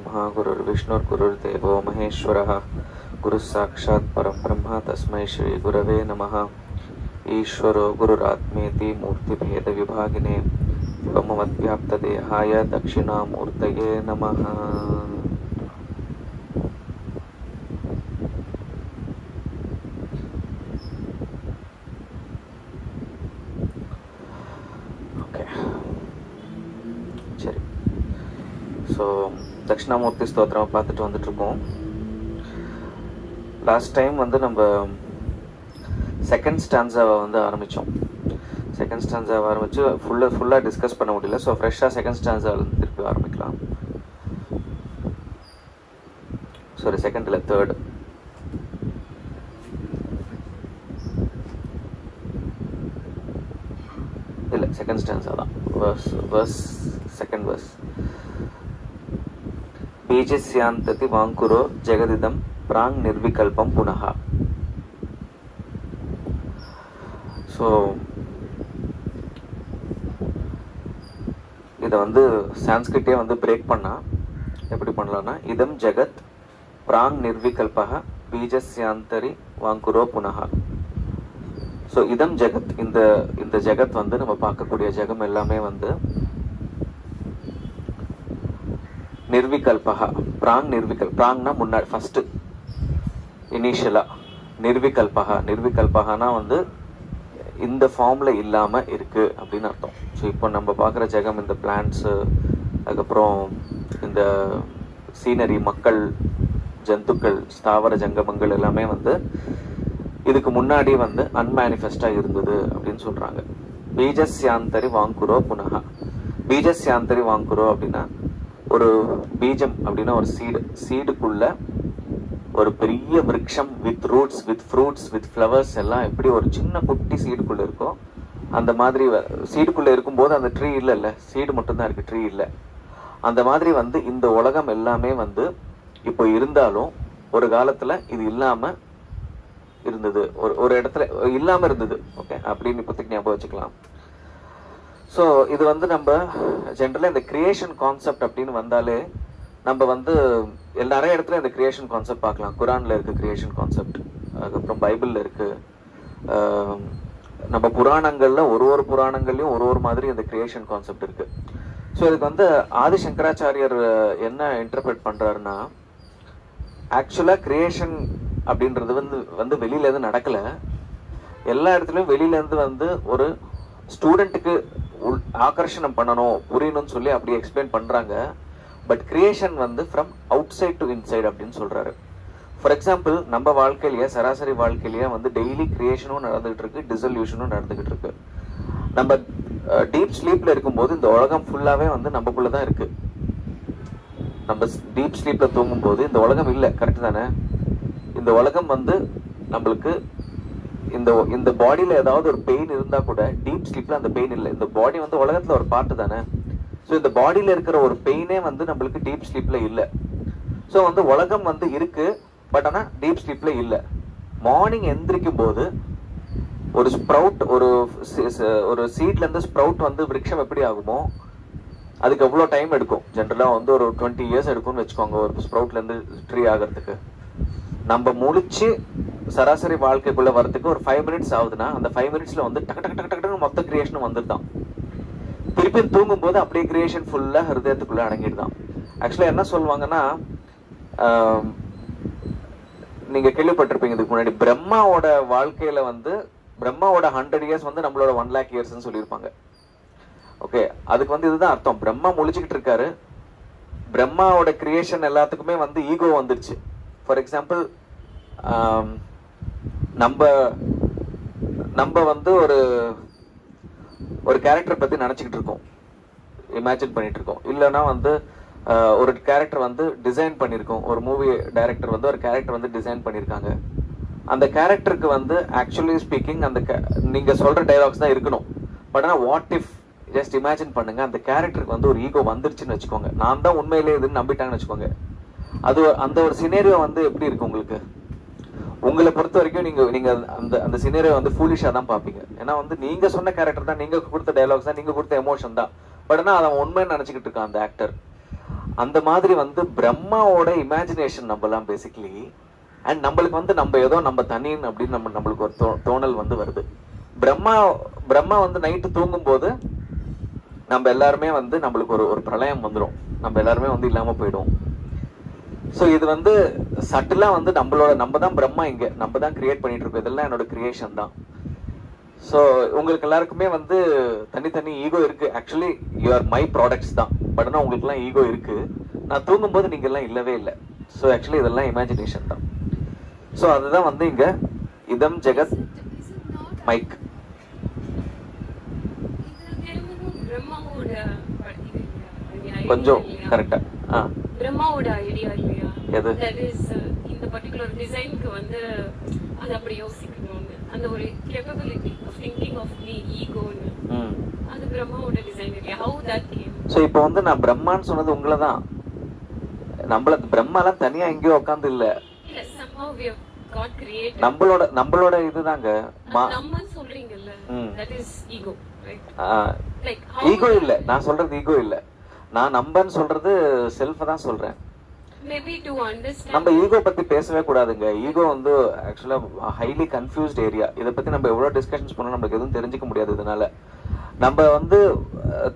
ब्रह्मा गुरुर्विष्णुर्गुरुर्देवो महेश्वरः गुरुः साक्षात् परं ब्रह्म तस्मै श्री गुरवे नमः। ईश्वरो गुरुरात्मेति मूर्तिभेदविभागिने व्योमवद्व्याप्तदेहाय दक्षिणामूर्तये नमः। சரி, ஸோ தட்சிணாமூர்த்தி ஸ்தோத்திரம் பார்த்துட்டு வந்துட்டுருக்கோம். லாஸ்ட் டைம் வந்து நம்ம செகண்ட் ஸ்டான்ஸாவை வந்து ஆரம்பித்தோம். செகண்ட் ஸ்டான்ஸாவை ஆரம்பித்து ஃபுல்லாக டிஸ்கஸ் பண்ண முடியல. ஸோ ஃப்ரெஷ்ஷாக செகண்ட் ஸ்டான்ஸாவிலேருந்து திருப்பி ஆரம்பிக்கலாம். சாரி, செகண்ட் இல்லை, தேர்டு. இல்லை, செகண்ட் ஸ்டான்ஸா தான். Second verse. बीजस्यान्तति वाङ्कुरो जगदिदं प्राङ् निर्विकल्पं पुनः. ஸோ இதை வந்து சான்ஸ்கிரிட்டே வந்து பிரேக் பண்ணால் எப்படி பண்ணலான்னா, இதம் ஜெகத் பிராங் நிர்விகல்பக பீஜஸ்யாந்தரி வாங்குரோ புனக. ஸோ இதம் ஜெகத், இந்த ஜெகத் வந்து நம்ம பார்க்கக்கூடிய ஜெகம் எல்லாமே வந்து நிர்விகல்பகா, பிராங் நிர்விகல், பிராங்னா முன்னாடி ஃபர்ஸ்ட் இனிஷியலா, நிர்விகல்பகானா வந்து இந்த ஃபார்ம்ல இல்லாம இருக்கு அப்படின்னு அர்த்தம். ஸோ இப்போ நம்ம பார்க்குற ஜெகம், இந்த பிளான்ட்ஸு, அதுக்கப்புறம் இந்த சீனரி, மக்கள், ஜந்துக்கள், ஸ்தாவர ஜங்கமங்கள் எல்லாமே வந்து இதுக்கு முன்னாடி வந்து அன்மேனிஃபெஸ்டா இருந்தது அப்படின்னு சொல்றாங்க. பீஜஸ்யாந்தரி வாங்குரோ புனகா. பீஜஸ்யாந்தரி வாங்குரோ அப்படின்னா ஒரு பீஜம் அப்படின்னா ஒரு சீடுக்குள்ள ஒரு பெரிய விருட்சம் with roots, with fruits, with flowers எல்லாம் எப்படி ஒரு சின்ன குட்டி சீடுக்குள்ள இருக்கோ அந்த மாதிரி சீடுக்குள்ள இருக்கும்போது அந்த ட்ரீ இல்லைல்ல, சீடு மட்டும்தான் இருக்கு, ட்ரீ இல்லை. அந்த மாதிரி வந்து இந்த உலகம் எல்லாமே வந்து இப்போ இருந்தாலும் ஒரு காலத்துல இது இல்லாம இருந்தது, ஒரு இடத்துல இல்லாம இருந்தது. ஓகே, அப்படின்னு இப்போதைக்கு ஞாபகம் வச்சுக்கலாம். ஸோ இது வந்து நம்ம ஜென்ரலாக இந்த கிரியேஷன் கான்செப்ட் அப்படின்னு வந்தாலே நம்ம வந்து நிறைய இடத்துல இந்த கிரியேஷன் கான்செப்ட் பார்க்கலாம். குரானில் இருக்கு கிரியேஷன் கான்செப்ட், அதுக்கப்புறம் பைபிளில் இருக்கு, நம்ம புராணங்கள்ல ஒரு புராணங்கள்லையும் ஒரு மாதிரி இந்த கிரியேஷன் கான்செப்ட் இருக்கு. ஸோ இதுக்கு வந்து ஆதி சங்கராச்சாரியர் என்ன இன்டர்பிரட் பண்றாருன்னா, ஆக்சுவலாக கிரியேஷன் அப்படின்றது வந்து வெளியிலேருந்து நடக்கலை, எல்லா இடத்துலையும் வெளியிலேருந்து வந்து ஒரு ஸ்டூடெண்ட்டுக்கு ஆகர்ஷணம் பண்ணணும், புரியணும்னு சொல்லி அப்படி எக்ஸ்பிளைன் பண்றாங்க. பட் கிரியேஷன் வந்து from outside to inside அப்படின்னு சொல்றாரு. ஃபார் எக்ஸாம்பிள், நம்ம வாழ்க்கையிலேயே, சராசரி வாழ்க்கையிலேயே வந்து டெய்லி கிரியேஷனும் நடந்துகிட்டு இருக்கு, டிசல்யூஷனும் நடந்துகிட்டு இருக்கு. நம்ம டீப் ஸ்லீப்ல இருக்கும்போது இந்த உலகம் ஃபுல்லாவே வந்து நமக்குள்ளதான் இருக்கு. நம்ம டீப் ஸ்லீப்ல தூங்கும் போது இந்த உலகம் இல்லை, கரெக்ட் தானே? இந்த உலகம் வந்து நம்மளுக்கு இந்த பாடியில ஏதாவது ஒரு பெயின் இருந்தா கூட டீப் ஸ்லீப்ல அந்த பெயின் இல்லை. இந்த பாடி வந்து உலகத்துல ஒரு பார்ட் தானே. ஸோ இந்த பாடியில இருக்கிற ஒரு பெயினே வந்து நம்மளுக்கு டீப் ஸ்லீப்ல இல்லை. ஸோ வந்து உலகம் வந்து இருக்கு, பட் ஆனா டீப் ஸ்லீப்ல இல்லை. மார்னிங் எந்திரிக்கும் போது ஒரு ஸ்ப்ரவுட், ஒரு சீட்ல இருந்து ஸ்ப்ரவுட் வந்து விருட்சம் எப்படி ஆகுமோ அதுக்கு எவ்வளோ டைம் எடுக்கும்? ஜென்ரலா வந்து ஒரு 20 இயர்ஸ் எடுக்கும்னு வச்சுக்கோங்க ஒரு ஸ்ப்ரவுட்ல இருந்து ட்ரீ ஆகிறதுக்கு. நம்ம முழிச்சு சராசரி வாழ்க்கைக்குள்ள வரதுக்கு ஒரு 5 மினிட்ஸ் ஆகுதுன்னா அந்த 5 மினிட்ஸ்ல வந்து டக்கு டக்கு டக்கு டக்கு மொத்த கிரியேஷனும் வந்துருதான். திருப்பி தூங்கும் போது அப்படியே கிரியேஷன் ஃபுல்லா ஹிருதயத்துக்குள்ள அடங்கிடுதான். ஆக்சுவலா என்ன சொல்லுவாங்கன்னா, நீங்க கேள்விப்பட்டிருப்பீங்க இதுக்கு முன்னாடி, பிரம்மாவோட வாழ்க்கையில வந்து பிரம்மாவோட 100 இயர்ஸ் வந்து நம்மளோட 1 lakh இயர்ஸ்ன்னு சொல்லியிருப்பாங்க. ஓகே, அதுக்கு வந்து இதுதான் அர்த்தம். பிரம்மா முழிச்சுக்கிட்டு இருக்காரு, பிரம்மாவோட கிரியேஷன் எல்லாத்துக்குமே வந்து ஈகோ வந்துருச்சு. ஃபார் எக்ஸாம்பிள், நம்ம வந்து ஒரு கேரக்டர் பத்தி நினைச்சுக்கிட்டு இருக்கோம், இமேஜின் பண்ணிட்டு இருக்கோம். இல்லைன்னா வந்து ஒரு கேரக்டர் வந்து டிசைன் பண்ணியிருக்கோம். ஒரு மூவி டைரக்டர் வந்து ஒரு கேரக்டர் வந்து டிசைன் பண்ணியிருக்காங்க. அந்த கேரக்டருக்கு வந்து ஆக்சுவலி ஸ்பீக்கிங் நீங்க சொல்ற டைலாக்ஸ் தான் இருக்கணும். பட் ஆனால் வாட் இஃப், ஜஸ்ட் இமேஜின் பண்ணுங்க, அந்த கேரக்டருக்கு வந்து ஒரு ஈகோ வந்துருச்சுன்னு வச்சுக்கோங்க, நான் தான் உண்மையிலேயே இதுன்னு நம்பிட்டாங்கன்னு வச்சுக்கோங்க. அது அந்த ஒரு சினேரியோ வந்து எப்படி இருக்கு உங்களுக்கு? உங்களை பொறுத்த வரைக்கும் நீங்க அந்த சினேரியோ வந்து ஃபூலிஷா தான் பாப்பீங்க. ஏன்னா வந்து நீங்க சொன்ன கேரக்டர் தான், நீங்க கொடுத்த டைலாக்ஸ் தான், நீங்க கொடுத்த எமோஷன் தான். பட் ஆனால் அவன் உண்மைன்னு நினைச்சுக்கிட்டு இருக்கான் அந்த ஆக்டர். அந்த மாதிரி வந்து பிரம்மாவோட இமேஜினேஷன் நம்மலாம் பேசிக்கலி. அண்ட் நம்மளுக்கு வந்து நம்ம ஏதோ நம்ம தனின்னு அப்படின்னு நம்மளுக்கு ஒரு தோணல் வந்து வருது. பிரம்மா வந்து நைட்டு தூங்கும் போது நம்ம எல்லாருமே வந்து நம்மளுக்கு ஒரு பிரளயம் வந்துடும், நம்ம எல்லாருமே வந்து இல்லாம போயிடும். ஸோ இது வந்து சட்டிலா வந்து நம்ம தான் பிரம்மா, இங்க நம்ம தான் கிரியேட் பண்ணிட்டு இருக்கோம். இதெல்லாம் என்னோட கிரியேஷன் தான். ஸோ உங்களுக்கு எல்லாருக்குமே வந்து தனித்தனி ஈகோ இருக்கு. Actually you are my products தான். பட் ஆனால் உங்களுக்கு எல்லாம் ஈகோ இருக்கு. நான் தூங்கும் போது நீங்க எல்லாம் இல்லவே இல்லை. ஸோ ஆக்சுவலி இதெல்லாம் இமேஜினேஷன் தான். ஸோ அதுதான் வந்து இங்க இதம் ஜெகத் மைக். கொஞ்சம் கரெக்டா பிரம்மாவோட ஐடியா இல்லையா? எது? தட் இஸ் இந்த பர்టిక్యులர் டிசைனுக்கு வந்து அது அப்படி யோசிக்கணும், அந்த ஒரு capability of thinking of the ஈகோன்னு, அது பிரம்மாவோட டிசைன் இல்லையா? How that came? சோ இப்போ வந்து நான் பிரம்மான்னு சொன்னது உங்களை தான். நம்மள பிரம்மாலாம் தனியா எங்கேயோ உட்கார்ந்து இல்ல, somehow we have got created. நம்மளோட இதுதாங்க. நம்ம சொல்றீங்கல்ல, that is ego, right? Like ego இல்ல, நான் சொல்றது ஈகோ இல்ல. நான் நம்பன்னு சொல்றது செல்ஃப் தான் சொல்றேன். Maybe to understand. நம்ம ஈகோ பத்தி பேசவே கூடாதுங்க. ஈகோ வந்து ஆக்சுவலா ஹைலி கன்ஃபியூஸ்ட் ஏரியா. இத பத்தி நம்ம எவ்வளவு டிஸ்கஷன்ஸ் பண்ணா நமக்கு எதுவும் தெரிஞ்சுக்க முடியாது. இதனால நம்ம வந்து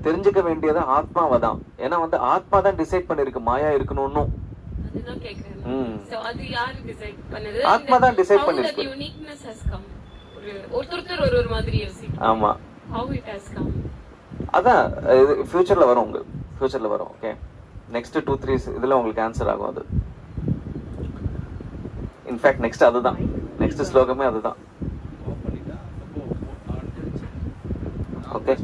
தெரிஞ்சுக்க வேண்டியது ஆத்மாவை தான். ஏன்னா வந்து ஆத்மா தான் டிசைட் பண்ணிருக்கு மாயா இருக்கணும்னு. அதுதான் கேக்குறேன். சோ அது யாரு டிசைட் பண்ணது? ஆத்மா தான் டிசைட் பண்ணிருக்கு. How that uniqueness has come. ஒருத்தர் ஒரு மாதிரி யோசிக்கும். ஆமா. How it has come. அதான் ஃபியூச்சர்ல வரும், உங்களுக்கு ஃபியூச்சர்ல வரும். ஓகே, நெக்ஸ்ட் 2-3 இதுல உங்களுக்கு ஆன்சர் ஆகும் அது. இன்ஃபேக்ட் நெக்ஸ்ட் அதுதான், நெக்ஸ்ட் ஸ்லோகமே அதுதான். ஓகே,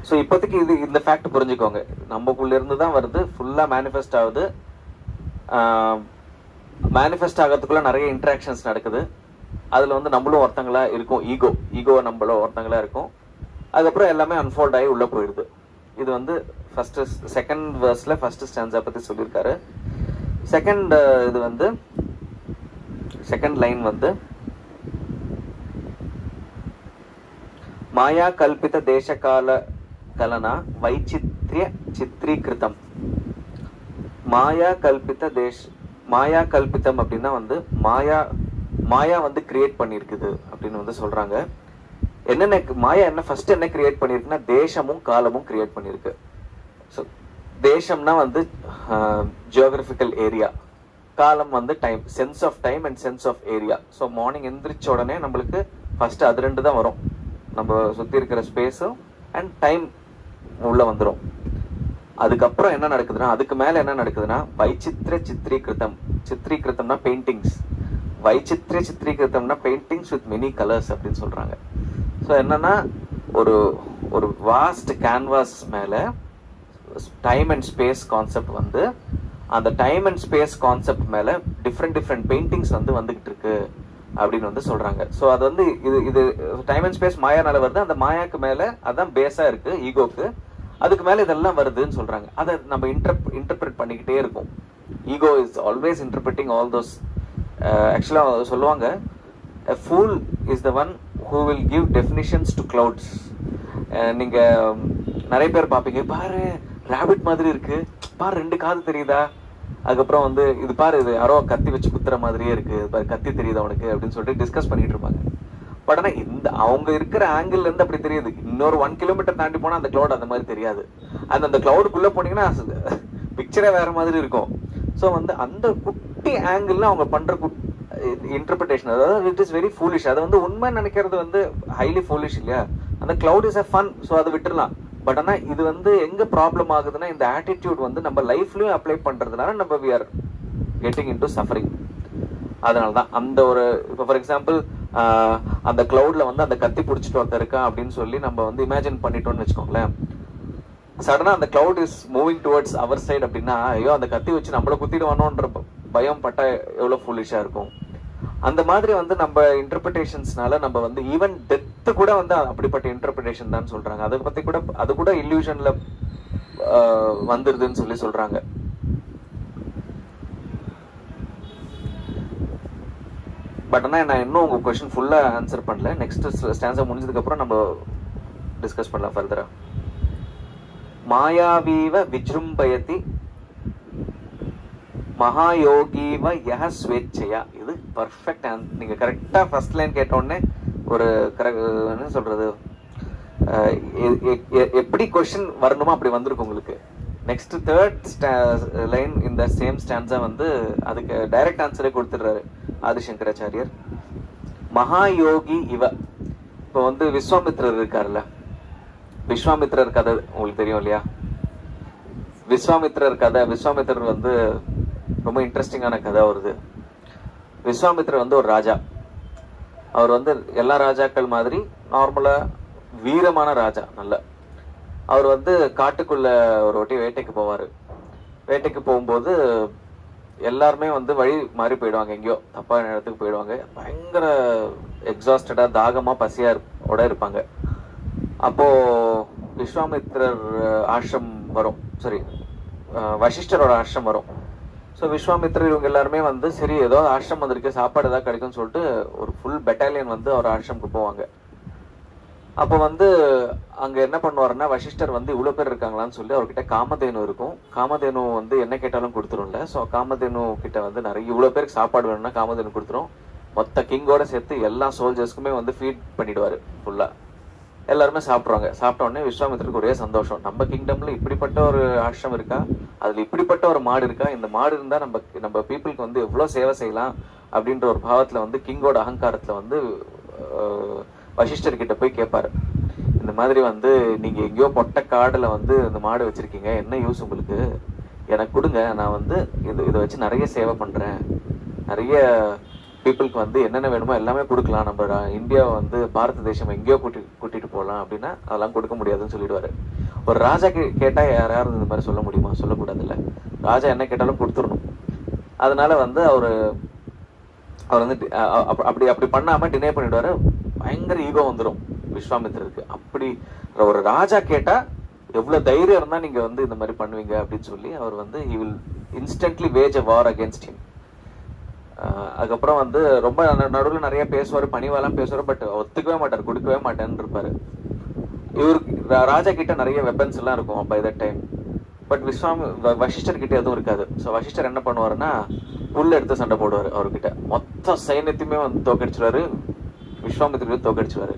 ஸோ இப்போதைக்கு இந்த ஃபேக்ட் புரிஞ்சுக்கோங்க. நமக்குள்ள இருந்து தான் வருது, ஃபுல்லா மேனிஃபெஸ்ட் ஆகுது. மேனிஃபெஸ்ட் ஆகிறதுக்குள்ள நிறைய இன்ட்ராக்ஷன்ஸ் நடக்குது. அதுல வந்து நம்மளும் ஒருத்தங்களா இருக்கும். ஈகோ நம்மளும் ஒருத்தங்களா இருக்கும். அதுக்கப்புறம் எல்லாமே அன்ஃபோல்ட் ஆகி உள்ள போயிடுது. இது வந்து ஃபர்ஸ்ட் செகண்ட் வேர்ஸ்ல ஃபர்ஸ்ட் ஸ்டான்ஸா பத்தி சொல்லியிருக்காரு. செகண்ட் இது வந்து செகண்ட் லைன் வந்து மாயா கல்பித தேசகால கலனா வைச்சித்ரிய சித்ரீகிருதம். மாயா கல்பிதம் அப்படின்னா வந்து மாயா வந்து கிரியேட் பண்ணிருக்குது அப்படின்னு வந்து சொல்றாங்க. என்னென்ன மாயா ஃபர்ஸ்ட் என்ன கிரியேட் பண்ணிருக்குன்னா தேசமும் காலமும் கிரியேட் பண்ணிருக்கு. ஸோ தேசம்னா வந்து ஜியோகிராபிக்கல் ஏரியா, காலம் வந்து time, sense of time and sense of area. So morning எந்திரிச்ச உடனே நம்மளுக்கு ஃபர்ஸ்ட் அது ரெண்டு தான் வரும். நம்ம சுத்தி இருக்கிற ஸ்பேஸும் அண்ட் டைம் உள்ள வந்துடும். அதுக்கப்புறம் என்ன நடக்குதுன்னா, அதுக்கு மேல என்ன நடக்குதுன்னா வைச்சித்ர சித்ரீகிருதம். சித்ரீகிருதம்னா பெயிண்டிங்ஸ், வைச்சித்ர சித்ரீகிருதம்னா பெயிண்டிங்ஸ் வித் மெனி கலர்ஸ் அப்படின்னு சொல்றாங்க. ஸோ என்னன்னா ஒரு வாஸ்ட் கேன்வாஸ் மேல டைம் அண்ட் ஸ்பேஸ் கான்செப்ட் வந்து, அந்த டைம் அண்ட் ஸ்பேஸ் கான்செப்ட் மேல டிஃப்ரெண்ட் பெயிண்டிங்ஸ் வந்து வந்துகிட்டு இருக்கு அப்படின்னு வந்து சொல்றாங்க. ஸோ அது வந்து இது டைம் அண்ட் ஸ்பேஸ் மாயானால வருது. அந்த மாயாக்கு மேல அதான் பேஸா இருக்கு ஈகோக்கு. அதுக்கு மேல இதெல்லாம் வருதுன்னு சொல்றாங்க. அதை நம்ம இன்டர்பிரட் பண்ணிக்கிட்டே இருக்கும். Ego is always interpreting all those. ஆக்சுவலா சொல்லுவாங்க, a fool is the one who will give definitions to clouds. நீங்க நிறைய பேர் பாப்பீங்க, பாரு ராபிட் மாதிரி இருக்கு, பாரு 2 காது தெரியுதா, அதுக்கப்புறம் வந்து இது பாரு இது யாரோ கத்தி வச்சு குத்துற மாதிரியே இருக்கு, பாரு கத்தி தெரியுது அவனுக்கு அப்படின்னு சொல்லிட்டு டிஸ்கஸ் பண்ணிட்டு இருப்பாங்க. பட் ஆனா அவங்க இருக்கிற ஆங்கிள் இருந்து அப்படி தெரியுது. இன்னொரு 1 கிலோமீட்டர் தாண்டி போனா அந்த கிளவுட் அந்த மாதிரி தெரியாது. அந்த கிளவுடுக்குள்ள போனீங்கன்னா பிக்சரே வேற மாதிரி இருக்கும். ஸோ வந்து அந்த குட்டி ஆங்கிள் அவங்க பண்ற இன்டர்பிரேஷன், அதாவது இட் இஸ் வெரி ஃபூலிஷ். அதை வந்து உண்மை நினைக்கிறது வந்து ஹைலி ஃபூலிஷ் இல்லையா? அந்த cloud is a fun, so அதை விட்டுடலாம். பட் ஆனா இது வந்து எங்க ப்ராப்ளம் ஆகுதுன்னா, இந்த ஆட்டிடியூட் வந்து நம்ம லைஃப்லயும் அப்ளை பண்றதுனால நம்ம we are getting into suffering. அதனாலதான் அந்த ஒரு இப்போ ஃபார் எக்ஸாம்பிள் அந்த கிளவுட்ல வந்து அந்த கத்தி பிடிச்சிட்டு ஒருத்தர் இருக்கா அப்படின்னு சொல்லி நம்ம வந்து இமேஜின் பண்ணிட்டோம்னு வச்சுக்கோங்களேன். சடனா அந்த cloud is moving towards our side அப்படின்னா, ஐயோ அந்த கத்தி வச்சு நம்மள குத்திடுவானோன்ற பயம் பட்டா எவ்வளவு ஃபூலிஷா இருக்கும். அந்த மாதிரி வந்து நம்ம இன்டர்பிரேஷன்ஸ்னால நம்ம வந்து ஈவன் டெத்து கூட வந்து அப்படிப்பட்ட இன்டர்பிரேஷன் தான் சொல்றாங்க. அதை பத்தி கூட அது கூட இல்யூஷன்ல வந்துருதுன்னு சொல்லி சொல்றாங்க. பட் ஆனால் நான் இன்னும் உங்க கொஸ்டின் ஃபுல்லா ஆன்சர் பண்ணல. நெக்ஸ்ட் ஸ்டான்ஸா முடிஞ்சதுக்கு அப்புறம் நம்ம டிஸ்கஸ் பண்ணலாம் ஃபர்தரா. மாயாவீவ விஜృంభயதி மகாயோகீவ யஹ ஸ்வேச்சையா. இது பர்ஃபெக்ட். நீங்க கரெக்டா ஃபர்ஸ்ட் லைன் கேட்ட உடனே ஒரு என்ன சொல்றது, எப்படி கொஸ்டின் வரணுமோ அப்படி வந்திருக்கும் உங்களுக்கு. நெக்ஸ்ட் தேர்ட் லைன் இந்த சேம் ஸ்டான்ஸா வந்து அதுக்கு டைரக்ட் ஆன்சரே கொடுத்துடுறாரு ஆதிசங்கராச்சாரியர். மகாயோகி இவ. இப்போ வந்து விஸ்வாமித்ரர் இருக்காருல்ல, விஸ்வாமித்ரர் கதை உங்களுக்கு தெரியும் இல்லையா? விஸ்வாமித்ரர் கதை, விஸ்வாமித்ரர் வந்து ரொம்ப இன்ட்ரெஸ்டிங்கான கதை வருது. விஸ்வாமித்ரர் வந்து ஒரு ராஜா. அவர் வந்து எல்லா ராஜாக்கள் மாதிரி நார்மலா வீரமான ராஜா. நல்ல அவர் வந்து காட்டுக்குள்ள ஒரு வாட்டி வேட்டைக்கு போவாரு. வேட்டைக்கு போகும்போது எல்லாருமே வந்து வழி மாறி போயிடுவாங்க, எங்கேயோ தப்பான இடத்துக்கு போயிடுவாங்க. பயங்கர எக்ஸாஸ்டடா தாகமா பசியோட இருப்பாங்க. அப்போ விஸ்வாமித்ரர் ஆசிரம் வரும், சரி வசிஷ்டரோட ஆசிரம் வரும். ஸோ விஸ்வாமித்ரர் இவங்க எல்லாருமே வந்து சரி ஏதோ ஆசிரம் வந்திருக்கு, சாப்பாடு ஏதாவது கிடைக்கும்னு சொல்லிட்டு ஒரு ஃபுல் பெட்டாலியன் வந்து அவர் ஆசிரமுக்கு போவாங்க. அப்போ வந்து அங்க என்ன பண்ணுவாருன்னா, வசிஷ்டர் வந்து இவ்வளவு பேர் இருக்காங்களான்னு சொல்லி அவர்கிட்ட காமதேனு இருக்கும். காமதேனு வந்து என்ன கேட்டாலும் கொடுத்துரும்ல. ஸோ காமதேனு கிட்ட வந்து நிறைய இவ்வளவு பேருக்கு சாப்பாடு வேணும்னா காமதேனு கொடுத்துரும். மொத்த கிங்கோட சேர்த்து எல்லா சோல்ஜர்ஸ்க்குமே வந்து ஃபீட் பண்ணிடுவாரு ஃபுல்லா. எல்லாருமே சாப்பிடுவாங்க. சாப்பிட்ட உடனே விஸ்வாமித்ருக்கு ஒரே சந்தோஷம், நம்ம கிங்டம்ல இப்படிப்பட்ட ஒரு ஆசிரம் இருக்கா, அதுல இப்படிப்பட்ட ஒரு மாடு இருக்கா, இந்த மாடு இருந்தா நம்ம பீப்புளுக்கு வந்து எவ்வளவு சேவை செய்யலாம் அப்படின்ற ஒரு பாவத்துல வந்து கிங்கோட அகங்காரத்துல வந்து வசிஷ்டர் கிட்ட போய் கேட்பாரு. இந்த மாதிரி வந்து நீங்க எங்கேயோ பொட்ட காடுல வந்து இந்த மாடு வச்சிருக்கீங்க, என்ன யூஸ் உங்களுக்கு, எனக்கு கொடுங்க, நான் வந்து இதை வச்சு நிறைய சேவை பண்றேன், நிறைய பீப்புளுக்கு வந்து என்னென்ன வேணுமோ எல்லாமே கொடுக்கலாம், நம்ம இந்தியா வந்து பாரத தேசம் எங்கேயோ கூட்டிட்டு போகலாம் அப்படின்னா அதெல்லாம் கொடுக்க முடியாதுன்னு சொல்லிடுவாரு. ஒரு ராஜா கேட்டா யாராவது இந்த மாதிரி சொல்ல முடியுமா? சொல்லக்கூடாது இல்ல. ராஜா என்ன கேட்டாலும் கொடுத்துடணும். அதனால வந்து அவர் வந்து அப்படி பண்ணாம டினே பண்ணிடுவாரு. பயங்கர ஈகோ வந்துடும் விஸ்வாமித்ரருக்கு. அப்படி ஒரு ராஜா கேட்டா எவ்வளவு தைரியம் இருந்தா நீங்க வந்து இந்த மாதிரி பண்ணுவீங்க அப்படின்னு சொல்லி அவர் வந்து he will instantly wage a war against him. அதுக்கப்புறம் வந்து ரொம்ப நடுவில் நிறைய பேசுவாரு, பணிவாலாம் பேசுவாரு. பட் ஒத்துக்கவே மாட்டார், கொடுக்கவே மாட்டேன்னு இருப்பாரு. இவருக்கு ராஜா கிட்ட நிறைய வெப்பன்ஸ் எல்லாம் இருக்கும் by that time. But Vasishtar கிட்ட எதுவும் இருக்காது. ஸோ வசிஷ்டர் என்ன பண்ணுவாருன்னா புல் எடுத்து சண்டை போடுவாரு. அவர்கிட்ட மொத்த சைன்யத்தையுமே வந்து தோக்கடிச்சிருவாரு. விஸ்வாமித்திரரையும் தோக்கடிச்சிருவாரு.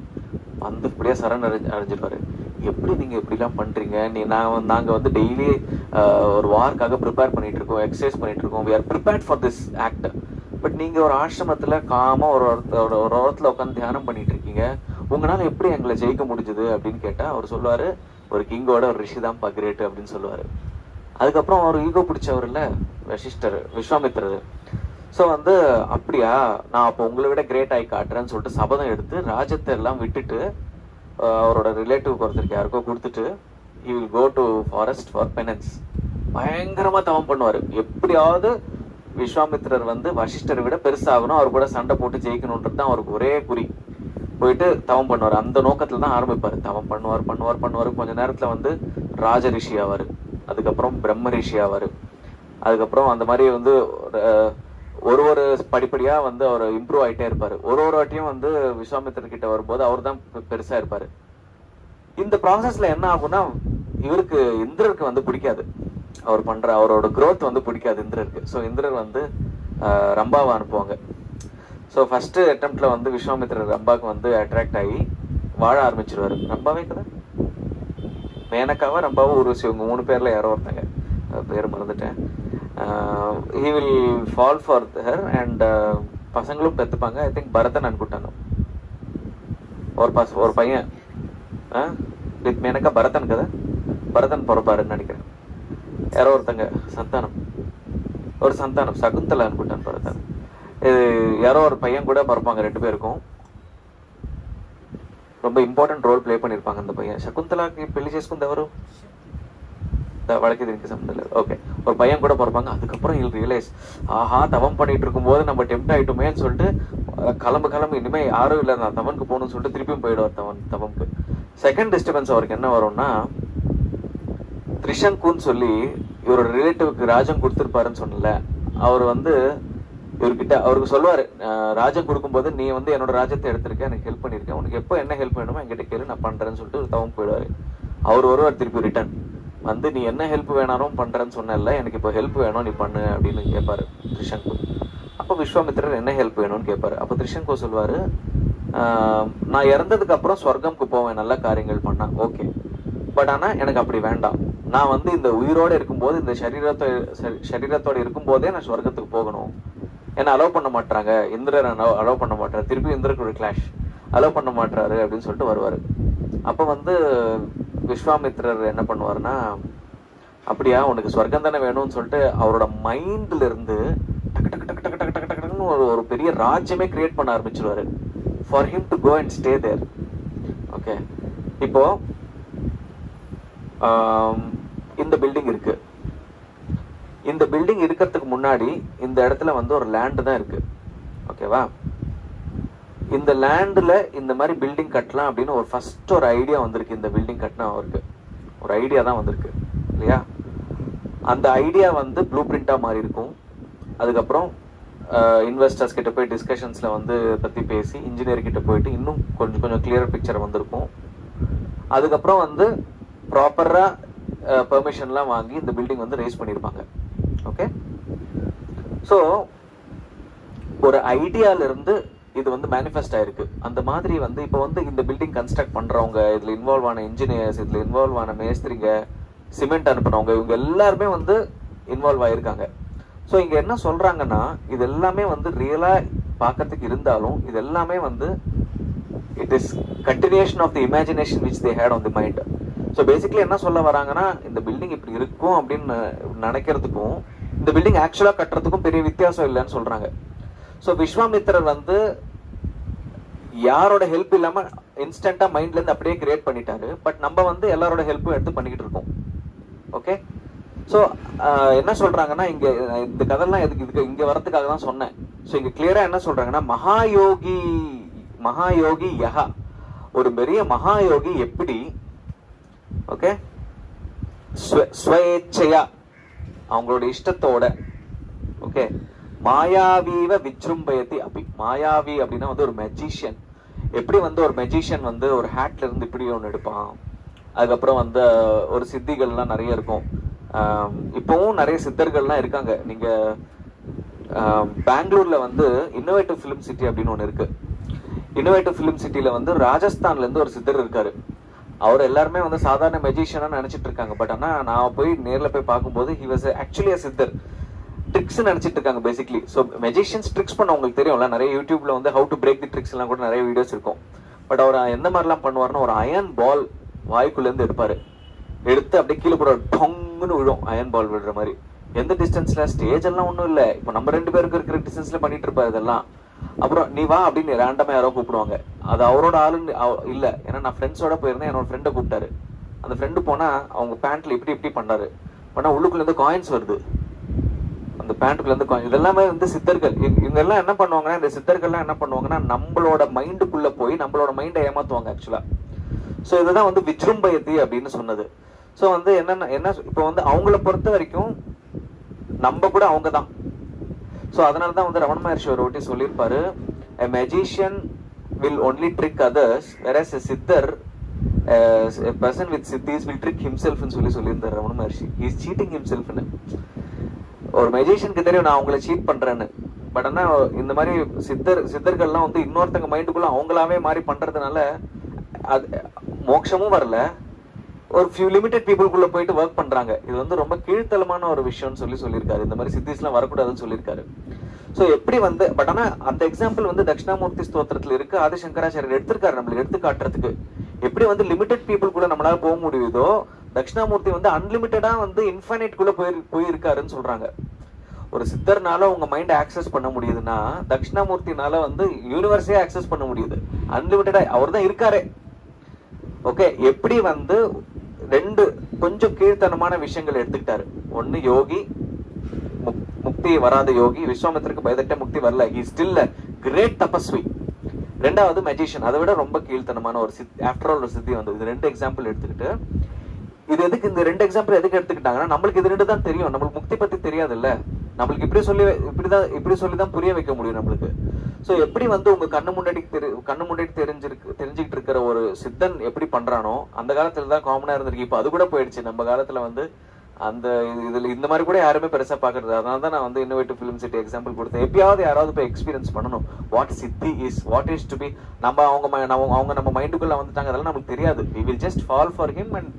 வந்து இப்படியே சரண் அடைஞ்சிருவாரு. எப்படி நீங்க இப்படி எல்லாம் பண்றீங்க? நாங்க வந்து டெய்லி ஒரு வார்க்காக ப்ரிப்பேர் பண்ணிட்டு இருக்கோம், எக்ஸசைஸ் பண்ணிட்டு இருக்கோம், we are prepared for this act. But நீங்க ஒரு ஆசிரமத்துல காமா ஒரு இடத்துல உட்காந்து தியானம் பண்ணிட்டு இருக்கீங்க, உங்களால எப்படி எங்களை ஜெயிக்க முடிஞ்சது அப்படின்னு கேட்டா அவர் சொல்லுவாரு, ஒரு கிங்கோட ஒரு ரிஷி தான் கிரேட் அப்படின்னு சொல்லுவாரு. அதுக்கப்புறம் அவர் ஈகோ பிடிச்சவர் இல்ல விஸ்வாமித்திரர். ஸோ வந்து அப்படியா, நான் அப்போ உங்களை விட கிரேட் ஆகி காட்டுறேன்னு சொல்லிட்டு சபதம் எடுத்து ராஜ்யத்தை எல்லாம் விட்டுட்டு அவரோட ரிலேட்டிவ் ஒருத்தருக்கு யாருக்கோ கொடுத்துட்டு he will go to forest for penance. பயங்கரமா தவம் பண்ணுவாரு. எப்படியாவது விஸ்வாமித்திரர் வந்து வசிஷ்டரை விட பெருசாகணும், அவர் கூட சண்டை போட்டு ஜெயிக்கணும்ன்றது தான் அவருக்கு ஒரே குறி. போயிட்டு தவம் பண்ணுவார். அந்த நோக்கத்துல தான் ஆரம்பிப்பாரு. தவம் பண்ணுவார். கொஞ்ச நேரத்துல வந்து ராஜ ரிஷி ஆவாரு, அதுக்கப்புறம் பிரம்ம ரிஷி ஆவாரு. அதுக்கப்புறம் அந்த மாதிரி வந்து ஒரு படிப்படியா வந்து அவர் இம்ப்ரூவ் ஆயிட்டே இருப்பாரு. ஒரு வாட்டியும் வந்து விஸ்வாமித்திரர் கிட்ட வரும்போது அவர் தான் பெருசா இருப்பாரு. இந்த ப்ராசஸ்ல என்ன ஆகும்னா இவருக்கு இந்திரருக்கு வந்து பிடிக்காது, அவர் பண்ற அவரோட growth வந்து பிடிக்காது இந்திரருக்கு. ஸோ இந்திரர் வந்து ரம்பாவை அனுப்புவாங்க. ஸோ ஃபர்ஸ்ட் அட்டெம்ப்ட்ல வந்து விஸ்வாமித்திரர் ரம்பாவுக்கு வந்து அட்ராக்ட் ஆகி வாழ ஆரம்பிச்சிருவாரு. ரம்பாவே கதை மேனக்காவா ரம்பாவும் ஊர்வசி, இவங்க 3 பேர்ல யாரோ ஒருத்தங்க, பேர் மறந்துட்டேன். he will fall for her and பசங்களும் பெத்துப்பாங்க. ஐ திங்க் பரதன் அனுப்பிட்டாங்க ஒரு பையன் வித் மேனக்கா. பரதன் கதை, பரதன் பிறப்பாருன்னு நினைக்கிறேன். யாரோ ஒருத்தங்க சந்தானம் சகுந்தலா அனுப்பிட்டான் பரதன். யாரோ ஒரு பையன் கூட பிறப்பாங்க 2 பேருக்கும். ரொம்ப இம்பார்ட்டன்ட் ரோல் பிளே பண்ணிருப்பாங்க அந்த பையன். சகுந்தலாக்கு పెళ్లి చేసుకుంది ఎవరు? வழக்கு இதுக்கு சம்பந்தம் இல்லை. ஓகே, ஒரு பையன் கூட பிறப்பாங்க. அதுக்கப்புறம் இல் ரியலைஸ், ஆஹா தவம் பண்ணிட்டு இருக்கும் போது நம்ம டெம்ட் ஆயிட்டோமேன்னு சொல்லிட்டு கிளம்பு இனிமே யாரும் இல்லை, நான் தவனுக்கு போகணும்னு சொல்லிட்டு திருப்பியும் போயிடுவார் தவனுக்கு. செகண்ட் டிஸ்டர்பன்ஸ் அவருக்கு என்ன வரும்னா, திரிசங்குன்னு சொல்லி இவரோட ரிலேட்டிவ்க்கு ராஜம் கொடுத்துருப்பாருன்னு சொன்னல, அவர் வந்து இவர்கிட்ட அவருக்கு சொல்லுவாரு, ராஜ்யம் கொடுக்கும்போது நீ வந்து என்னோட ராஜ்யத்தை எடுத்திருக்க, எனக்கு ஹெல்ப் பண்ணிருக்கேன், உனக்கு எப்போ என்ன ஹெல்ப் வேணுமோ என்கிட்ட கேளு, நான் பண்றேன்னு சொல்லிட்டு தவம் போயிடுவாரு. அவர் ஒருவர் திருப்பி ரிட்டர்ன் வந்து, நீ என்ன ஹெல்ப் வேணாலும் பண்றேன்னு சொன்னல, எனக்கு இப்போ ஹெல்ப் வேணும், நீ பண்ணு அப்படின்னு கேட்பாரு திரிசங்கு. அப்போ விஸ்வாமித்திரர் என்ன ஹெல்ப் வேணும்னு கேட்பாரு. அப்போ திரிசங்கு சொல்லுவாரு, நான் இறந்ததுக்கு அப்புறம் சொர்க்கம்க்கு போவேன் நல்ல காரியங்கள் பண்ணா, ஓகே, பட் ஆனா எனக்கு அப்படி வேண்டாம். நான் வந்து இந்த உயிரோட இருக்கும்போது, இந்த சரீரத்தோட இருக்கும் போதே நான் சொர்க்கத்துக்கு போகணும். என்ன அலோவ் பண்ண மாட்டாங்க, இந்திரர் அலோவ் பண்ண மாட்டாரு, திருப்பி இந்திரருக்கு ஒரு கிளாஷ், அலோவ் பண்ண மாட்டாரு அப்படின்னு சொல்லிட்டு வருவாரு. அப்ப வந்து விஸ்வாமித்திரர் என்ன பண்ணுவாருன்னா, அப்படியா உனக்கு சொர்க்கம் தானே வேணும்னு சொல்லிட்டு அவரோட மைண்ட்ல இருந்து டக்கு டக்கு டக்கு டக்கு டக்கு டக்கு டக்குன்னு ஒரு பெரிய ராஜ்யமே கிரியேட் பண்ண ஆரம்பிச்சிருவாரு for him to go and stay there. Okay, இப்போ இந்த பில்டிங் இருக்கு. இந்த பில்டிங் இருக்கிறதுக்கு முன்னாடி இந்த இடத்துல வந்து ஒரு லேண்ட் தான் இருக்கு. ஓகேவா? இந்த லேண்ட்ல இந்த மாதிரி பில்டிங் கட்டலாம் அப்படின்னு ஒரு ஃபர்ஸ்ட் ஒரு ஐடியா வந்திருக்கு. இந்த பில்டிங் கட்டினா அவருக்கு ஒரு ஐடியா தான் வந்திருக்கு இல்லையா? அந்த ஐடியா வந்து ப்ளூ பிரிண்டா மாறி இருக்கும். அதுக்கப்புறம் இன்வெஸ்டர்ஸ் கிட்ட போய் டிஸ்கஷன்ஸ்ல வந்து பத்தி பேசி இன்ஜினியர் கிட்ட போயிட்டு இன்னும் கொஞ்சம் கொஞ்சம் கிளியர் பிக்சர் வந்திருக்கும். அதுக்கப்புறம் வந்து ப்ராப்பரா பெர்மிஷன்லாம் வாங்கி இந்த பில்டிங் வந்து ரேஸ் பண்ணியிருப்பாங்க. ஓகே, ஸோ ஒரு ஐடியால இருந்து இது வந்து மேனிஃபெஸ்ட் ஆயிருக்கு. அந்த மாதிரி வந்து இப்போ வந்து இந்த பில்டிங் கன்ஸ்ட்ரக்ட் பண்றவங்க, இதுல இன்வால்வ் ஆன இன்ஜினியர்ஸ், இதுல இன்வால்வ் ஆன மேஸ்திரிங்க, சிமெண்ட் அனுப்புறவங்க, இவங்க எல்லாருமே வந்து இன்வால்வ் ஆயிருக்காங்க. ஸோ இங்க என்ன சொல்றாங்கன்னா, இது எல்லாமே வந்து ரியலா பார்க்கறதுக்கு இருந்தாலும் இது எல்லாமே வந்து it is continuation of the imagination which they had on the mind. So basically என்ன சொல்ல வராங்கன்னா, இந்த பில்டிங் இப்படி இருக்கும் அப்படின்னு நினைக்கிறதுக்கும் இந்த பில்டிங் ஆக்சுவலா கட்டுறதுக்கும் பெரிய வித்தியாசம் இல்லைன்னு சொல்றாங்க. ஸோ விஸ்வாமித்திரர் வந்து யாரோட ஹெல்ப் இல்லாம இன்ஸ்டன்டா மைண்ட்ல இருந்து அப்படியே கிரியேட் பண்ணிட்டாரு. பட் நம்ம வந்து எல்லாரோட ஹெல்ப்பும் எடுத்து பண்ணிக்கிட்டு இருக்கோம். ஓகே, ஸோ என்ன சொல்றாங்கன்னா, இங்க இந்த கதைலாம் எதுக்கு இங்க வரதுக்காக தான் சொன்னேன். ஸோ இங்க கிளியரா என்ன சொல்றாங்கன்னா, மகாயோகி யஹா, ஒரு பெரிய மகாயோகி எப்படி, ஓகே, ஸ்வேச்சையா அவங்களோட இஷ்டத்தோட, ஓகே, மாயாவீவ விஜ்ரும்பயதி அபி, மாயாவி அப்படின்னா வந்து ஒரு மெஜிஷியன். எப்படி வந்து ஒரு மெஜிஷியன் வந்து ஒரு ஹேட்ல இருந்து இப்படி ஒன்று எடுப்பான். அதுக்கப்புறம் வந்து ஒரு சித்திகள்லாம் நிறைய இருக்கும். இப்பவும் நிறைய சித்தர்கள்லாம் இருக்காங்க. நீங்க பெங்களூர்ல வந்து இன்னோவேட்டிவ் ஃபிலிம் சிட்டி அப்படின்னு ஒன்று இருக்கு. இன்னோவேட்டிவ் ஃபிலிம் சிட்டில வந்து ராஜஸ்தான்ல இருந்து ஒரு சித்தர் இருக்காரு. அவர் எல்லாருமே வந்து சாதாரண மெஜிஷியனா நினைச்சிட்டு இருக்காங்க. பட் ஆனா நான் போய் நேர்ல போய் பார்க்கும்போது he was actually a சித்தர். ட்ரிக்ஸ் நினைச்சிட்டு இருக்காங்க பேசிக்லி. ஸோ மெஜிஷியன்ஸ் ட்ரிக்ஸ் பண்ண உங்களுக்கு தெரியும்ல, நிறைய யூடியூப்ல வந்து how to break the tricks எல்லாம் கூட நிறைய வீடியோஸ் இருக்கும். பட் அவர் எந்த மாதிரிலாம் பண்ணுவார்னா, ஒரு அயன் பால் வாய்க்குள்ள இருந்து எடுப்பாரு, எடுத்து அப்படியே கீழே போட டொங்குன்னு விழும். அயன் பால் விழுற மாதிரி. எந்த டிஸ்டன்ஸ்ல, ஸ்டேஜ் எல்லாம் ஒன்றும் இல்லை, இப்போ நம்ம 2 பேருக்கு இருக்கிற டிஸ்டன்ஸ்ல பண்ணிட்டு இருப்பாரு இதெல்லாம். அப்புறம் நீ வா அப்படின்னு ரேண்டமா யாரோ கூப்பிடுவாங்க. அது அவரோட ஆளுன்னு இல்ல, ஏன்னா நான் ஃப்ரெண்ட்ஸோட போயிருந்தேன், என்னோட ஃப்ரெண்டை கூப்பிட்டாரு. அந்த ஃப்ரெண்டு போனா அவங்க பேண்ட்ல இப்படி பண்ணாரு, பண்ணா உள்ளுக்குள்ள இருந்து காயின்ஸ் வருது. அந்த பேண்ட்டுக்குள்ள இருந்து காயின், இதெல்லாமே வந்து சித்தர்கள். இவங்க எல்லாம் என்ன பண்ணுவாங்கன்னா, இந்த சித்தர்கள்லாம் என்ன பண்ணுவாங்கன்னா, நம்மளோட மைண்டுக்குள்ள போய் நம்மளோட மைண்டை ஏமாத்துவாங்க ஆக்சுவலா. ஸோ இதுதான் வந்து விஜ்ரும்பயதி அப்படின்னு சொன்னது. ஸோ வந்து என்ன இப்போ வந்து அவங்கள பொறுத்த வரைக்கும் நம்ம கூட அவங்க தான். ஸோ அதனாலதான் வந்து ரமண மகர்ஷி ஒரு வாட்டி சொல்லியிருப்பாரு, a magician will only trick others, whereas a siddhar, a person with siddhis will trick himself ன்னு சொல்லியிருந்தார் ரமண மகர்ஷி. he is cheating himself ன்னு. ஒரு மெஜிஷியனுக்கு தெரியும் நான் அவங்கள சீட் பண்றேன்னு. பட் ஆனா இந்த மாதிரி சித்தர்கள்லாம் வந்து இன்னொருத்தங்க மைண்டுக்குள்ள அவங்களாவே மாறி பண்றதுனால அது மோட்சமும் வரல, ஒரு ஃபியூ லிமிடெட் பீப்புளுக்குள்ள போயிட்டு ஒர்க் பண்றாங்க. இது வந்து ரொம்ப கீழ்த்தலமான ஒரு விஷயம்னு சொல்லியிருக்காரு. இந்த மாதிரி சித்திஸ் எல்லாம் வரக்கூடாதுன்னு சொல்லியிருக்காரு. ஸோ எப்படி வந்து, பட் ஆனா அந்த எக்ஸாம்பிள் வந்து தட்சிணாமூர்த்தி ஸ்தோத்திரத்துல இருக்கு. ஆதிசங்கராச்சாரியர் எடுத்திருக்காரு நம்மளுக்கு எடுத்து காட்டுறதுக்கு. எப்படி வந்து லிமிடெட் பீப்புளுக்குள்ள நம்மளால போக முடியுதோ, தட்சிணாமூர்த்தி வந்து அன்லிமிட்டடா வந்து இன்ஃபைனைட் குள்ள போயிருக்காருன்னு சொல்றாங்க. ஒரு சித்தர்னால உங்க மைண்ட் ஆக்சஸ் பண்ண முடியுதுன்னா, தட்சிணாமூர்த்தினால வந்து யூனிவர்ஸே ஆக்சஸ் பண்ண முடியுது. அன்லிமிட்டடா அவர் தான் இருக்காரே. ஓகே, எப்படி வந்து 2 கொஞ்சம் கீழ்த்தனமான விஷயங்கள் எடுத்துக்கிட்டாரு. ஒன்னு யோகி, முக்தி வராத யோகி. விஸ்வாமித்திரருக்கு பயதட்ட முக்தி வரல, he is still a great Thapaswi. 2வது மெஜிஷியன், அதை விட ரொம்ப கீழ்த்தனமான ஒரு ஆஃப்டர் ஆல் ஒரு சித்தி வந்தது. இது 2 எக்ஸாம்பிள் எடுத்துக்கிட்டு, இது எதுக்கு இந்த 2 எக்ஸாம்பிள் எதுக்கு எடுத்துக்கிட்டாங்கன்னா, நம்மளுக்கு இது 2 தான் தெரியும், நம்மளுக்கு முக்தி பத்தி தெரியாது இல்ல. நம்மளுக்கு இப்படி சொல்லி தான் புரிய வைக்க முடியும் நம்மளுக்கு. ஸோ எப்படி வந்து உங்க கண்ணு முன்னாடி தெரிஞ்சுக்கிட்டு இருக்கிற ஒரு சித்தன் எப்படி பண்றானோ அந்த காலத்துல தான் காமனா இருந்திருக்கு. இப்போ அது கூட போயிடுச்சு. நம்ம காலத்துல வந்து அந்த இதுல இந்த மாதிரி கூட யாருமே பெருசா பாக்குறது. அதனால தான் நான் வந்து இன்னோவேட்டிவ் ஃபிலிம் சிட்டி எக்ஸாம்பிள் கொடுத்தேன். எப்பயாவது யாராவது போய் எக்ஸ்பீரியன்ஸ் பண்ணணும் what siddhi is, what is to be. அவங்க நம்ம மைண்டுக்குள்ள வந்துட்டாங்க, அதெல்லாம் நமக்கு தெரியாது. we will just fall for him and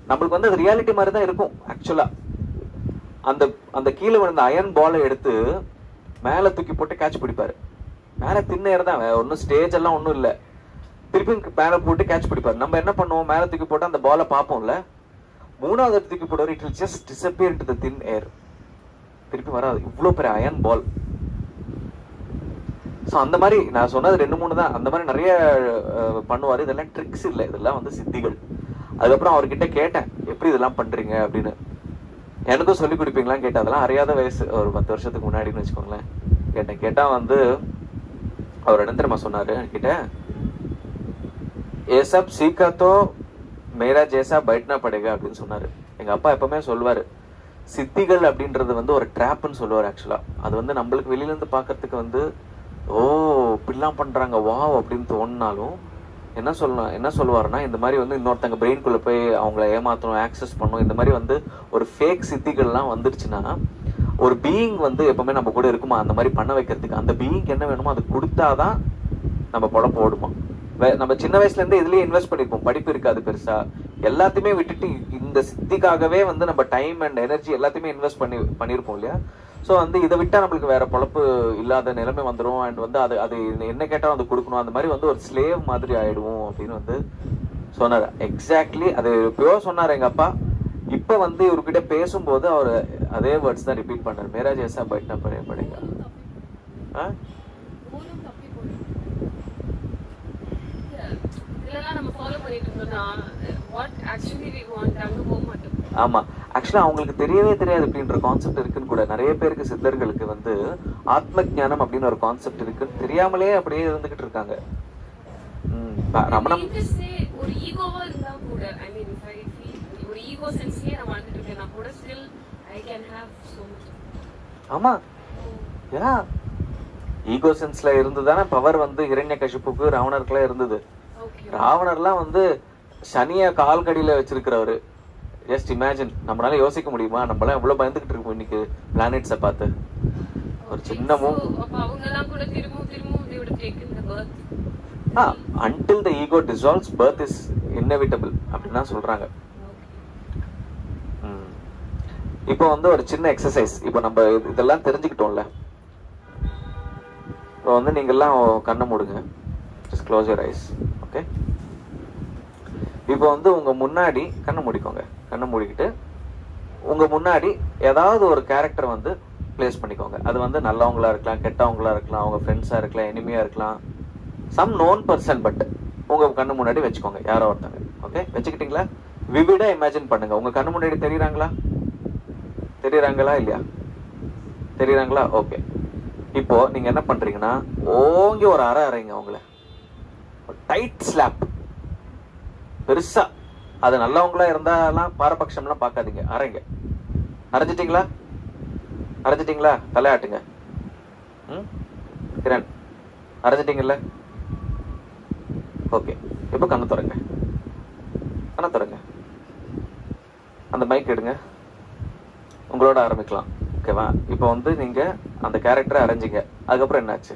நம்மளுக்கு வந்து அது ரியாலிட்டி மாதிரி தான் இருக்கும். ஆக்சுவலா அந்த கீழே விழுந்த அயன் பாலை எடுத்து மேல தூக்கி போட்டு கேட்ச் பிடிப்பாரு. மேல திண்ணேர் தான், ஒன்னும் ஸ்டேஜ் எல்லாம் ஒன்றும் இல்லை. திருப்பி மேல போட்டு கேட்ச் பிடிப்பாரு. நம்ம என்ன பண்ணுவோம், மேல தூக்கி போட்டு அந்த பாலை பார்ப்போம்ல, மூணாவது தூக்கி போடுவார், it will just disappear into the thin air. திருப்பி வராது. இவ்வளவு பெரிய அயன் பால். ஸோ அந்த மாதிரி நான் சொன்னது 2-3 தான். அந்த மாதிரி நிறைய பண்ணுவாரு. இதெல்லாம் ட்ரிக்ஸ் இல்லை, இதெல்லாம் வந்து சித்திகள். அதுக்கப்புறம் அவர்கிட்ட கேட்டேன் எப்படி இதெல்லாம் பண்றீங்க அப்படின்னு. எனக்கும் சொல்லி கொடுப்பீங்களான்னு கேட்டேன். அதெல்லாம் அறியாத வயசு, ஒரு 10 வருஷத்துக்கு முன்னாடின்னு வச்சுக்கோங்களேன். கேட்டா வந்து அவர் என்ன தெரியுமா சொன்னாரு என்கிட்ட, ஏ சப் சீக்கா தோ மேரா ஜேசா பைட்னா படேகா அப்படின்னு சொன்னாரு. எங்க அப்பா எப்பவுமே சொல்லுவாரு, சித்திகள் அப்படின்றது வந்து ஒரு ட்ராப்னு சொல்லுவாரு. ஆக்சுவலா அது வந்து நம்மளுக்கு வெளியில இருந்து பாக்கிறதுக்கு வந்து ஓ இப்படிலாம் பண்றாங்க வா அப்படின்னு தோணுனாலும் என்ன சொல்லுவாருன்னா, இந்த மாதிரி வந்து இன்னொருத்தங்க பிரெயின்குள்ள போய் அவங்கள ஏமாத்தணும், ஆக்சஸ் பண்ணணும், இந்த மாதிரி வந்து ஒரு ஃபேக் சித்திகள்லாம் வந்துருச்சுன்னா ஒரு பீயிங் வந்து எப்பவுமே நம்ம கூட இருக்குமா அந்த மாதிரி பண்ண வைக்கிறதுக்கு. அந்த பீயிங் என்ன வேணுமோ அது கொடுத்தாதான் நம்ம பொழப்பு ஓடுமா. நம்ம சின்ன வயசுல இருந்தே இதுலயே இன்வெஸ்ட் பண்ணிருப்போம். படிப்பு இருக்காது பெருசா, எல்லாத்தையுமே விட்டுட்டு இந்த சித்திக்காகவே வந்து நம்ம டைம் அண்ட் எனர்ஜி எல்லாத்தையுமே இன்வெஸ்ட் பண்ணிருப்போம் இல்லையா. ஸோ வந்து இதை விட்டா நம்மளுக்கு வேற பொழப்பு இல்லாத நிலைமை வந்துடும். அண்ட் வந்து அது என்ன கேட்டாலும் அது கொடுக்கணும். அந்த மாதிரி வந்து ஒரு ஸ்லேவ் மாதிரி ஆயிடுவோம் அப்படின்னு வந்து சொன்னார். எக்ஸாக்ட்லி அது எப்பயோ சொன்னார் எங்க அப்பா. இப்ப வந்து இவர்கிட்ட பேசும்போது அவர் அதே வேர்ட்ஸ் தான் ரிப்பீட் பண்ணார். மேரா ஜேசா பைட்னா படேகா. ஆமா, ஆக்சுவலா அவங்களுக்கு தெரியவே தெரியாது அப்படின்ற கான்செப்ட் இருக்குன்னு கூட. நிறைய பேருக்கு சித்தர்களுக்கு வந்து ஆத்ம ஞானம் அப்படின்னு ஒரு கான்செப்ட் இருக்குன்னு தெரியாமலே அப்படியே இருந்துகிட்டு இருக்காங்க. ரமணம் ஒரு ஈகோவா இருந்தா கூட, ஐ மீன் ஒரு ஈகோ சென்ஸ்லயே நான் வாழ்ந்துட்டு இருக்கேன் கூட, still I can have so much. ஆமா, யா ஈகோ சென்ஸ்ல இருந்துதானே பவர் வந்து ஹிரண்யகசிப்புக்கு ராவணருக்குலாம் இருந்தது. ராவணர்லாம் வந்து சனிய கால் கடியில வச்சிருக்கிறவரு. ஜஸ்ட் இமேஜின், நம்மளால யோசிக்க முடியுமா? நம்மளாம் எவ்வளவு பயந்துகிட்டு இருக்கோம் இன்னைக்கு பிளானெட்ஸை பார்த்து. ஒரு சின்னமும் until the ego dissolves, birth is inevitable அப்படின்னா சொல்றாங்க. இப்போ வந்து ஒரு சின்ன எக்ஸசைஸ். இப்போ நம்ம இதெல்லாம் தெரிஞ்சுக்கிட்டோம்ல, இப்போ வந்து நீங்க எல்லாம் கண்ணை மூடுங்க. just close your eyes. Okay, இப்போ வந்து உங்க முன்னாடி கண்ணை மூடிக்கோங்க. கண்ணை மூடிக்கிட்டு உங்க முன்னாடி ஏதாவது ஒரு கேரக்டர் வந்து பிளேஸ் பண்ணிக்கோங்க. அது வந்து நல்லவங்களா இருக்கலாம், கெட்டவங்களா இருக்கலாம், அவங்க ஃப்ரெண்ட்ஸா இருக்கலாம், எனிமியா இருக்கலாம், சம் நோன் பர்சன். பட் உங்க கண்ணு முன்னாடி வச்சுக்கோங்க யாரோ ஒருத்தங்க. ஓகே, வச்சுக்கிட்டீங்களா? விவிடா இமேஜின் பண்ணுங்க. உங்க கண்ணு முன்னாடி தெரியுறாங்களா இல்லையா? தெரியுறாங்களா? ஓகே, இப்போ நீங்க என்ன பண்றீங்கன்னா ஓங்கி ஒரு அறைங்க அவங்கள, டைட் ஸ்லாப் பெருசா. அது நல்லவங்களா இருந்தாலாம் பாரபட்சம்லாம் பார்க்காதீங்க, அரைங்க. அரைஞ்சிட்டீங்களா? தலையாட்டுங்க. கிரண், அரைஞ்சிட்டீங்கல்ல? ஓகே, இப்போ கண்ணு திறங்க. அந்த மைக் எடுங்க, உங்களோட ஆரம்பிக்கலாம். ஓகேவா? இப்போ வந்து நீங்க அந்த கேரக்டரை அரைஞ்சிங்க. அதுக்கப்புறம் என்னாச்சு?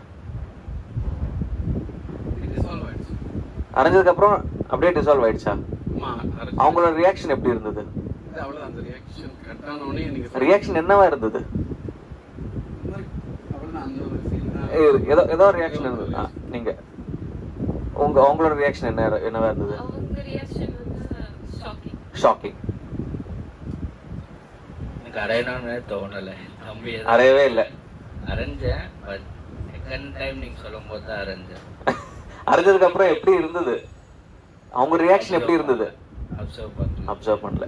அரைஞ்சதுக்கு அப்புறம் அப்படியே டிசால்வ் ஆயிடுச்சா? அவங்களோட ரியாக்ஷன் எப்படி இருந்தது? ரியாக்ஷன் என்னவா இருந்தது? ஏதோ ரியாக்ஷன் இருந்தது. நீங்க அவங்களோட ரியாக்ஷன் என்னவா இருந்தது? ஷாக்கிங். எனக்கு அரையணும்னு தோணல. அரையவே இல்லை. அரைஞ்சேன், பட் செகண்ட் டைம் நீங்க சொல்லும் போது தான் அரைஞ்சேன். அரைஞ்சதுக்கு அப்புறம் எப்படி இருந்தது? அவங்க ரியாக்ஷன் எப்படி இருந்தது? அப்சர்வ் பண்ணல.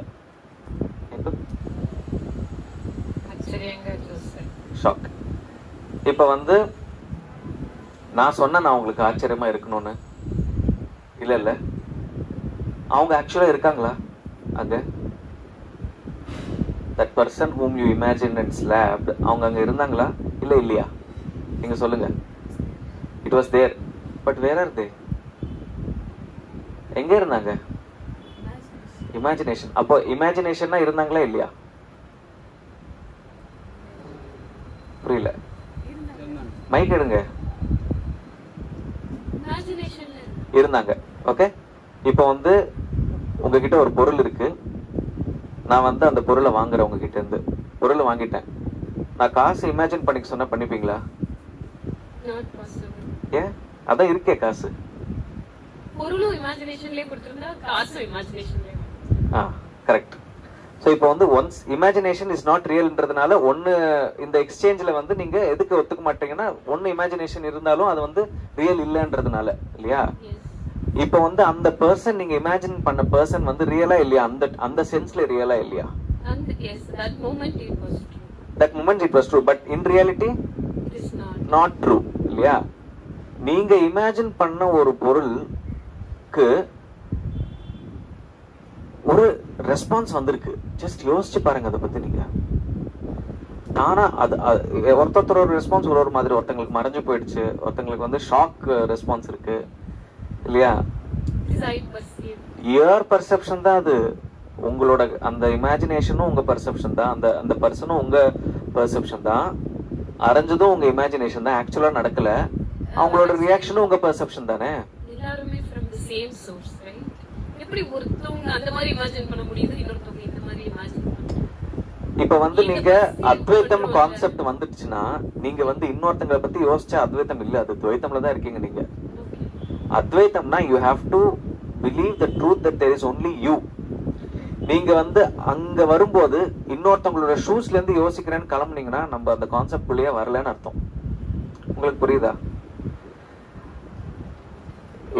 ஷாக். இப்ப வந்து நான் சொன்ன நான் உங்களுக்கு ஆச்சரியமா இருக்கணும்னு இல்ல, அவங்க ஆக்சுவலா இருக்காங்களா அங்க? that person whom you imagined and slapped, அவங்க அங்க இருந்தாங்களா இல்ல இல்லையா? நீங்க சொல்லுங்க. It was there, but where are they? எங்க இருந்தாங்க? இமேஜினேஷன். அப்போ இமேஜினேஷன்னா இருந்தாங்களா இல்லையா? புரியல. மைக் எடுங்க. இருந்தாங்க. ஓகே, இப்போ வந்து உங்ககிட்ட ஒரு பொருள் இருக்கு. நான் வந்து அந்த பொருளை வாங்குறேன் உங்ககிட்ட இருந்து. பொருளை வாங்கிட்டேன். நான் காசு இமேஜின் பண்ணிக்க சொன்னா பண்ணிப்பீங்களா? ஏன்? அதான் இருக்கே காசு. பொருளும் இமேஜினேஷன்லயே கொடுத்திருந்தா காசும் இமேஜினேஷன்லயே. கரெக்ட். ஸோ இப்போ வந்து ஒன்ஸ் இமேஜினேஷன் இஸ் நாட் ரியல்ன்றதுனால ஒன்று இந்த எக்ஸ்சேஞ்சில் வந்து நீங்கள் எதுக்கு ஒத்துக்க மாட்டீங்கன்னா, ஒன்று இமேஜினேஷன் இருந்தாலும் அது வந்து ரியல் இல்லைன்றதுனால இல்லையா? இப்போ வந்து அந்த பர்சன் நீங்க இமேஜின் பண்ண பர்சன் வந்து ரியலா இல்லையா? அந்த சென்ஸ்ல ரியலா இல்லையா? that moment it was true, but in reality it is not true இல்லையா? நீங்க இமேஜின் பண்ண ஒரு பொருளுக்கு ஒரு ரெஸ்பான்ஸ் வந்திருக்கு. ஜஸ்ட் யோசிச்சு பாருங்க அதை பத்தி. நீங்க தானா அது ஒருத்தர் ஒரு ரெஸ்பான்ஸ் ஒரு மாதிரி, ஒருத்தங்களுக்கு மறைஞ்சு போயிடுச்சு, ஒருத்தங்களுக்கு வந்து ஷாக் ரெஸ்பான்ஸ் இருக்கு இல்லையா? யுவர் பர்செப்ஷன் தான் அது. உங்களோட அந்த இமேஜினேஷனும் உங்க பர்செப்ஷன் தான், அந்த பர்சனும் உங்க பர்செப்ஷன் தான். அரைஞ்சதும் உங்க இமேஜினேஷன் தான், ஆக்சுவலா நடக்கல. அவங்களோட ரியாக்ஷனும் உங்க பர்செப்ஷன் தானே. எல்லாரும் from the same source, right? எப்படி ஒருத்தவங்க அந்த மாதிரி இமேஜின் பண்ண முடியுது, இன்னொருத்தவங்க இந்த மாதிரி இமேஜின் பண்ண? இப்ப வந்து நீங்க அத்வைத்தம் கான்செப்ட் வந்துடுச்சுன்னா நீங்க வந்து இன்னொருத்தங்களை பத்தி யோசிச்சா அத்வைத்தம் இல்ல, அது துவைத்தம்ல தான் இருக்கீங்க நீங்க. அத்வைத்தம்னா you have to believe the truth that there is only you. நீங்க வந்து அங்க வரும்போது இன்னொருத்தவங்களோட ஷூஸ்ல இருந்து யோசிக்கிறேன்னு கிளம்புனீங்கன்னா நம்ம அந்த கான்செப்ட் குள்ளேயே வரலன்னு அர்த்தம். உங்களுக்கு புரியுதா?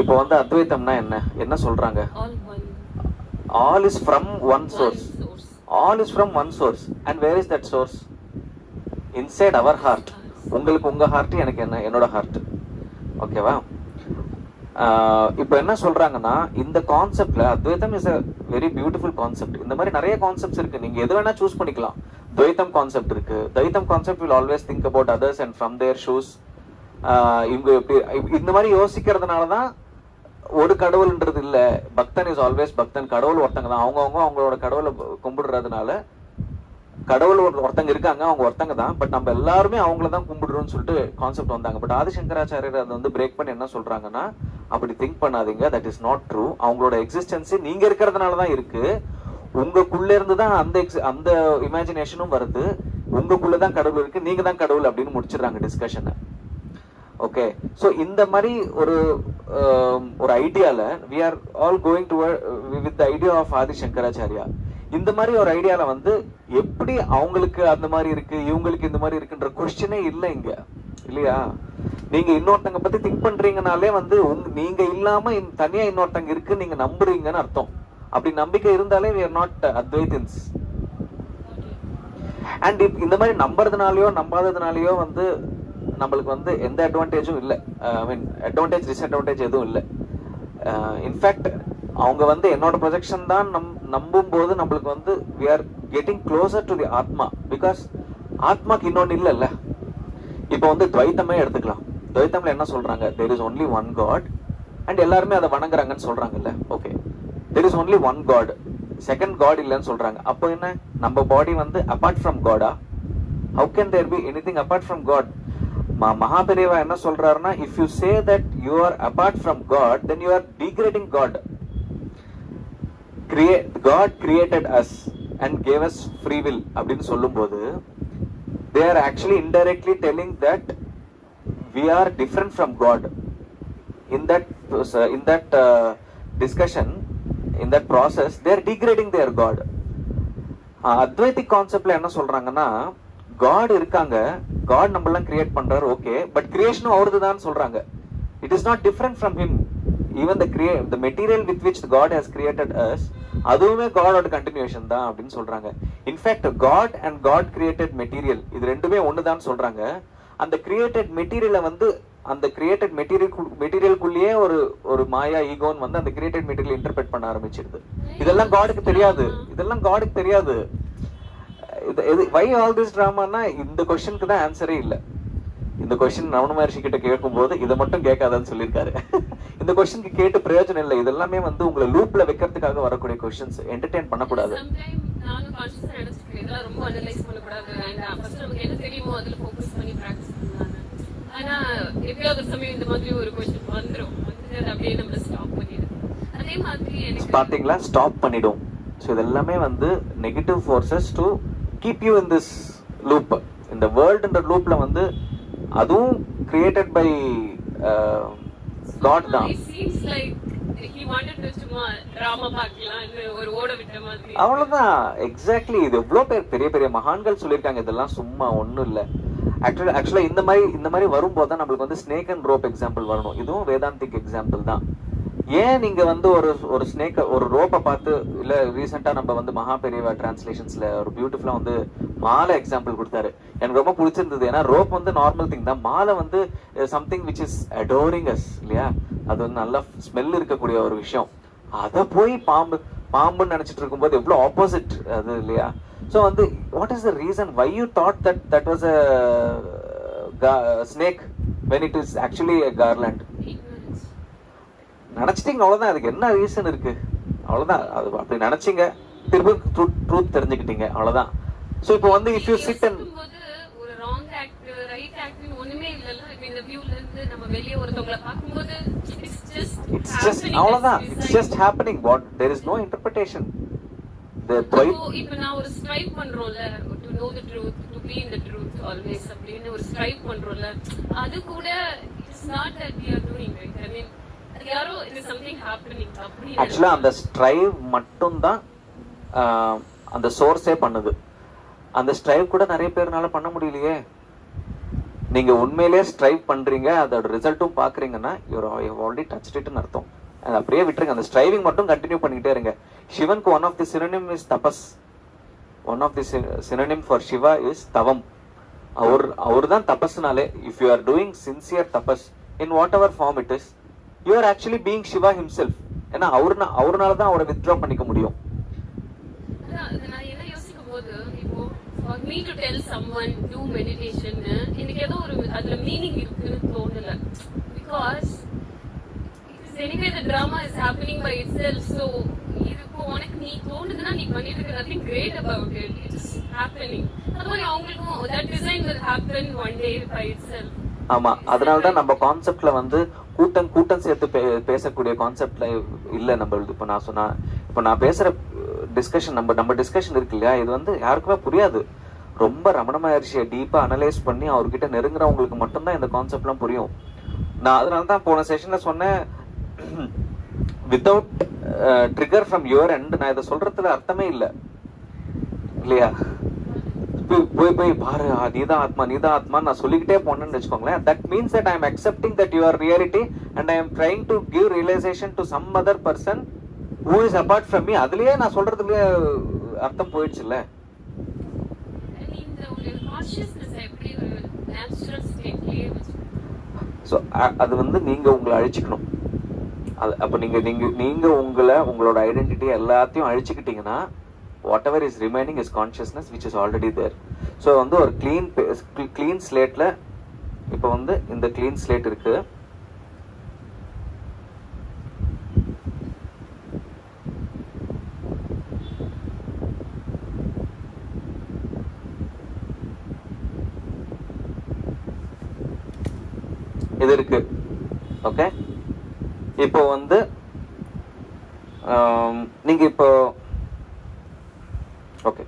இப்போ வந்து அத்வைத்தம்னா என்ன சொல்றாங்க? all is from one source. all is from one source. and where is that source? inside our heart. உங்களுக்கு உங்க ஹார்ட், எனக்கு என்னோட ஹார்ட். ஓகேவா? இப்போ என்ன சொல்றாங்கன்னா, இந்த கான்செப்ட்ல அத்வைத்தம் is a very beautiful concept. இந்த மாதிரி நிறைய கான்செப்ட்ஸ் இருக்கு, நீங்க எது வேணா சூஸ் பண்ணிக்கலாம். துவைத்தம் கான்செப்ட் இருக்கு. துவைத்தம் concept will always think about others and from their shoes. இவங்க எப்படி இந்த மாதிரி யோசிக்கிறதுனாலதான் ஒரு கடவுள்ன்றது இல்ல. பக்தன் இஸ் ஆல்வேஸ் பக்தன். கடவுள் ஒருத்தங்க தான். அவங்களோட கடவுளை கும்பிடுறதுனால கடவுள் ஒருத்தங்க இருக்காங்க, அவங்க ஒருத்தங்க தான். பட் நம்ம எல்லாருமே அவங்கள தான் கும்பிடுறோம்னு சொல்லிட்டு கான்செப்ட் வந்தாங்க. பட் ஆதிசங்கராச்சாரியர் அதை வந்து பிரேக் பண்ணி என்ன சொல்றாங்கன்னா, அப்படி திங்க் பண்ணாதீங்க, தட் இஸ் நாட் ட்ரூ. அவங்களோட எக்ஸிஸ்டன்ஸ் நீங்க இருக்கிறதுனால தான் இருக்கு. உங்களுக்குள்ள இருந்து தான் அந்த இமேஜினேஷனும் வருது. உங்களுக்குள்ளதான் கடவுள் இருக்கு, நீங்க தான் கடவுள் அப்படின்னு முடிச்சிடறாங்க டிஸ்கஷனை. ஓகே, ஸோ இந்த மாதிரி ஒரு ஐடியால we are all going toward with the idea of ஆதி சங்கராச்சாரியா. இந்த மாதிரி ஒரு ஐடியால வந்து எப்படி அவங்களுக்கு அந்த மாதிரி இருக்கு, இவங்களுக்கு இந்த மாதிரி இருக்குன்ற கொஸ்டினே இல்லை இங்க இல்லையா? நீங்க இன்னொருத்தங்க பத்தி திங்க் பண்றீங்கனாலே வந்து நீங்க இல்லாம தனியா இன்னொருத்தங்க இருக்கு நீங்க நம்புறீங்கன்னு அர்த்தம். அப்படி நம்பிக்கை இருந்தாலே we are not Advaitins. And இந்த மாதிரி நம்புறதுனாலயோ நம்பாததுனாலயோ வந்து நம்மளுக்கு வந்து எந்த அட்வான்டேஜும் இல்லை. ஐ மீன் அட்வான்டேஜ் டிஸ்அட்வான்டேஜ் எதுவும் இல்லை. இன்ஃபேக்ட் அவங்க வந்து என்னோட ப்ரொஜெக்ஷன் தான் நம்பும் போது நம்மளுக்கு வந்து we are getting closer to the ஆத்மா. பிகாஸ் ஆத்மாக்கு இன்னொன்னு இல்லைல்ல. இப்போ வந்து துவைத்தமே எடுத்துக்கலாம். துவைத்தம்ல என்ன சொல்றாங்க? there is only one God and எல்லாருமே அதை வணங்குறாங்கன்னு சொல்றாங்கல்ல. Okay, there is only one God, second God இல்லைன்னு சொல்றாங்க. அப்போ என்ன, நம்ம பாடி வந்து அபார்ட் ஃப்ரம் காடா? how can there be anything apart from God? Mahaperiyava என்ன சொல்றாருன்னா, if you say that you are apart from God, then you are degrading God. God created us and gave us free will அப்படின்னு சொல்லும்போது they are actually indirectly telling that we are different from God. in that discussion, in that process, they are degrading their God. அத்வைத்திக் கான்செப்ட்ல என்ன சொல்றாங்கன்னா, God இருக்காங்க, God நம்ம எல்லாம் create பண்றாரு, okay, but கிரியேஷனும் அவரது தான் சொல்றாங்க. It is not different from him. Even the material with which God has created us, அதுவுமே காடோட கண்டினியூஷன் தான் அப்படின்னு சொல்றாங்க. In fact God and God created material இது ரெண்டுமே ஒண்ணுதான் சொல்றாங்க. அந்த கிரியேட்டட் மெட்டீரியலை வந்து அந்த கிரியேட்டட் மெட்டீரியலுக்குள்ளேயே ஒரு மாயா ஈகோன்னு வந்து அந்த கிரியேட்டட் மெட்டீரியல் இன்டர்பிரட் பண்ண ஆரம்பிச்சிருது. இதெல்லாம் காடுக்கு தெரியாது. வை ஆல் திஸ் டிராமானா இந்த கொஸ்டினுக்கு தான் ஆன்சரே இல்லை. இந்த கொஸ்டின் ரமண மகர்ஷி கிட்ட கேட்கும் போது இதை மட்டும் கேட்காதான்னு சொல்லியிருக்காரு. இந்த கொஸ்டினுக்கு கேட்டு பிரயோஜனம் இல்லை. இதெல்லாமே வந்து உங்களை லூப்ல வைக்கிறதுக்காக வரக்கூடிய கொஸ்டின்ஸ், என்டர்டெயின் பண்ணக்கூடாது. நானும் கான்ஷியஸா நினைச்சிட்டு இதெல்லாம் ரொம்ப அனலைஸ் பண்ணக்கூடாது, ஃபர்ஸ்ட் நமக்கு என்ன தெரியுமோ அதுல ஃபோக்கஸ் பண்ணி பிராக்டிஸ் பண்ணலாம். ஆனா எப்பயாவது சமயம் இந்த மாதிரி ஒரு கொஸ்டின் வந்துரும், வந்து அப்படியே நம்ம ஸ்டாப் பண்ணிடும். அதே மாதிரி எனக்கு பாத்தீங்களா, ஸ்டாப் பண்ணிடும். ஸோ இதெல்லாமே வந்து negative forces to keep you in this loop. இந்த வேர்ல்டுன்ற லூப்ல வந்து அதுவும் கிரியேட்டட் பை காட் தான். அவ்வளவுதான், எக்ஸாக்ட்லி. இது எவ்வளவு பேர் பெரிய பெரிய மகான்கள் சொல்லியிருக்காங்க, இதெல்லாம் சும்மா ஒண்ணும் இல்ல. ஆக்சுவலா இந்த மாதிரி வரும்போது தான் நம்மளுக்கு வந்து ஸ்னேக் அண்ட் ரோப் எக்ஸாம்பிள் வரணும். இதுவும் வேதாந்திக் எக்ஸாம்பிள் தான். ஏன் நீங்க வந்து ஒரு ஸ்னேக் ஒரு ரோப்பை பார்த்து, இல்ல ரீசெண்டா நம்ம வந்து மகா பெரியவா டிரான்ஸ்லேஷன்ஸ்ல ஒரு பியூட்டிஃபுல்லா வந்து மாலை எக்ஸாம்பிள் கொடுத்தாரு. எனக்கு ரொம்ப பிடிச்சிருந்தது. ஏன்னா ரோப் வந்து நார்மல் திங் தான், மாலை வந்து சம்திங் விச் இஸ் அடோரிங் அஸ் இல்லையா. அது வந்து நல்ல ஸ்மெல் இருக்கக்கூடிய ஒரு விஷயம். அதை போய் பாம்புன்னு நினைச்சிட்டு இருக்கும்போது எவ்வளவு ஆப்போசிட் அது இல்லையா. ஸோ வந்து what is the reason why you thought that was a snake when it is actually a garland? நினைச்சிட்டீங்க, அவ்வளவுதான். அதுக்கு என்ன ரீசன் இருக்கு? அவ்வளவுதான். அது அப்படி நினைச்சீங்க, திரும்ப ட்ரூத் தெரிஞ்சுக்கிட்டீங்க, அவ்வளவுதான். சோ இப்போ வந்து if you sit and ஒரு wrong act right act ஒண்ணுமே இல்லல. இப்போ இந்த வியூல இருந்து நம்ம வெளிய ஒருத்தங்கள பாக்கும்போது it's just அவ்வளவுதான். It's just happening. What there is no interpretation. இப்போ நான் ஒரு strive பண்றோம்ல, to know the truth, to be in the truth always அப்படின்னு ஒரு ஸ்ட்ரைவ் பண்றோம்ல, அது கூட it's not that we are doing right. I mean யாரோ it is something happening அப்படி. ஆக்சுவலா அந்த ஸ்ட்ரைவ் மட்டும் தான் அந்த சோர்ஸே பண்ணுது. அந்த ஸ்ட்ரைவ் கூட நிறைய பேர்னால பண்ண முடியலையே. நீங்க உண்மையிலேயே ஸ்ட்ரைவ் பண்றீங்க, அதோட ரிசல்ட்டும் பாக்குறீங்கன்னா யூ ஆல்ரெடி டச்ட் இட்னு அர்த்தம். அது அப்படியே விட்டுருங்க. அந்த ஸ்ட்ரைவிங் மட்டும் கண்டினியூ பண்ணிக்கிட்டே இருங்க. சிவனுக்கு one of the synonym is tapas. One of the synonym for Shiva is thavam. அவர் தான் தபஸ்னாலே. If you are doing sincere tapas in whatever form it is, you are actually being Shiva himself. ஏன்னா அவர்னால தான் அவரை withdraw பண்ணிக்க முடியும். நான் என்ன யோசிக்கும்போது, இப்போ for me to tell someone do meditation, எனக்கு ஏதோ ஒரு அதுல மீனிங் இருக்குன்னு தோணல. Because it is anyway the drama is happening by itself. So இப்போ உனக்கு நீ தோணுதுன்னா நீ பண்ணிட்டு இருக்க, nothing great about it. It is happening. அதுமாதிரி அவங்களுக்கும் that design will happen one day by itself. ஆமா, அதனாலதான் நம்ம கான்செப்ட்ல வந்து கூட்டம் சேர்த்து பேசக்கூடிய கான்செப்ட்ல இல்ல நம்மளுது. இப்ப நான் பேசுற டிஸ்கஷன், நம்ம டிஸ்கஷன் இருக்கு இல்லையா, இது வந்து யாருக்குமே புரியாது. ரொம்ப ரமண மகர்ஷியை டீப்பா அனலைஸ் பண்ணி அவர்கிட்ட நெருங்குறவங்களுக்கு மட்டும்தான் இந்த கான்செப்ட் எல்லாம் புரியும். நான் அதனாலதான் போன செஷன்ல சொன்னேன், without trigger from your end நான் இதை சொல்றதுல அர்த்தமே இல்லை இல்லையா. போய் பாரு, நீதான் ஆத்மா நான் சொல்லிக்கிட்டே போனேன்னு வச்சுக்கோங்களேன். That means that I am accepting that you are reality and I am trying to give realization to some other person who is apart from me. அதுலயே நான் சொல்றதுலயே அர்த்தம் போயிடுச்சு இல்ல. ஸோ அது வந்து நீங்க உங்களை அழிச்சுக்கணும். அப்ப நீங்க உங்களோட ஐடென்டிட்டி எல்லாத்தையும் அழிச்சுக்கிட்டீங்கன்னா whatever is remaining is consciousness which is already there. So வந்து ஒரு clean slateல இப்போ வந்து இந்த clean slate இருக்கு. இது இருக்கு. ஓகே, இப்போ வந்து நீங்க இப்போ ஓகே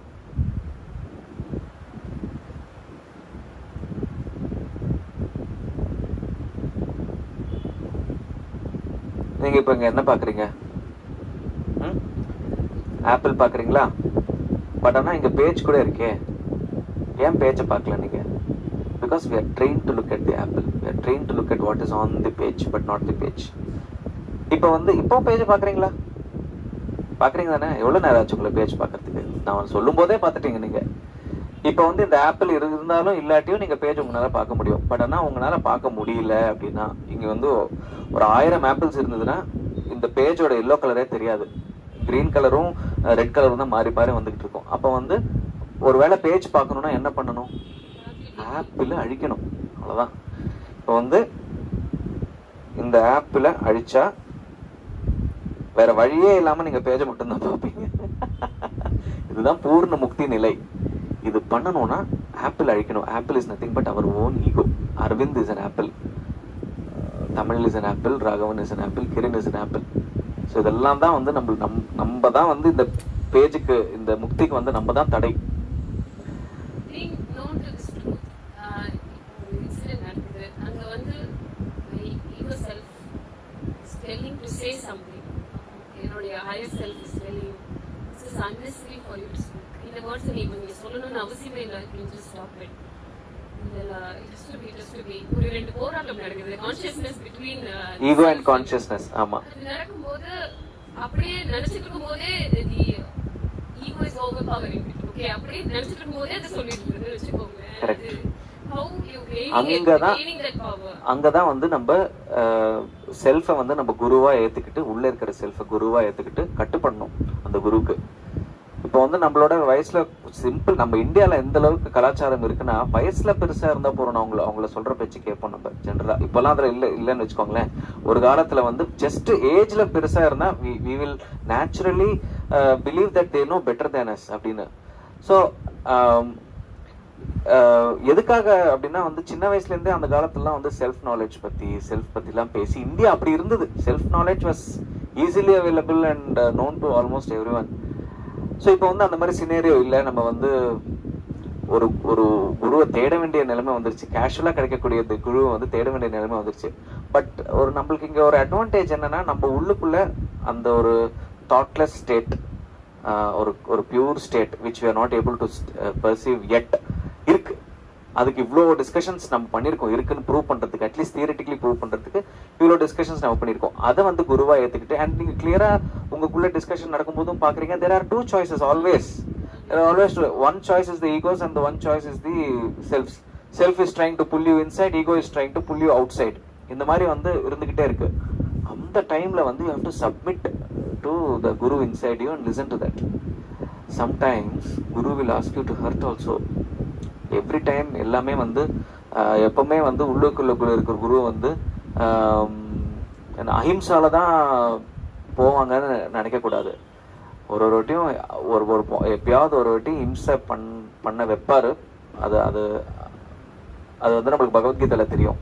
நீங்க இப்ப இங்க என்ன பாக்குறீங்க? ஆப்பிள் பாக்குறீங்களா? பட் ஆனா இங்க பேஜ் கூட இருக்கே. ஏன் பேஜை பார்க்கல நீங்க? because we are trained to look at the apple, we are trained to look at what is on the page but not the page. இப்போ பேஜ் பாக்குறீங்களா? பாக்குறீங்க தானே? எவ்வளவு நேரம் ஆச்சு உங்களை பேஜ் பாக்குறதுக்கு? நான் சொல்லும் போதே பாத்துட்டீங்க நீங்க. இப்போ வந்து இந்த ஆப்பிள் இருந்தாலும் இல்லாட்டியும் நீங்க பேஜ் உங்களால பார்க்க முடியும். பட் ஆனா உங்களால பார்க்க முடியல அப்படின்னா, இங்க வந்து ஒரு 1000 ஆப்பிள்ஸ் இருந்ததுன்னா இந்த பேஜோட எல்லோ கலரே தெரியாது. கிரீன் கலரும் ரெட் கலரும் தான் மாறி வந்துகிட்டு இருக்கும். அப்போ வந்து ஒருவேளை பேஜ் பார்க்கணும்னா என்ன பண்ணணும்? ஆப்பில் அழிக்கணும், அவ்வளோதான். இப்போ வந்து இந்த ஆப்பில் அழிச்சா வேற வழியே இல்லாம நீங்க பேஜை மட்டும்தான் பார்ப்பீங்க. இதுதான் பூர்ண முக்தி நிலை. இது பண்ணணும்னா ஆப்பிள் அழிக்கணும். Apple is nothing but our own ego. Aravind is an apple, Tamil is an apple, Raghavan is an apple, Kiran is an apple. So இதெல்லாம் தான் வந்து நம்ம தான் வந்து இந்த பேஜுக்கு, இந்த முக்திக்கு வந்து நம்ம தான் தடை. என்னுடைய higher self is telling this is unnecessary for you to speak. இந்த வேர்ட்ஸ் நீங்க சொல்லணும்னு அவசியமே இல்லை. You just stop it. Just to be ஒரு ரெண்டு போராட்டம் நடக்குது. Consciousness between ego and consciousness. ஆமா, அது நடக்கும்போது அப்படியே நினைச்சிட்டு இருக்கும்போதே ஈகோ இஸ் ஓவர்பவரிங். ஓகே, அப்படியே நினைச்சிட்டு இருக்கும்போதே அதை சொல்லிட்டு இருக்குன்னு வச்சுக்கோங்க. அங்கதான் வந்து நம்ம செல்ஃபை வந்து நம்ம குருவா ஏத்துக்கிட்டு, உள்ள இருக்கிற செல்ஃபை குருவா ஏத்துக்கிட்டு கட்டுப்படணும் அந்த குருவுக்கு. இப்போ வந்து நம்மளோட வயசுல சிம்பிள், நம்ம இந்தியால எந்த அளவுக்கு கலாச்சாரம் இருக்குன்னா, வயசுல பெருசா இருந்தா போறோம், அவங்கள சொல்ற பேச்சு கேட்போம் நம்ம ஜென்ரலா. இப்பெல்லாம் அதுல இல்லைன்னு வச்சுக்கோங்களேன். ஒரு காலத்துல வந்து ஜஸ்ட் ஏஜ்ல பெருசா இருந்தா we will naturally believe that they know better than us அப்படின்னு. ஸோ எதுக்காக அப்படின்னா வந்து சின்ன வயசுல இருந்தே அந்த காலத்துலாம் வந்து செல்ஃப் பத்திலாம் பேசி இந்தியா அப்படி இருந்தது. Self knowledge was easily available and known to almost every one. So இப்போ வந்து அந்த மாதிரி சினேரியோ இல்லை. நம்ம வந்து ஒரு குருவை தேட வேண்டிய நிலைமை வந்துருச்சு. கேஷுவலா கிடைக்கக்கூடிய குருவை வந்து தேட வேண்டிய நிலைமை வந்துருச்சு. பட் நம்மளுக்கு இங்க ஒரு அட்வான்டேஜ் என்னன்னா, நம்ம உள்ளுக்குள்ள அந்த ஒரு தாட்லெஸ் ஸ்டேட், ஒரு pure state which we are not able to perceive yet இருக்கு. அதுக்கு இவ்வளோ டிஸ்கஷன்ஸ் நம்ம பண்ணியிருக்கோம். இருக்குன்னு ப்ரூவ் பண்றதுக்கு, அட்லீஸ்ட் தியரிட்டிக்கலி ப்ரூவ் பண்றதுக்கு இவ்வளோ டிஸ்கஷன்ஸ் நம்ம பண்ணியிருக்கோம். அதை வந்து குருவா ஏத்துக்கிட்டு, அண்ட் நீங்க கிளியரா உங்களுக்குள்ள டிஸ்கஷன் நடக்கும்போதும் பாக்குறீங்க, there are two choices always. There are always two. One choice is the egos and the one choice is the selves. Self is trying to pull you inside, ego is trying to pull you outside. இந்த மாதிரி வந்து இருந்துகிட்டே இருக்கு. அந்த டைம்ல வந்து you have to submit to the guru inside you and listen to that. Sometimes guru will ask you to hurt also. Every time எல்லாமே வந்து எப்பவுமே வந்து உள்ளுக்குள்ள இருக்கிற குரு வந்து அஹிம்சால தான் போவாங்கன்னு நினைக்க கூடாது. ஒரு வாட்டியும் எப்பயாவது ஒரு வாட்டி இம்சை பண்ண வைப்பாரு. அது அது அது வந்து நம்மளுக்கு பகவத்கீதையில தெரியும்.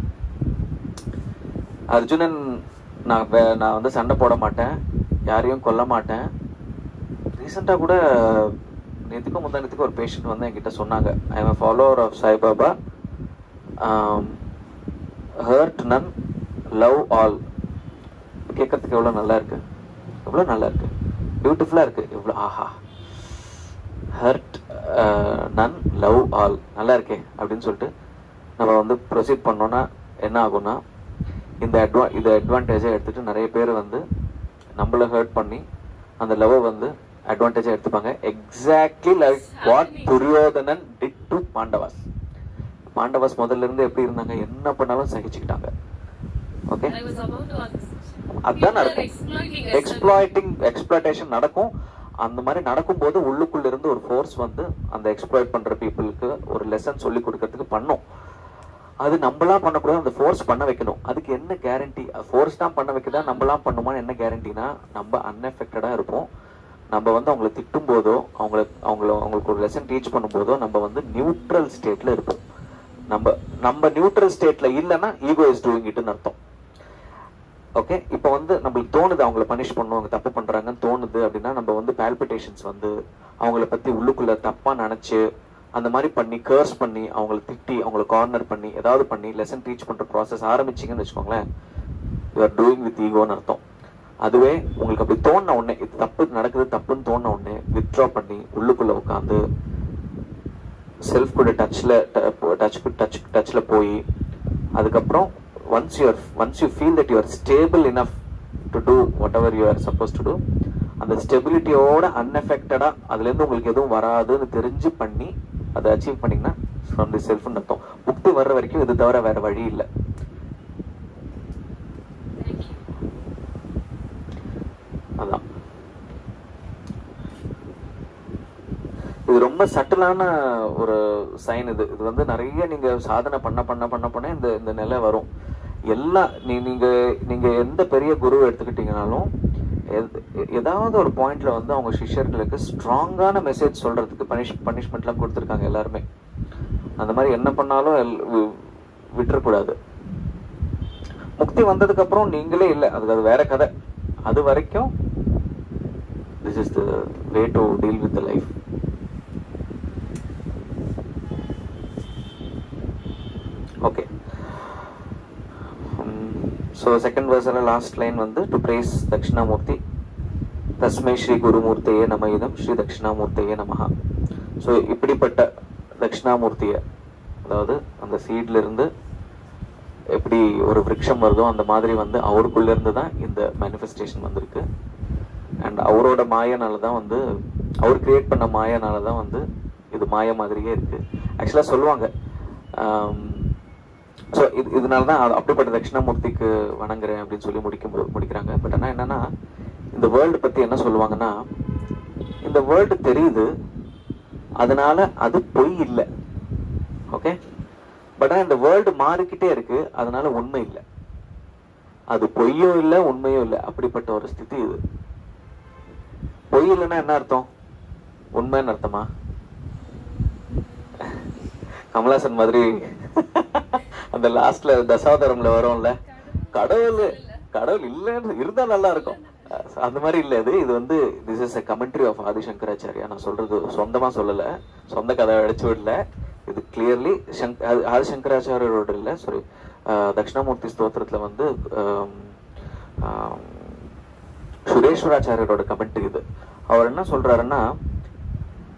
அர்ஜுனன் நான் வந்து சண்டை போட மாட்டேன், யாரையும் கொல்ல மாட்டேன். ரீசெண்டா கூட நேற்றுக்கும் முந்தானத்துக்கு ஒரு பேஷண்ட் வந்து என்கிட்ட சொன்னாங்க, I am a follower of Sai Baba, hurt none, love all. கேட்கறதுக்கு எவ்வளோ நல்லா இருக்கு, எவ்வளோ நல்லா இருக்கு, பியூட்டிஃபுல்லா இருக்கு, எவ்வளோ ஆஹா. ஹர்ட் நன், லவ் ஆல், நல்லா இருக்கே அப்படின்னு சொல்லிட்டு நம்ம வந்து ப்ரொசீட் பண்ணோம்னா என்ன ஆகும்னா, இந்த அட்வான்டேஜை எடுத்துட்டு நிறைய பேர் வந்து நம்மள ஹர்ட் பண்ணி அந்த லவ் வந்து அட்வான்டேஜா எடுத்துப்பாங்க. Exactly like what Duryodhana did to Pandavas. Pandavas முதல்ல இருந்து எப்படி இருந்தாங்க, என்ன பண்ணாலும் சகிச்சுக்கிட்டாங்க. ஓகே, அதுதான் நடக்கும். எக்ஸ்ப்ளாய்டேஷன் நடக்கும். அந்த மாதிரி நடக்கும்போது உள்ளுக்குள்ள இருந்து ஒரு ஃபோர்ஸ் வந்து அந்த எக்ஸ்ப்ளாய்ட் பண்ற பீப்புளுக்கு ஒரு லெசன் சொல்லி கொடுக்கறதுக்கு பண்ணும். அது நம்மளாம் பண்ணக்கூடாது, அந்த ஃபோர்ஸ் பண்ண வைக்கணும். அதுக்கு என்ன கேரண்டி? ஃபோர்ஸ் தான் பண்ண வைக்கதா, நம்மளாம் பண்ணுமான்னு என்ன கேரண்டினா, நம்ம அன்எஃபெக்டடா இருப்போம். நம்ம வந்து அவங்களை திட்டும் போதோ அவங்களுக்கு ஒரு லெசன் டீச் பண்ணும் போதோ நம்ம வந்து நியூட்ரல் ஸ்டேட்ல இருப்போம். நம்ம நியூட்ரல் ஸ்டேட்ல இல்லைன்னா ஈகோ இஸ் டூயிங் இட்னு அர்த்தம். ஓகே, இப்போ வந்து நம்மளுக்கு தோணுது அவங்கள பனிஷ் பண்ணும், அவங்க தப்பு பண்றாங்கன்னு தோணுது அப்படின்னா, நம்ம வந்து பால்பிட்டேஷன்ஸ் வந்து அவங்கள பத்தி உள்ளுக்குள்ள தப்பா நினைச்சு அந்த மாதிரி பண்ணி கர்ஸ் பண்ணி அவங்கள திட்டி அவங்கள கார்னர் பண்ணி ஏதாவது பண்ணி லெசன் டீச் பண்ற ப்ராசஸ் ஆரம்பிச்சிங்கன்னு வச்சுக்கோங்களேன், யூ ஆர் டூயிங் வித் ஈகோன்னு அர்த்தம். அதுவே உங்களுக்கு அப்படி தோணுன உடனே, இது தப்பு நடக்குது தப்புன்னு தோணுன உடனே வித்ட்ரா பண்ணி உள்ளுக்குள்ள உட்காந்து செல்ஃப் கூட டச்ல போய் அதுக்கப்புறம் once you feel that you are stable enough to do whatever you are supposed to do, அந்த ஸ்டெபிலிட்டியோட அன்எஃபெக்டடா அதுல இருந்து உங்களுக்கு எதுவும் வராதுன்னு தெரிஞ்சு பண்ணி அதை அச்சீவ் பண்ணீங்கன்னா ஃப்ரம் தி செல்ஃப்னு அர்த்தம். முக்தி வர்ற வரைக்கும் இது தவிர வேற வழி இல்லை. அதான் இது ரொம்ப சட்டிலான ஒரு சைன். இது வந்து நிறைய நீங்க சாதனை பண்ண பண்ண பண்ண பண்ண இந்த நிலை வரும். எல்லாம் நீங்க எந்த பெரிய குரு எடுத்துக்கிட்டீங்கனாலும் ஏதாவது ஒரு பாயிண்ட்ல வந்து அவங்க சிஷ்யர்களுக்கு ஸ்ட்ராங்கான மெசேஜ் சொல்றதுக்கு பனிஷ்மெண்ட்லாம் கொடுத்துருக்காங்க எல்லாருமே. அந்த மாதிரி என்ன பண்ணாலும் விட்டுறக்கூடாது. முக்தி வந்ததுக்கு அப்புறம் நீங்களே இல்லை, அது வேற கதை. அது வரைக்கும் this is the way to deal with the life. Okay. So second verse last line வந்து to praise Dakshinamurti. தஸ்மை ஸ்ரீ குருமூர்த்தியே நம இதம் ஸ்ரீ தட்சிணாமூர்த்தியே நமஹா. ஸோ இப்படிப்பட்ட தட்சிணாமூர்த்தியை, அதாவது அந்த சீட்ல இருந்து எப்படி ஒரு விருட்சம் வருதோ அந்த மாதிரி வந்து அவருக்குள்ள இருந்து தான் இந்த மேனிஃபெஸ்டேஷன் வந்திருக்கு. அண்ட் அவரோட மாயனால தான் வந்து, அவர் கிரியேட் பண்ண மாயனால தான் வந்து இது மாய மாதிரியே இருக்கு. ஆக்சுவலா சொல்லுவாங்க, ஸோ இதனால தான் அப்படிப்பட்ட தட்சிணாமூர்த்திக்கு வணங்குறேன் அப்படின்னு சொல்லி முடிக்கிறாங்க. பட் ஆனால் என்னன்னா, இந்த வேர்ல்டு பத்தி என்ன சொல்லுவாங்கன்னா, இந்த வேர்ல்டு தெரியுது, அதனால அது பொய் இல்லை. ஓகே, பட் ஆனால் இந்த வேர்ல்டு மாறிக்கிட்டே இருக்கு, அதனால உண்மை இல்லை. அது பொய்யும் இல்லை உண்மையும் இல்லை, அப்படிப்பட்ட ஒரு ஸ்திதி இது. பொய் இல்லைன்னா என்ன அர்த்தம்? உண்மைன்னு அர்த்தமா? கமலாசன் மாதிரி அந்த லாஸ்ட்ல தசாவதாரம்ல வரும்ல, கடவுள் இல்லைன்னு இருந்தா நல்லா இருக்கும், அந்த மாதிரி இல்லை. இது வந்து this is a commentary of Adi Shankaracharya. நான் சொல்றது சொந்தமா சொல்லல, சொந்த கதை அடிச்சு விடல. இது கிளியர்லி ஆதிசங்கராச்சாரியோட இல்லை, சாரி, தட்சிணாமூர்த்தி ஸ்தோத்திரத்துல வந்து சுரேஸ்வராச்சாரியரோட கமெண்ட்ரி இது. அவர் என்ன சொல்றாருன்னா,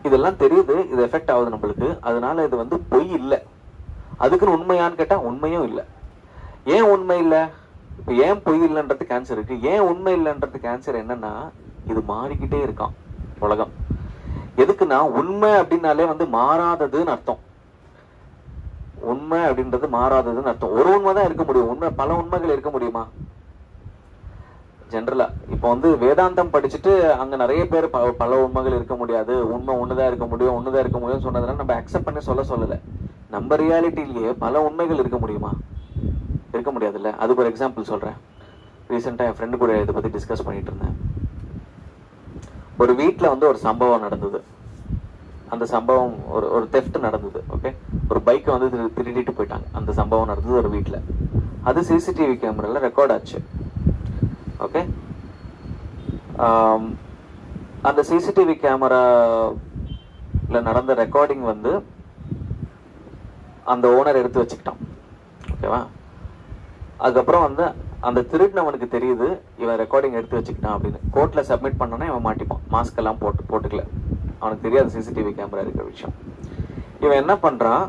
இதெல்லாம் தெரியுது, இது எஃபெக்ட் ஆகுது நம்மளுக்கு, அதனால இது வந்து பொய் இல்லை. அதுக்குன்னு உண்மையான்னு கேட்டா உண்மையும் இல்லை. ஏன் உண்மை இல்லை? இப்ப ஏன் பொய் இல்லைன்றது கேன்சர் இருக்கு. ஏன் உண்மை இல்லைன்றது கேன்சர் என்னன்னா, இது மாறிக்கிட்டே இருக்கான் உலகம். எதுக்குன்னா, உண்மை அப்படின்னாலே வந்து மாறாததுன்னு அர்த்தம். உண்மை அப்படின்றது மாறாததுன்னு அர்த்தம். ஒரு உண்மைதான் இருக்க முடியும். உண்மை பல உண்மைகள் இருக்க முடியுமா? ஜென்ரலா இப்போ வந்து வேதாந்தம் படிச்சுட்டு அங்க நிறைய பேர் பல உண்மைகள் இருக்க முடியாது, உண்மை ஒண்ணுதான் இருக்க முடியும், ஒண்ணுதான் இருக்க முடியும் சொன்னதுனால நம்ம அக்செப்ட் பண்ணி சொல்லல. நம்ம ரியாலிட்டிலேயே பல உண்மைகள் இருக்க முடியுமா? இருக்க முடியாதுல்ல. அதுக்கு ஒரு எக்ஸாம்பிள் சொல்றேன். ரீசெண்டா என் ஃப்ரெண்டு கூட இதை பத்தி டிஸ்கஸ் பண்ணிட்டு இருந்தேன். ஒரு வீட்டுல வந்து ஒரு சம்பவம் நடந்தது. அந்த சம்பவம் ஒரு தெஃப்ட் நடந்தது. ஓகே, ஒரு பைக்கை வந்து திருடிட்டு போயிட்டாங்க. அந்த சம்பவம் நடந்தது ஒரு வீட்டுல. அது சிசிடிவி கேமரால ரெக்கார்ட் ஆச்சு. ஓகே, அந்த சிசிடிவி கேமரால நடந்த ரெக்கார்டிங் வந்து அந்த ஓனர் எடுத்து வச்சுக்கிட்டான். ஓகேவா? அதுக்கப்புறம் வந்து அந்த திருடினவனுக்கு தெரியுது இவன் ரெக்கார்டிங் எடுத்து வச்சுக்கிட்டான் அப்படின்னு. கோர்ட்ல சப்மிட் பண்ணோன்னா இவன் மாட்டிப்பான். மாஸ்க் எல்லாம் போட்டுக்கல, அவனுக்கு தெரியாது சிசிடிவி கேமரா இருக்கிற விஷயம். இவன் என்ன பண்றான்,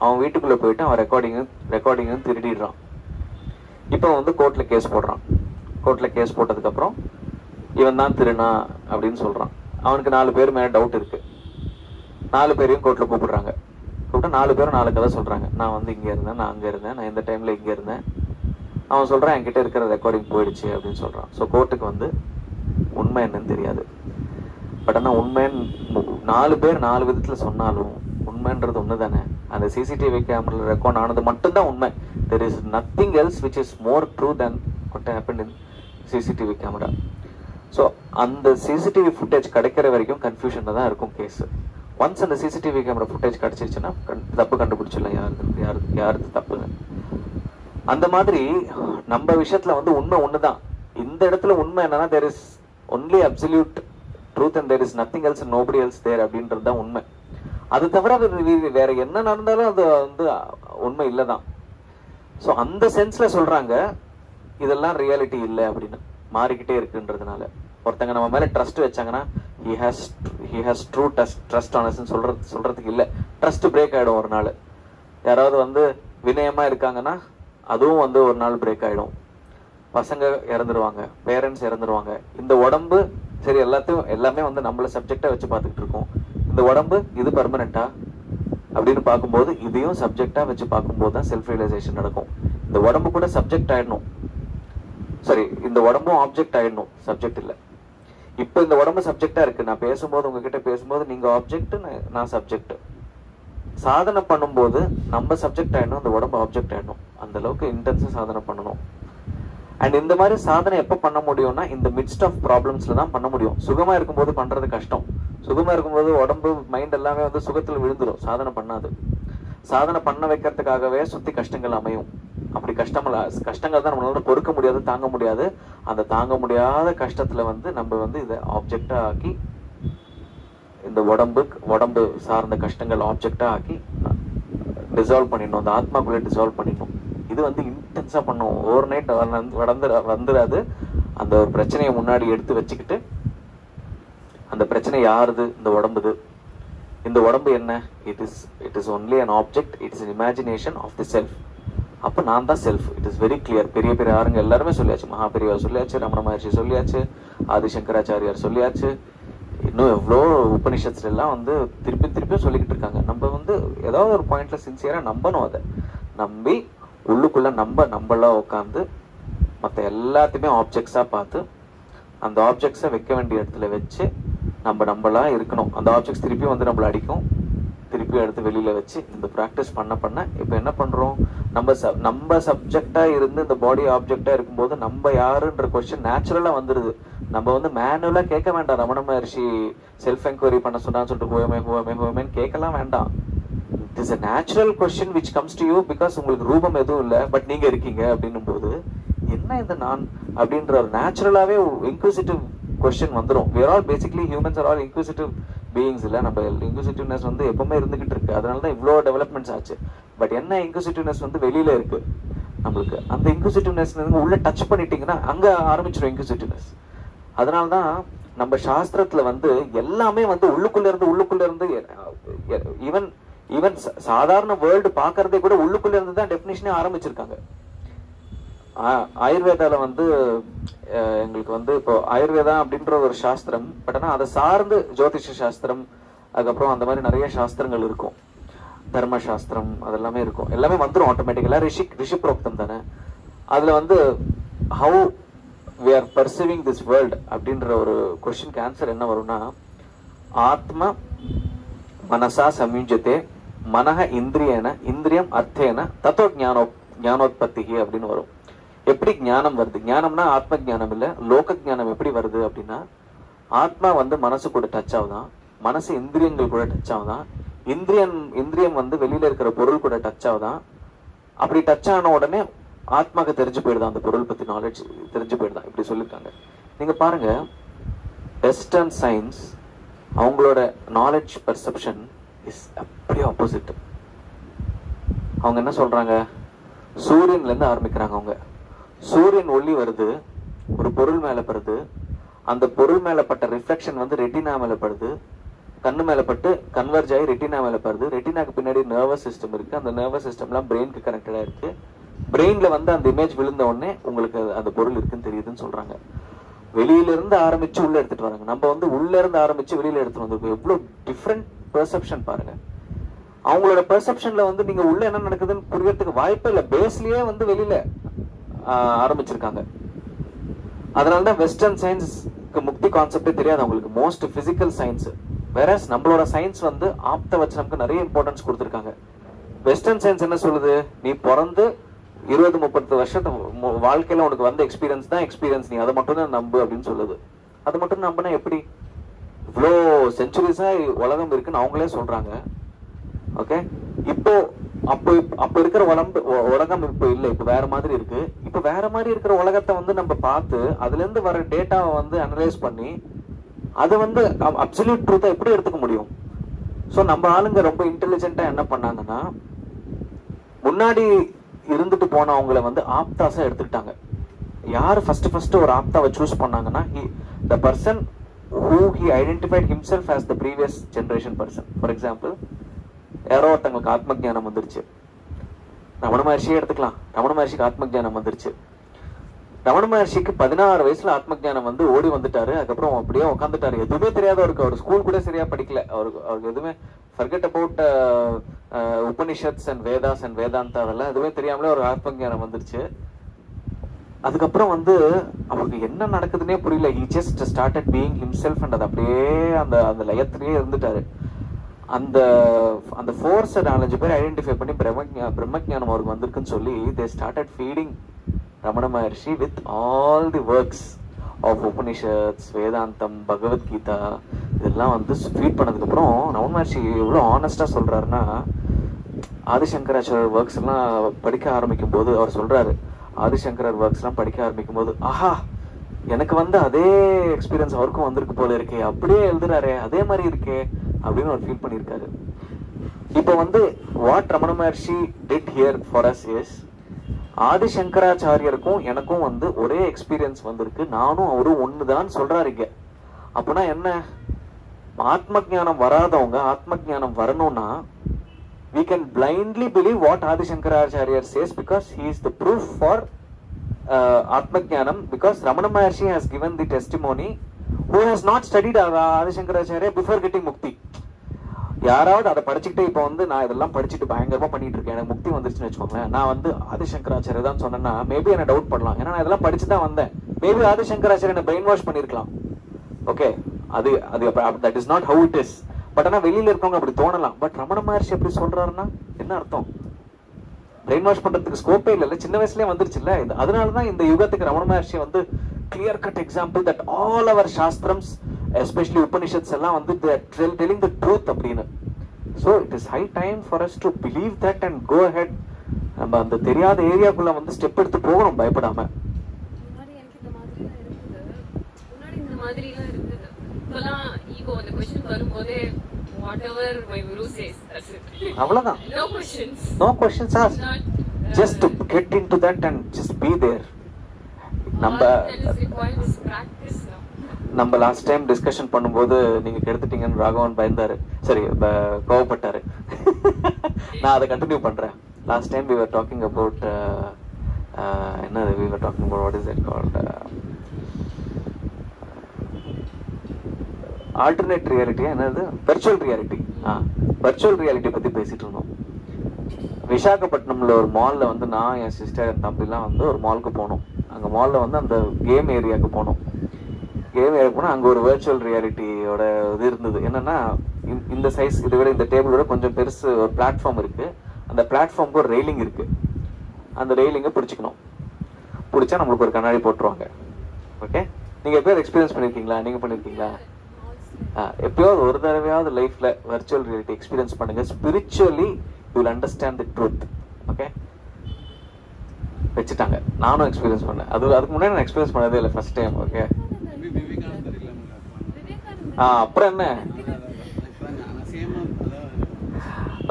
அவன் வீட்டுக்குள்ள போயிட்டு அவன் ரெக்கார்டிங் திருடிடுறான். இப்போ வந்து கோர்ட்ல கேஸ் போடுறான். கோர்ட்ல கேஸ் போட்டதுக்கு அப்புறம் இவன் தான் திருனா அப்படின்னு சொல்றான். அவனுக்கு 4 பேர் மேல டவுட் இருக்கு. 4 பேரையும் கோர்ட்ல கூப்பிடுறாங்க. கூப்பிட்டா 4 பேரும் 4 கதை சொல்றாங்க. நான் வந்து இங்க இருந்தேன், நான் அங்க இருந்தேன், நான் இந்த டைம்ல இங்க இருந்தேன். அவன் சொல்றான் என்கிட்ட இருக்கிற ரெக்கார்டிங் போயிடுச்சு அப்படின்னு சொல்றான். ஸோ கோர்ட்டுக்கு வந்து உண்மை என்னன்னு தெரியாது. பட் ஆனால் உண்மைன்னு 4 பேர் 4 விதத்துல சொன்னாலும் உண்மைன்றது ஒண்ணு தானே. அந்த சிசிடிவி கேமரால ரெக்கார்ட் ஆனது மட்டும்தான் உண்மை. There is nothing else which is more true then what happened in CCTV camera. So அந்த சிசிடிவி ஃபுட்டேஜ் கிடைக்கிற வரைக்கும் கன்ஃபியூஷன்ல தான் இருக்கும் கேஸ். ஒன்ஸ் அந்த சிசிடிவி கேமரா ஃபுட்டேஜ் கிடைச்சிருச்சுன்னா தப்பு கண்டுபிடிச்சிடலாம், யாருக்கு தப்புன்னு. அந்த மாதிரி நம்ம விஷயத்துல வந்து உண்மை ஒண்ணுதான். இந்த இடத்துல உண்மை என்னன்னா, there is only absolute truth and there is nothing else and nobody else there அப்படின்றது தான் உண்மை. அது தவிர வேற என்ன நடந்தாலும் அது வந்து உண்மை இல்லைதான். ஸோ அந்த சென்ஸ்ல சொல்றாங்க இதெல்லாம் ரியாலிட்டி இல்லை அப்படின்னு, மாறிக்கிட்டே இருக்குன்றதுனால. ஒருத்தங்க நம்ம மேல ட்ரஸ்ட் வச்சாங்கன்னா he has true trust on us சொல்றதுக்கு இல்லை. ட்ரஸ்ட் பிரேக் ஆயிடும் ஒரு நாள். யாராவது வந்து வினயமா இருக்காங்கன்னா அதுவும் வந்து ஒரு நாள் பிரேக் ஆயிடும். பசங்க இறந்துருவாங்க, பேரண்ட்ஸ் இறந்துருவாங்க. இந்த உடம்பு சரி எல்லாமே வந்து நம்மள சப்ஜெக்டா வச்சு பார்த்துக்கிட்டு இருக்கோம். இந்த உடம்பு இது பர்மனெண்டா அப்படின்னு பார்க்கும்போது இதையும் சப்ஜெக்டா வச்சு பார்க்கும்போது தான் செல்ஃப் ரியலைசேஷன் நடக்கும். இந்த உடம்பு கூட சப்ஜெக்ட் ஆயிடணும், சரி இந்த உடம்பும் ஆப்ஜெக்ட் ஆயிடணும், சப்ஜெக்ட் இல்லை. இப்போ இந்த உடம்பு சப்ஜெக்டா இருக்கு. நான் பேசும்போது உங்ககிட்ட பேசும்போது நீங்க ஆப்ஜெக்ட், நான் சப்ஜெக்ட். சாதனை பண்ணும்போது நம்ம சப்ஜெக்ட் ஆயிடணும், இந்த உடம்பு ஆப்ஜெக்ட் ஆயிடணும். அந்த அளவுக்கு இன்டென்ஸா சாதனை பண்ணணும். அண்ட் இந்த மாதிரி சாதனை எப்ப பண்ண முடியும்னா இந்த மிட்ஸ்ட் ஆஃப் ப்ராப்ளம்ஸ்ல தான் பண்ண முடியும். சுகமா இருக்கும்போது பண்றது கஷ்டம். சுகமா இருக்கும்போது உடம்பு மைண்ட் எல்லாமே வந்து சுகத்துல விழுந்துடும், சாதனை பண்ணாது. சாதனை பண்ண வைக்கிறதுக்காகவே சுத்தி கஷ்டங்கள் அமையும். அப்படி கஷ்டங்கள் தான் நம்மளால பொறுக்க முடியாது, தாங்க முடியாது. அந்த தாங்க முடியாத கஷ்டத்துல வந்து நம்ம வந்து இதை ஆப்ஜெக்டா ஆக்கி, இந்த உடம்பு சார்ந்த கஷ்டங்கள் ஆப்ஜெக்டா ஆக்கி டிசால்வ் பண்ணிடணும், அந்த ஆத்மாக்குள்ள டிசால்வ் பண்ணிடணும். இது வந்து இன்டென்ஸா பண்ணும். ஓவர் நைட் வந்துடாது. அந்த ஒரு பிரச்சனையை முன்னாடி எடுத்து வச்சுக்கிட்டு, அந்த பிரச்சனை யாருது? இந்த உடம்புது. இந்த உடம்பு என்ன? It is only an object, it is an imagination of the self. அப்ப நான் தான் self. It is very clear. பெரிய பெரிய ஆளுங்க எல்லாருமே சொல்லியாச்சு. மகாபெரிவா சொல்லியாச்சு, ரமண மகர்ஷி சொல்லியாச்சு, ஆதிசங்கராச்சாரியார் சொல்லியாச்சு, இன்னும் எவ்வளோ உபனிஷத்துல எல்லாம் வந்து திருப்பி சொல்லிக்கிட்டு இருக்காங்க. நம்ம வந்து ஏதாவது ஒரு பாயிண்ட்ல சின்சியரா நம்பணும். அதை நம்பி உள்ளுக்குள்ள நம்மளாம் உட்காந்து மற்ற எல்லாத்தையுமே ஆப்ஜெக்ட்ஸா பார்த்து அந்த ஆப்ஜெக்ட்ஸை வைக்க வேண்டிய இடத்துல வச்சு நம்மளா இருக்கணும். அந்த ஆப்ஜெக்ட்ஸ் திருப்பி வந்து நம்மள அடிக்கும், திருப்பி எடுத்து வெளியில வச்சு இந்த ப்ராக்டிஸ் பண்ண இப்ப என்ன பண்றோம்? நம்ம சப்ஜெக்டா இருந்து இந்த பாடி ஆப்ஜெக்டா இருக்கும்போது நம்ம யாருன்ற கொஸ்டின் நேச்சுரலா வந்துருது. நம்ம வந்து மேனுவலா கேட்க வேண்டாம். ரமண மகர்ஷி செல்ஃப் என்கொயரி பண்ண சொன்னான்னு சொல்லிட்டு ஹோமேன்னு கேட்கலாம் வேண்டாம். It is a natural question which comes to you because உங்களுக்கு ரூபம் எதுவும் இல்லை, பட் நீங்க இருக்கீங்க அப்படின்னும் போது என்ன இந்த நான் அப்படின்ற ஒரு நேச்சுரலாவே இன்க்யூசிட்டிவ் கொஸ்டின் வந்துடும். we are all basically humans are all inquisitive beings. இல்ல நம்ம இன்க்யூசிட்டிவ்னஸ் வந்து எப்பவுமே இருந்துகிட்டு இருக்கு. அதனாலதான் இவ்வளோ டெவலப்மெண்ட்ஸ் ஆச்சு. பட் என்ன இன்க்யூசிட்டிவ்னஸ் வந்து வெளியில இருக்கு நம்மளுக்கு. அந்த இன்க்யூசிட்டிவ்னஸ் உள்ள டச் பண்ணிட்டீங்கன்னா அங்க ஆரம்பிச்சிடும் இன்க்யூசிட்டிவ்னஸ். அதனாலதான் நம்ம சாஸ்திரத்துல வந்து எல்லாமே வந்து உள்ளுக்குள்ள இருந்து ஈவன் சாதாரண வேர்ல்டு பாக்குறதே கூட உள்ளுக்குள்ள இருந்து தான் டெபினிஷனே ஆரம்பிச்சிருக்காங்க. ஆயுர்வேதால வந்து எங்களுக்கு வந்து இப்போ ஆயுர்வேதா அப்படின்ற ஒரு சாஸ்திரம், பட் ஆனா அதை சார்ந்து ஜோதிஷ சாஸ்திரம், அதுக்கப்புறம் அந்த மாதிரி நிறைய சாஸ்திரங்கள் இருக்கும், தர்ம சாஸ்திரம் அதெல்லாமே இருக்கும். எல்லாமே வந்துடும் ஆட்டோமேட்டிக்கலா. ரிஷி புரோக்தம் தானே. அதுல வந்து how we are perceiving this world அப்படின்ற ஒரு கொஸ்டினுக்கு ஆன்சர் என்ன வரும்னா, ஆத்மா மனசா சம்யுஜ்யதே மனஹ இந்திரியம் அர்த்தேன தத்தோ ஞானோத்பத்தி அப்படின்னு வரும். எப்படி ஞானம் வருது? ஞானம்னா ஆத்ம ஞானம் இல்ல, லோக ஞானம். எப்படி வருது அப்படின்னா, ஆத்மா வந்து மனசு கூட டச் ஆகுதான், மனசு இந்திரியங்கள் கூட டச் ஆகுதான், இந்திரியம் வந்து வெளியில இருக்கிற பொருள் கூட டச் ஆகுதான். அப்படி டச் ஆன உடனே ஆத்மாக்கு தெரிஞ்சு போயிடுதான், அந்த பொருள் பத்தி நாலேஜ் தெரிஞ்சு போயிடுதான். இப்படி சொல்லியிருக்காங்க. நீங்க பாருங்க, வெஸ்டர்ன் சயின்ஸ் அவங்களோட நாலேஜ் பர்செப்ஷன் இஸ் அப்படியே ஆப்போசிட். அவங்க என்ன சொல்றாங்க? சூரியன்ல இருந்து ஆரம்பிக்கிறாங்க. அவங்க சூரியன் ஒளி வருது, ஒரு பொருள் மேல படுது, அந்த பொருள் மேல பட்ட ரிஃப்ளெக்ஷன் வந்து ரெட்டினா மேல படுது, கண்ணு மேல பட்டு கன்வர்ஜ் ஆகி ரெட்டினா மேல படுது. ரெட்டினாக்கு பின்னாடி நர்வஸ் சிஸ்டம் இருக்கு, அந்த நர்வஸ் சிஸ்டம்லாம் பிரெயினுக்கு கனெக்டடா இருக்கு. பிரெயின்ல வந்து அந்த இமேஜ் விழுந்த உடனே உங்களுக்கு அந்த பொருள் இருக்குன்னு தெரியுதுன்னு சொல்றாங்க. வெளியில இருந்து ஆரம்பிச்சு உள்ள எடுத்துட்டு வராங்க. நம்ம வந்து உள்ள இருந்து ஆரம்பிச்சு வெளியில எடுத்துட்டு வந்திருக்கோம். எவ்வளவு டிஃப்ரெண்ட் பெர்செப்ஷன் பாருங்க. அவங்களோட பெர்செப்ஷன்ல வந்து நீங்க உள்ள என்ன நடக்குதுன்னு புரியறதுக்கு வாய்ப்பே இல்லை. பேஸ்லயே வந்து வெளியில ஆரம்பிச்சிருக்காங்க. அதனாலதான் வெஸ்டர்ன் சயின்ஸ்க்கு முக்தி கான்செப்டே தெரியாது அவங்களுக்கு. Most physical science. வேற நம்மளோட சயின்ஸ் வந்து ஆப்த வச்சு நமக்கு நிறைய இம்பார்ட்டன்ஸ் கொடுத்துருக்காங்க. வெஸ்டர்ன் சயின்ஸ் என்ன சொல்லுது? நீ பிறந்து 20-30 வருஷத்து வாழ்க்கையில உனக்கு வந்த எக்ஸ்பீரியன்ஸ் தான் எக்ஸ்பீரியன்ஸ், நீ அதை மட்டும் தான் நம்பு அப்படின்னு சொல்லுது. அதை மட்டும் நம்பினா எப்படி? இவ்வளோ செஞ்சுரிஸா உலகம் இருக்குன்னு அவங்களே சொல்றாங்க. ஓகே, அப்போ இருக்கிற உலகம் இப்போ இல்லை, இப்போ வேற மாதிரி இருக்கு. இப்போ வேற மாதிரி இருக்கிற உலகத்தை வந்து நம்ம பார்த்து அதுல இருந்து வர டேட்டாவை வந்து அனலைஸ் பண்ணி அது வந்து அப்சல்யூட் ட்ரூத்தா எப்படி எடுத்துக்க முடியும்? ஸோ நம்ம ஆளுங்க ரொம்ப இன்டெலிஜென்ட்டா என்ன பண்ணாங்கன்னா, முன்னாடி இருந்துட்டு போனவங்களை வந்து ஆப்தாஸா எடுத்துக்கிட்டாங்க. யாரு ஃபர்ஸ்ட் ஒரு ஆப்தாவை சூஸ் பண்ணாங்கன்னா, the person who he identified himself as the previous generation person. For example, யாரோ ஒருத்தங்களுக்கு ஆத்ம ஞானம் வந்துருச்சு. ரமண மகர்ஷியே எடுத்துக்கலாம். ரமண மகர்ஷிக்கு ஆத்ம ஞானம் வந்துருச்சு. ரமண மகர்ஷிக்கு 16 வயசுல ஆத்ம ஞானம் வந்து ஓடி வந்துட்டாரு. அதுக்கப்புறம் அப்படியே உட்காந்துட்டாரு. எதுவுமே தெரியாதவருக்கு, அவர் ஸ்கூல் கூட சரியா படிக்கல. அவருக்கு எதுவுமே forget about Upanishads and Vedas and Vedanta அதெல்லாம் எதுவுமே தெரியாமலே ஒரு ஆத்ம ஞானம் வந்துருச்சு. அதுக்கப்புறம் வந்து அவருக்கு என்ன நடக்குதுன்னே புரியல. he just started being himself and அது அப்படியே அந்த அந்த லயத்திலேயே இருந்துட்டாரு. அந்த அந்த ஃபோர்ஸை 4-5 பேர் ஐடென்டிஃபை பண்ணி பிரம்மஞானம் அவருக்கு வந்திருக்குன்னு சொல்லி they started feeding Ramana maharshi with all the works of Upanishads, வேதாந்தம், பகவத்கீதா இதெல்லாம் வந்து ஃபீட் பண்ணதுக்கப்புறம் ரமண மகர்ஷி எவ்வளோ ஆனஸ்டாக சொல்கிறாருன்னா, ஆதிசங்கராச்சாரியர் ஒர்க்ஸ் எல்லாம் படிக்க ஆரம்பிக்கும் போது அவர் சொல்கிறாரு, ஆதிசங்கரர் ஒர்க்ஸ்லாம் படிக்க ஆரம்பிக்கும் போது ஆஹா எனக்கு வந்து அதே எக்ஸ்பீரியன்ஸ் அவருக்கும் வந்திருக்கு போல இருக்கே, அப்படியே எழுதுறாரு அதே மாதிரி இருக்கே அப்படின்னு அவர் ஃபீல் பண்ணியிருக்காரு. இப்போ வந்து what Ramana Maharshi did here for us is, ஆதிசங்கராச்சாரியருக்கும் எனக்கும் வந்து ஒரே எக்ஸ்பீரியன்ஸ் வந்திருக்கு, நானும் அவரும் ஒண்ணுதான் சொல்றாருங்க. அப்படின்னா என்ன, ஆத்ம ஞானம் வராதவங்க ஆத்ம ஞானம் வரணும்னா we can blindly believe what Adi Shankaracharya says because he is the proof for Atma Jnanam, because Ramana Maharshi has given the testimony who has not studied Adi Shankaracharya before getting mukti. யாராவது அதை படிச்சுக்கிட்டே இப்போ வந்து நான் இதெல்லாம் படிச்சுட்டு பயங்கரமா பண்ணிட்டு இருக்கேன், எனக்கு முக்தி வந்துருச்சுன்னு வச்சுக்கோங்களேன், நான் வந்து ஆதிசங்கராச்சாரிய தான் சொன்னேன்னா மேபி என்ன டவுட் பண்ணலாம், ஏன்னா நான் இதெல்லாம் படிச்சு தான் வந்தேன், மேபி ஆதிசங்கராச்சாரிய என்ன பிரெயின் வாஷ் பண்ணிருக்கலாம். ஓகே, அது அது that is not how it is. But ஆனா வெளியில இருக்கவங்க அப்படி தோணலாம். பட் ரமண மகர்ஷி எப்படி சொல்றாருன்னா என்ன அர்த்தம், பிரெயின் வாஷ் பண்றதுக்கு ஸ்கோப்பே இல்ல, சின்ன வயசுலயே வந்துருச்சு இல்ல. அதனாலதான் இந்த யுகத்துக்கு ரமண மகர்ஷி வந்து clear cut example that all our shastrams, especially Upanishads எல்லாம் வந்து they are telling the truth அப்படின்னு. So it is high time for us to believe that and go ahead. நம்ம அந்த தெரியாத ஏரியாக்குள்ள வந்து ஸ்டெப் எடுத்து போகணும் பயப்படாம. முன்னாடி எனக்கு இந்த மாதிரிலாம் இருக்குது, முன்னாடி இந்த மாதிரிலாம் இருக்குது. இப்போலாம் ஈகோ அந்த क्वेश्चन வரும்போதே whatever my guru says, that's it. அவ்வளவுதான். No questions. No questions asked. Just to get into that and just be there. நம்ம லாஸ்ட் டைம் டிஸ்கஷன் பண்ணும்போது நீங்க கெடுத்துட்டீங்கன்னு ராகவன் பயந்தாரு, சரி கோவப்பட்டாரு. நான் அதை கண்டினியூ பண்றேன். Last time we were talking about என்ன we were talking about what is it called alternate reality, என்னது virtual reality. virtual reality பத்தி பேசிட்டு இருந்தோம். விசாகப்பட்டினம்ல ஒரு மால்ல வந்து நான் என் சிஸ்டர் என் தம்பிலாம் வந்து ஒரு மாலுக்கு போனோம். அங்க மால்ல வந்து அந்த கேம் ஏரியாவுக்கு போனோம். கேம் ஏரியாவுக்கு போனால் அங்கே ஒரு வர்ச்சுவல் ரியாலிட்டியோட இது இருந்தது. என்னன்னா இந்த சைஸ் இதை விட இந்த டேபிளோட கொஞ்சம் பெருசு ஒரு பிளாட்ஃபார்ம் இருக்கு. அந்த பிளாட்ஃபார்முக்கு ஒரு ரெயிலிங் இருக்கு. அந்த ரெயிலிங்கை பிடிச்சிக்கணும். பிடிச்சா நம்மளுக்கு ஒரு கண்ணாடி போட்டுருவாங்க. ஓகே, நீங்க எப்பயாவது எக்ஸ்பீரியன்ஸ் பண்ணிருக்கீங்களா? நீங்க பண்ணிருக்கீங்களா? எப்பயாவது ஒரு தடவையாவது லைஃப்ல வர்ச்சுவல் ரியாலிட்டி எக்ஸ்பீரியன்ஸ் பண்ணுங்க. Spiritually you will understand the truth. Okay, வச்சுட்டாங்க. நானும் எக்ஸ்பீரியன்ஸ் பண்ணேன். அதுக்கு முன்னாடி நான் எக்ஸ்பீரியன்ஸ் பண்ணதே இல்லை, ஃபர்ஸ்ட் டைம். ஓகே, அப்புறம் என்ன,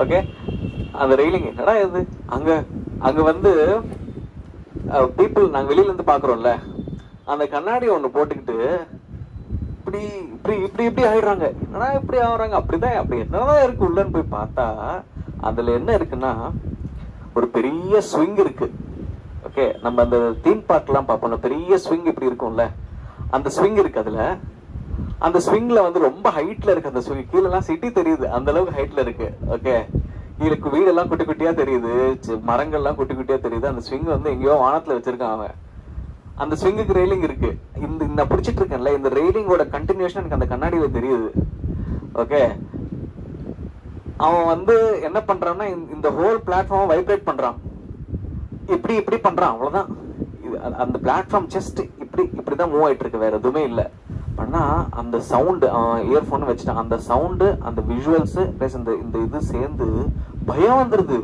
ஓகே அந்த ரெயிலிங் என்னடா இது, அங்க அங்க வந்து பீப்புள் நாங்க வெளியில இருந்து பாக்குறோம்ல, அந்த கண்ணாடி ஒண்ணு போட்டுக்கிட்டு இப்படி இப்படி இப்படி இப்படி ஆயிடுறாங்க. என்னடா இப்படி ஆகுறாங்க, அப்படிதான் அப்படி என்னதான் இருக்கு உள்ளன்னு போய் பார்த்தா அதுல என்ன இருக்குன்னா ஒரு பெரிய ஸ்விங் இருக்கு. ஓகே, நம்ம அந்த தீம் பார்க் எல்லாம் பார்ப்போம்ல, பெரிய ஸ்விங் இப்படி இருக்கும்ல, அந்த ஸ்விங் இருக்கு. அதுல அந்த ஸ்விங்ல வந்து ரொம்ப ஹைட்ல இருக்கு. அந்த ஸ்விங் கீழே எல்லாம் சிட்டி தெரியுது, அந்த அளவுக்கு ஹைட்ல இருக்கு. ஓகே, கீழே வீடெல்லாம் குட்டி குட்டியா தெரியுது, மரங்கள்லாம் குட்டி குட்டியா தெரியுது. அந்த ஸ்விங் வந்து எங்கேயோ வானத்துல வச்சிருக்கான் அவன். அந்த ஸ்விங்குக்கு ரெயிலிங் இருக்கு. இந்த நான் பிடிச்சிட்டு இருக்கேன்ல, இந்த ரெயிலிங்கோட கண்டினியூஷன் எனக்கு அந்த கண்ணாடியில தெரியுது. ஓகே, அவன் வந்து என்ன பண்றான்னா இந்த ஹோல் பிளாட்ஃபார்ம் வைப்ரேட் பண்றான், இப்படி இப்படி பண்றான், அவ்வளவுதான். அந்த பிளாட்ஃபார்ம் ஜஸ்ட் இப்படி இப்படிதான் மூவ் ஆயிட்டு இருக்கு, வேற எதுவுமே இல்லை. பண்ணா அந்த சவுண்டு, இயர்போன் வச்சுட்டான், அந்த சவுண்டு அந்த விஷுவல்ஸ் பிளஸ் இந்த இது சேர்ந்து பயம் வந்துருது.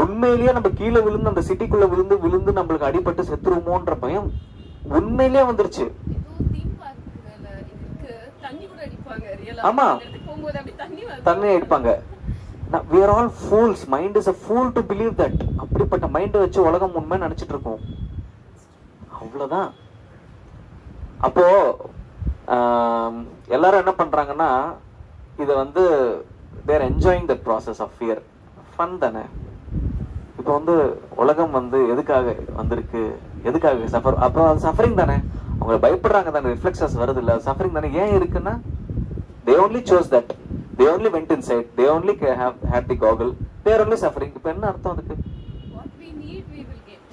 உண்மையிலேயே நம்ம கீழே விழுந்து அந்த சிட்டிக்குள்ள விழுந்து விழுந்து நம்மளுக்கு அடிபட்டு செத்துருமோன்ற பயம் உண்மையிலேயே வந்துருச்சு. ஆமா, தண்ணி அடிப்பாங்க. we are all fools. mind is a fool to believe that. அப்படிப்பட்ட மைண்ட் வச்சு உலகம் உண்மை நினைச்சிட்டு இருக்கோம், அவ்வளவுதான். அப்போ எல்லாரும் என்ன பண்றாங்கன்னா இதை வந்து they are enjoying that process of fear. fun தானே. இப்போ வந்து உலகம் வந்து எதுக்காக வந்திருக்கு, எதுக்காக சஃபர், அப்போ அது சஃபரிங் தானே. அவங்க பயப்படுறாங்க தானே, ரிஃப்ளெக்ஷன்ஸ் வருது இல்ல, சஃபரிங் தானே. ஏன் இருக்குன்னா they only chose that, they only went inside, they only had the goggle, they are only suffering. இப்போ என்ன அர்த்தம் அதுக்கு? what we need we will get.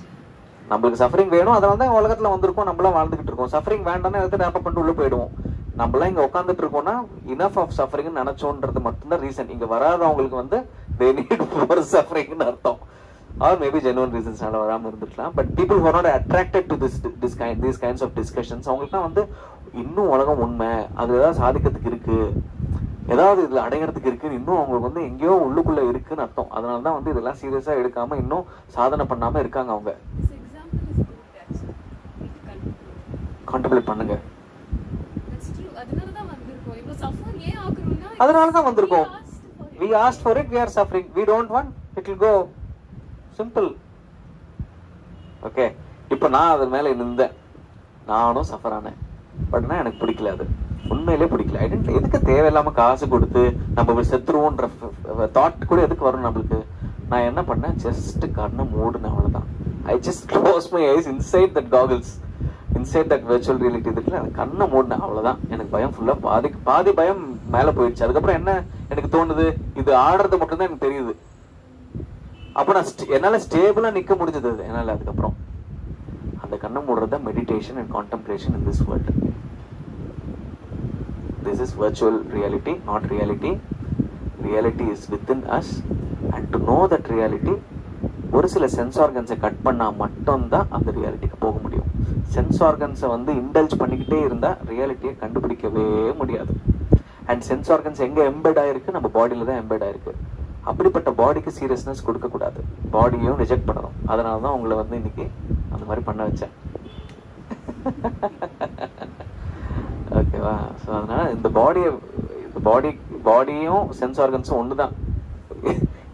நம்மளுக்கு சஃபரிங் வேணும், அதனால தான் உலகத்துல வந்திருக்கோம், நம்மளாம் வாழ்ந்துகிட்டு இருக்கோம். சஃபரிங் வேண்டாம்னா எடுத்து ரேப் பண்ணிட்டு உள்ள போயிடுவோம். நம்மளாம் இங்க உட்காந்துட்டு இருக்கோம்னா இனஃப் ஆஃப் சஃபரிங் நினைச்சோன்றது மட்டும்தான் ரீசன். இங்க வராதவங்களுக்கு வந்து they need more suffering ன்னு அர்த்தம். Or maybe genuine reasonsனால வராம இருந்துக்கலாம். But people who are not attracted to these kinds of discussions, அவங்களுக்கு வந்து இன்னும் உலகம் உண்மை, அது ஏதாவது சாதிக்கிறதுக்கு இருக்கு, ஏதாவது இதுல அடைகிறதுக்கு இருக்குன்னு இன்னும் அவங்களுக்கு வந்து எங்கேயோ உள்ளுக்குள்ள இருக்குன்னு அர்த்தம். அதனாலதான் வந்து இதெல்லாம் சீரியஸா எடுக்காம இன்னும் சாதனை பண்ணாம இருக்காங்க. அவங்க கான்டெம்ப்ளேட் பண்ணுங்க. அதனாலதான் வந்திருக்கோம். We asked for it, we are suffering. We don't want, it will go simple. Okay, இப்போ நான் அது மேல நின்றேன், நானும் சஃபர் ஆனேன். பட் எனக்கு பிடிக்கல, அது உண்மையிலே பிடிக்கல. எதுக்கு தேவையில்லாம காசு கொடுத்து நம்ம செத்துருவோன்ற தாட் கூட எதுக்கு வரும் நம்மளுக்கு? நான் என்ன பண்ணேன், ஜஸ்ட் கண்ணை மூடுனேன், அவ்வளவுதான். I just closed my eyes inside that goggles, inside that virtual reality இருக்குல்ல, கண்ணை மூடினேன், அவ்வளவுதான். எனக்கு பயம் ஃபுல்லா பாதி பயம் மேல போயிடுச்சு. அதுக்கப்புறம் என்ன எனக்கு தோணுது, இது ஆடுறது மட்டும்தான் எனக்கு தெரியுது. அப்ப நான் என்னால ஸ்டேபிளா நிக்க முடிஞ்சது என்னால. அதுக்கப்புறம் அந்த கண்ணை மூடுறத meditation and contemplation in this world. This is virtual reality, not reality. Reality is within us, and to know that reality, ஒரு சில சென்ஸ் ஆர்கன்ஸை கட் பண்ணா மட்டும்தான் அந்த ரியாலிட்டிக்கு போக முடியும். சென்ஸ் ஆர்கன்ஸை வந்து இண்டல்ஜ் பண்ணிக்கிட்டே இருந்தா ரியாலிட்டியை கண்டுபிடிக்கவே முடியாது. அண்ட் சென்ஸ் ஆர்கன்ஸ் எங்க எம்பெட் ஆயிருக்கு, நம்ம பாடியில தான் எம்பெட் ஆயிருக்கு. அப்படிப்பட்ட பாடிக்கு சீரியஸ்னஸ் கொடுக்க கூடாது, பாடியும் ரிஜெக்ட் பண்ணணும். அதனாலதான் உங்களை வந்து இன்னைக்கு அந்த மாதிரி பண்ண வச்சேன். ஓகேவா? ஸோ அதனால இந்த பாடியும் சென்ஸ் ஆர்கன்ஸும் ஒண்ணுதான்.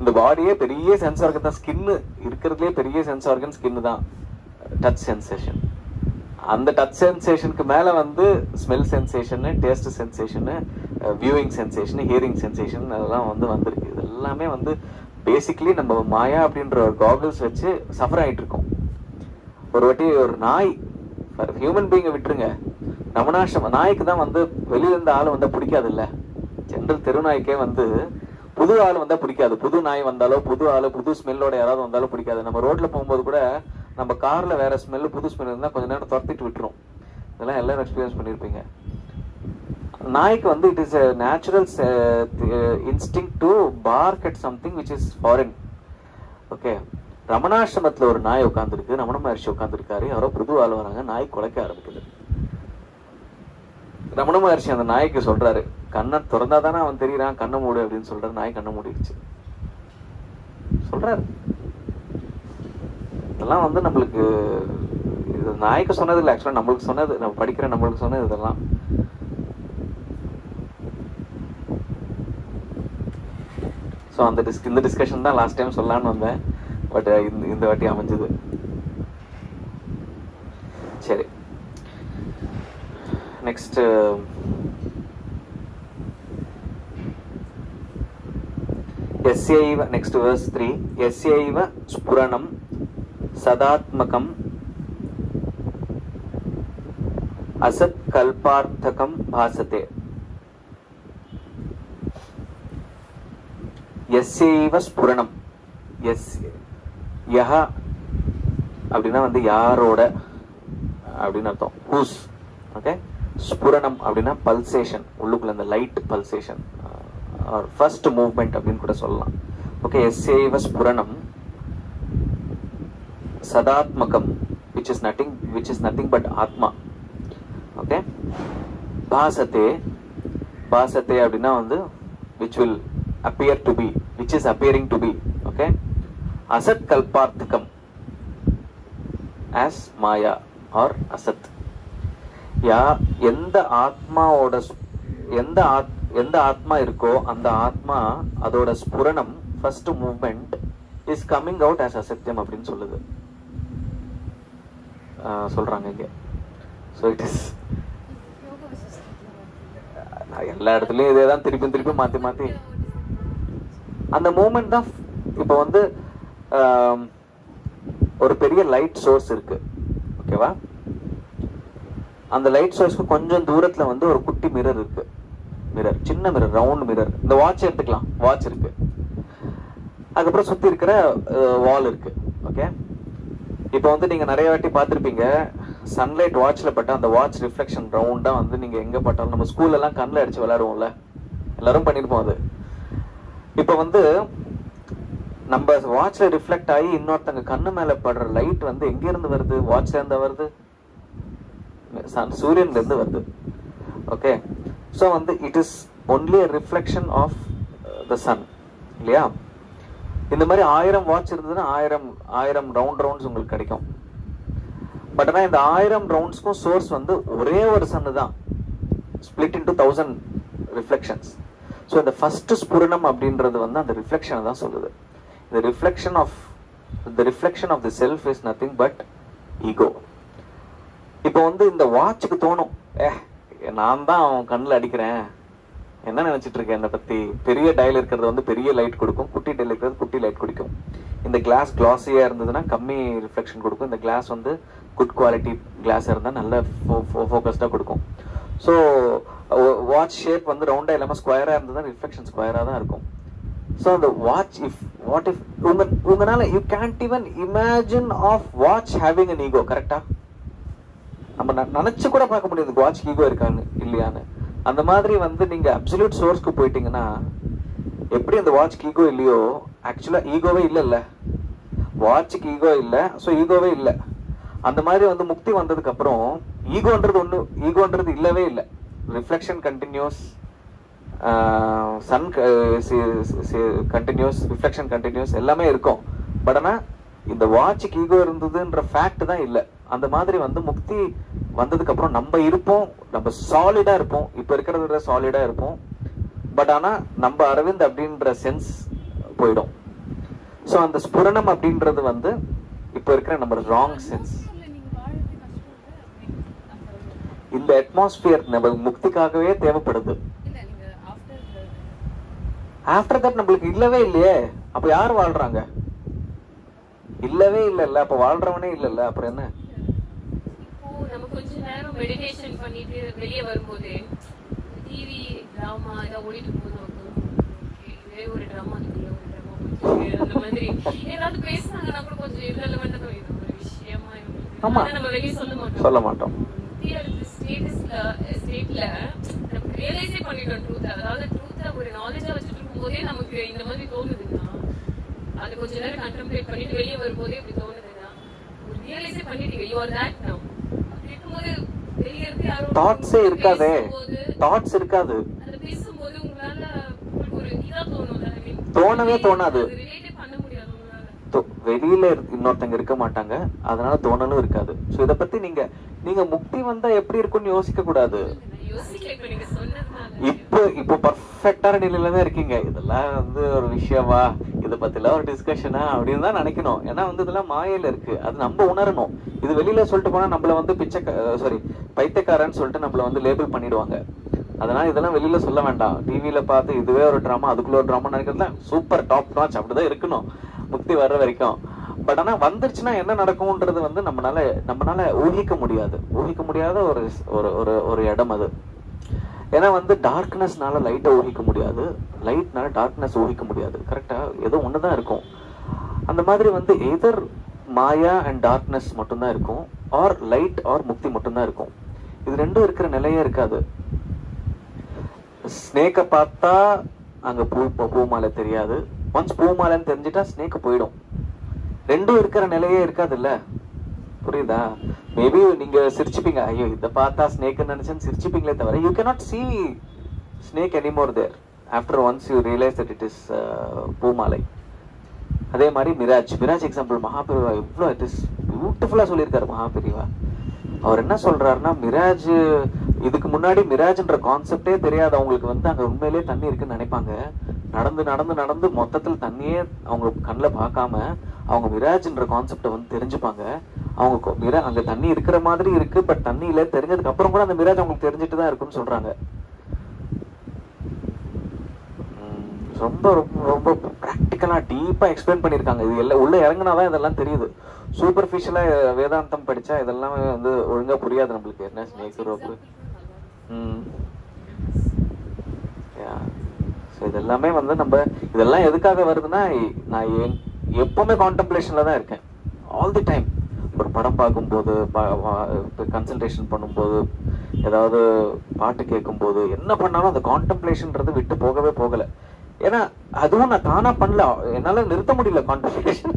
இந்த பாடியே பெரிய சென்ஸ் ஆர்கன் தான். ஸ்கின்னு இருக்கிறதுலே பெரிய சென்ஸ் ஆர்கன் ஸ்கின்னு தான். டச் சென்சேஷன், அந்த டச் சென்சேஷனுக்கு மேல வந்து smell sensation, taste sensation, viewing sensation, hearing sensation, அதெல்லாம் வந்து வந்திருக்கு. இது எல்லாமே வந்து பேசிக்கலி நம்ம மாயா அப்படின்ற ஒரு காகல்ஸ் வச்சு சஃபர் ஆயிட்டு இருக்கோம். ஒரு வாட்டி ஒரு நாய், ஹியூமன் பீயிங்கை விட்டுருங்க, ரமணாசிரம நாய்க்கு தான் வந்து வெளியில இருந்த ஆள் வந்தா பிடிக்காது இல்ல. ஜென்ரல் தெரு நாய்க்கே வந்து புது ஆள் வந்தா பிடிக்காது. புது நாய் வந்தாலோ, புது ஆளு, புது ஸ்மெல்லோட யாராவது வந்தாலும் பிடிக்காது. நம்ம ரோட்ல போகும்போது கூட நம்ம கார்ல வேற ஸ்மெல்லு, புது ஸ்மெல் இருந்தா கொஞ்ச நேரம் துரத்திட்டு விட்டுரும். இதெல்லாம் எல்லாரும் எக்ஸ்பீரியன்ஸ் பண்ணிருப்பீங்க. நாய்க்கு வந்து it is a natural instinct to bark at something which is foreign. Okay, ரமணாசிரமத்துல ஒரு நாய் உட்காந்துருக்கு, ரமண மகர்ஷி உட்காந்துருக்காரு, யாரோ புது ஆள் வராங்க, நாய் குலைக்க ஆரம்பிக்குது. ரமண மகர்ஷி அந்த நாய்க்கு சொல்றாரு, கண்ணை திறந்தாதானே அவன் தெரியறான், கண்ணை மூடு அப்படின்னு சொல்றாரு. நாய் கண்ணை மூடிடுச்சு சொல்றாரு. இதெல்லாம் வந்து நம்மளுக்கு இது நாய்க்கு சொன்னது இல்லை, ஆக்சுவலா நம்மளுக்கு சொன்னது, நம்ம படிக்கிற நம்மளுக்கு சொன்னது இதெல்லாம். ஸோ அந்த இந்த டிஸ்கஷன் தான் லாஸ்ட் டைம் சொல்லலான்னு வந்தேன், பட் இந்த வாட்டி அமைஞ்சது. சரி, நெக்ஸ்ட் எஸ்யைவ, நெக்ஸ்ட் verse 3, எஸ்யைவ ஸ்புரணம் சதாத்மகம் அசத் கல்பார்த்தகம் பாசதே. எஸ்யைவ ஸ்புரணம், யஹ அப்படின்னா வந்து யாரோட அப்படின்னு அர்த்தம், ஹூஸ். ஓகே, ஸ்புரணம் அப்படின்னா பல்சேஷன், உள்ளுக்குள்ள அந்த லைட் பல்சேஷன், ஃபர்ஸ்ட் மூவ்மெண்ட் அப்படின்னு கூட சொல்லலாம். ஓகே, எஸ்யைவ ஸ்புரணம் சதாத்மகம் which is nothing but atma. Okay, பாசதே, பாசதே அப்படின்னா வந்து which will appear to be, which is appearing to be. Okay, Asad கல்பார்த்தகம் as Maya or அசத். எந்த ஆத்மாவோட எந்த ஆத்மா இருக்கோ அந்த ஆத்மா, அதோட ஸ்புரணம், first movement is coming out as அசத்தியம் அப்படின்னு சொல்லுது, சொல்றாங்க இங்க. ஸோ இட் இஸ் எல்லா இடத்துலயும் இதேதான் திருப்பி மாத்தி அந்த மூமெண்ட் தான். இப்போ வந்து ஒரு பெரிய லைட் சோர்ஸ் இருக்கு, ஓகேவா? அந்த லைட் சோர்ஸ்க்கு கொஞ்சம் தூரத்துல வந்து ஒரு குட்டி மிரர் இருக்கு, மிரர், சின்ன மிரர், ரவுண்ட் மிரர். இந்த வாட்ச் எடுத்துக்கலாம், வாட்ச் இருக்கு, அதுக்கப்புறம் சுத்தி இருக்கிற வால் இருக்கு. ஓகே, இப்போ வந்து நீங்க நிறைய வாட்டி பார்த்துருப்பீங்க, சன்லைட் வாட்ச்ல பட்ட அந்த வாட்ச் ரிஃப்ளெக்ஷன் ரவுண்டா வந்து நீங்க எங்க பட்டாலும், நம்ம ஸ்கூல்ல எல்லாம் கண்ணில் அடிச்சு விளையாடுவோம்ல, எல்லாரும் பண்ணிருப்போம் அது. இப்போ வந்து நம்ம வாட்ச்ல ரிஃப்ளெக்ட் ஆகி இன்னொருத்தங்க கண்ணு மேல படுற லைட் வந்து எங்க இருந்து வருது? வாட்ச்ல இருந்து வருது, சூரியன்ல இருந்து வருது. ஓகே, ஸோ வந்து it is only a reflection of the sun இல்லையா? இந்த மாதிரி 1000 வாட்ச் இருந்ததுன்னா 1000 ரவுண்ட்ஸ் உங்களுக்கு கிடைக்கும். பட் ஆனால் இந்த 1000 ரவுண்ட்ஸ்க்கும் சோர்ஸ் வந்து ஒரே ஒரு சன்னு தான், ஸ்பிளிட் இன்டு 1000 ரிஃப்ளெக்ஷன்ஸ். ஸோ இந்த ஃபர்ஸ்ட் ஸ்புரணம் அப்படின்றது வந்து அந்த ரிஃப்ளெக்ஷனை தான் சொல்லுது. இந்த reflection of the self is nothing but ego. இப்போ வந்து இந்த வாட்சுக்கு தோணும், நான் தான் அவன் கண்ணில் அடிக்கிறேன், என்ன நினைச்சிட்டு இருக்கேன் என்னை பத்தி? பெரிய டயல் இருக்கிறது வந்து பெரிய லைட் கொடுக்கும், குட்டி டயல் இருக்கிறது குட்டி லைட் கொடுக்கும். இந்த கிளாஸ் கிளாஸியா இருந்ததுன்னா கம்மி ரிஃப்ளெக்ஷன் கொடுக்கும், இந்த கிளாஸ் வந்து குட் குவாலிட்டி கிளாஸ் இருந்தால் நல்ல ஃபோக்கஸ்டாக கொடுக்கும். ஸோ வாட்ச் ஷேப் வந்து ரவுண்டாக இல்லாமல் ஸ்கொயராக இருந்ததுன்னா ரிஃப்ளெக்ஷன் ஸ்கொயராக தான் இருக்கும். ஸோ அந்த வாட்ச் வாட் இஃப் உங்களால you can't even imagine of watch having an ego. கரெக்டா? நம்ம நினைச்சு கூட பார்க்க முடியாது வாட்ச் ஈகோ இருக்கான்னு இல்லையான்னு. அந்த மாதிரி வந்து நீங்க அப்சல்யூட் சோர்ஸ்க்கு போயிட்டீங்கன்னா எப்படி அந்த வாட்ச்க்கு ஈகோ இல்லையோ, ஆக்சுவலா ஈகோவே இல்லைல்ல, வாட்சுக்கு ஈகோ இல்லை, ஸோ ஈகோவே இல்லை. அந்த மாதிரி வந்து முக்தி வந்ததுக்கு அப்புறம் ஈகோன்றது இல்லவே இல்லை. Reflection continues, sun continues, reflection continues, எல்லாமே இருக்கும். பட் ஆனால் இந்த வாட்சுக்கு ஈகோ இருந்ததுன்ற ஃபேக்ட் தான் இல்லை. அந்த மாதிரி வந்து முக்தி வந்ததுக்கு அப்புறம் நம்ம இருப்போம், நம்ம சாலிடா இருப்போம், இப்ப இருக்கிறத விட சாலிடா இருப்போம். பட் ஆனா நம்ம அரவிந்த் அப்படின்ற சென்ஸ் போயிடும். ஸோ அந்த ஸ்புரணம் அப்படின்றது வந்து இப்ப இருக்கிற நம்ம ராங் சென்ஸ். இந்த அட்மாஸ்பியர் நம்ம முக்திக்காகவே தேவைப்படுது. ஆஃப்டர் தட் நம்மளுக்கு இல்லவே இல்லையே, அப்ப யார் வாழ்றாங்க? இல்லவே இல்லைல்ல, அப்ப வாழ்றவனே இல்லைல்ல, அப்புறம் என்ன? நம்ம கொஞ்ச நேரம் மெடிடேஷன் பண்ணிட்டு வெளியே வரும்போது டிவி டிராமா ஏதாவது ஓடிட்டு போதும், இதே ஒரு டிராமா அந்த மாதிரி ஏதாவது பேசுனாங்கன்னா கூட கொஞ்சம் irrelevant ஆ இது ஒரு விஷயமா நம்ம வெளியே சொல்ல மாட்டோம். ஸ்டேட்ல நம்ம ரியலைஸே பண்ணிட்டோம் ட்ரூத். அதாவது ட்ரூத்தை ஒரு நாலேஜா வச்சுட்டு இருக்கும் போதே நமக்கு இந்த மாதிரி தோணுதுன்னா, அது கொஞ்ச நேரம் கண்டெம்ப்ளேட் பண்ணிட்டு வெளியே வரும்போதே இப்படி தோணுதுன்னா ரியலைஸே பண்ணிட்டீங்க, யூ ஆர் தட் நவ. தாட்ஸே இருக்காதே, தாட்ஸ் இருக்காது, தோணவே தோணாது. வெளியில இன்னொருத்தங்க இருக்க மாட்டாங்க, அதனால தோணலும் இருக்காது. சோ இத பத்தி நீங்க முக்தி வந்தா எப்படி இருக்கும்னு யோசிக்க கூடாது. இப்போ பர்ஃபெக்டான நிலையில தான் இருக்கீங்க. இதெல்லாம் வந்து ஒரு விஷயமா, இதை பத்திலாம் ஒரு டிஸ்கஷனா அப்படின்னு தான் நினைக்கணும். ஏன்னா வந்து இதெல்லாம் மாயையில இருக்கு, அது நம்ம உணரணும். இது வெளியில சொல்லிட்டு போனா நம்மள வந்து பைத்தியக்காரன்னு சொல்லிட்டு நம்மள வந்து லேபிள் பண்ணிடுவாங்க. அதனால இதெல்லாம் வெளியில சொல்ல வேண்டாம். டிவியில பார்த்து இதுவே ஒரு டிராமா, அதுக்குள்ள ஒரு டிராமா நினைக்கிறதுல சூப்பர் டாப் நாச் அப்படிதான் இருக்கணும் முக்தி வர்ற வரைக்கும். பட் ஆனா வந்துருச்சுன்னா என்ன நடக்கும்ன்றது வந்து நம்மளால ஊகிக்க முடியாத ஒரு இடம் அது. ஏன்னா வந்து டார்க்னஸ்னால லைட்டை ஊகிக்க முடியாது, லைட்னால டார்க்னஸ் ஊகிக்க முடியாது. கரெக்டா? ஏதோ ஒண்ணுதான் இருக்கும். அந்த மாதிரி வந்து எதர் மாயா அண்ட் டார்க்னஸ் மட்டும்தான் இருக்கும், ஆர் லைட் ஆர் முக்தி மட்டும்தான் இருக்கும். இது ரெண்டும் இருக்கிற நிலையே இருக்காது. ஸ்னேக்கை பார்த்தா அங்க பூமாலை தெரியாது, ஒன்ஸ் பூமாலைன்னு தெரிஞ்சுட்டா ஸ்னேக்கு போயிடும். ரெண்டும் இருக்கிற நிலையே இருக்காது இல்ல, புரியுதா? மேபி நீங்க சிரிச்சுப்பீங்க, ஐயோ இதை பார்த்தா ஸ்னேக் நினைச்சேன்னு சிரிச்சுப்பீங்களே தவிர you cannot see snake anymore there after once you realize that it is பூமாலை. அதே மாதிரி மிராஜ் எக்ஸாம்பிள் மகாபெரிவா எவ்வளோ இட் இஸ் பியூட்டிஃபுல்லா சொல்லியிருக்காரு மகாபெரிவா. அவர் என்ன சொல்றாருன்னா, மிராஜ் இதுக்கு முன்னாடி மிராஜ்ன்ற கான்செப்டே தெரியாது அவங்களுக்கு. வந்து அங்க உண்மையிலேயே தண்ணி இருக்குன்னு நினைப்பாங்க. நடந்து மொத்தத்தில் தண்ணியே அவங்க கண்ணில் பார்க்காம அவங்க மிராஜ்ன்ற கான்செப்டை வந்து தெரிஞ்சுப்பாங்க. அவங்க அங்க தண்ணி இருக்கிற மாதிரி இருக்கு, பட் தண்ணி இல்ல தெரிஞ்சதுக்கு அப்புறம் கூட அந்த மிராஜ் அவங்களுக்கு தெரிஞ்சுட்டு தான் இருக்குன்னு சொல்றாங்க. ரொம்ப ரொம்ப ரொம்ப ப்ராக்டிக்கலா டீப்பா எக்ஸ்பிளைன் பண்ணிருக்காங்க. இது எல்லாம் உள்ள இறங்கினாதான் இதெல்லாம் தெரியுது. சூப்பர்ஃபிஷியலா வேதாந்தம் படிச்சா இதெல்லாம் வந்து ஒழுங்கா புரியாது நம்மளுக்கு. என்ன ஸ்னேக் ரோப்பு, இதெல்லாமே வந்து நம்ம இதெல்லாம் எதுக்காக வருதுன்னா, நான் எப்பவுமே கான்டெம்ப்ளேஷன்ல தான் இருக்கேன் ஆல் தி டைம். ஒரு படம் பார்க்கும்போது, கன்சல்டேஷன் பண்ணும்போது, ஏதாவது பாட்டு கேட்கும்போது, என்ன பண்ணாலும் அந்த கான்டெம்ப்ளேஷன்றது விட்டு போகவே போகல. ஏன்னா அதுவும் நான் தானா பண்ணல, என்னால நிறுத்த முடியல கான்டெம்ப்ளேஷன்.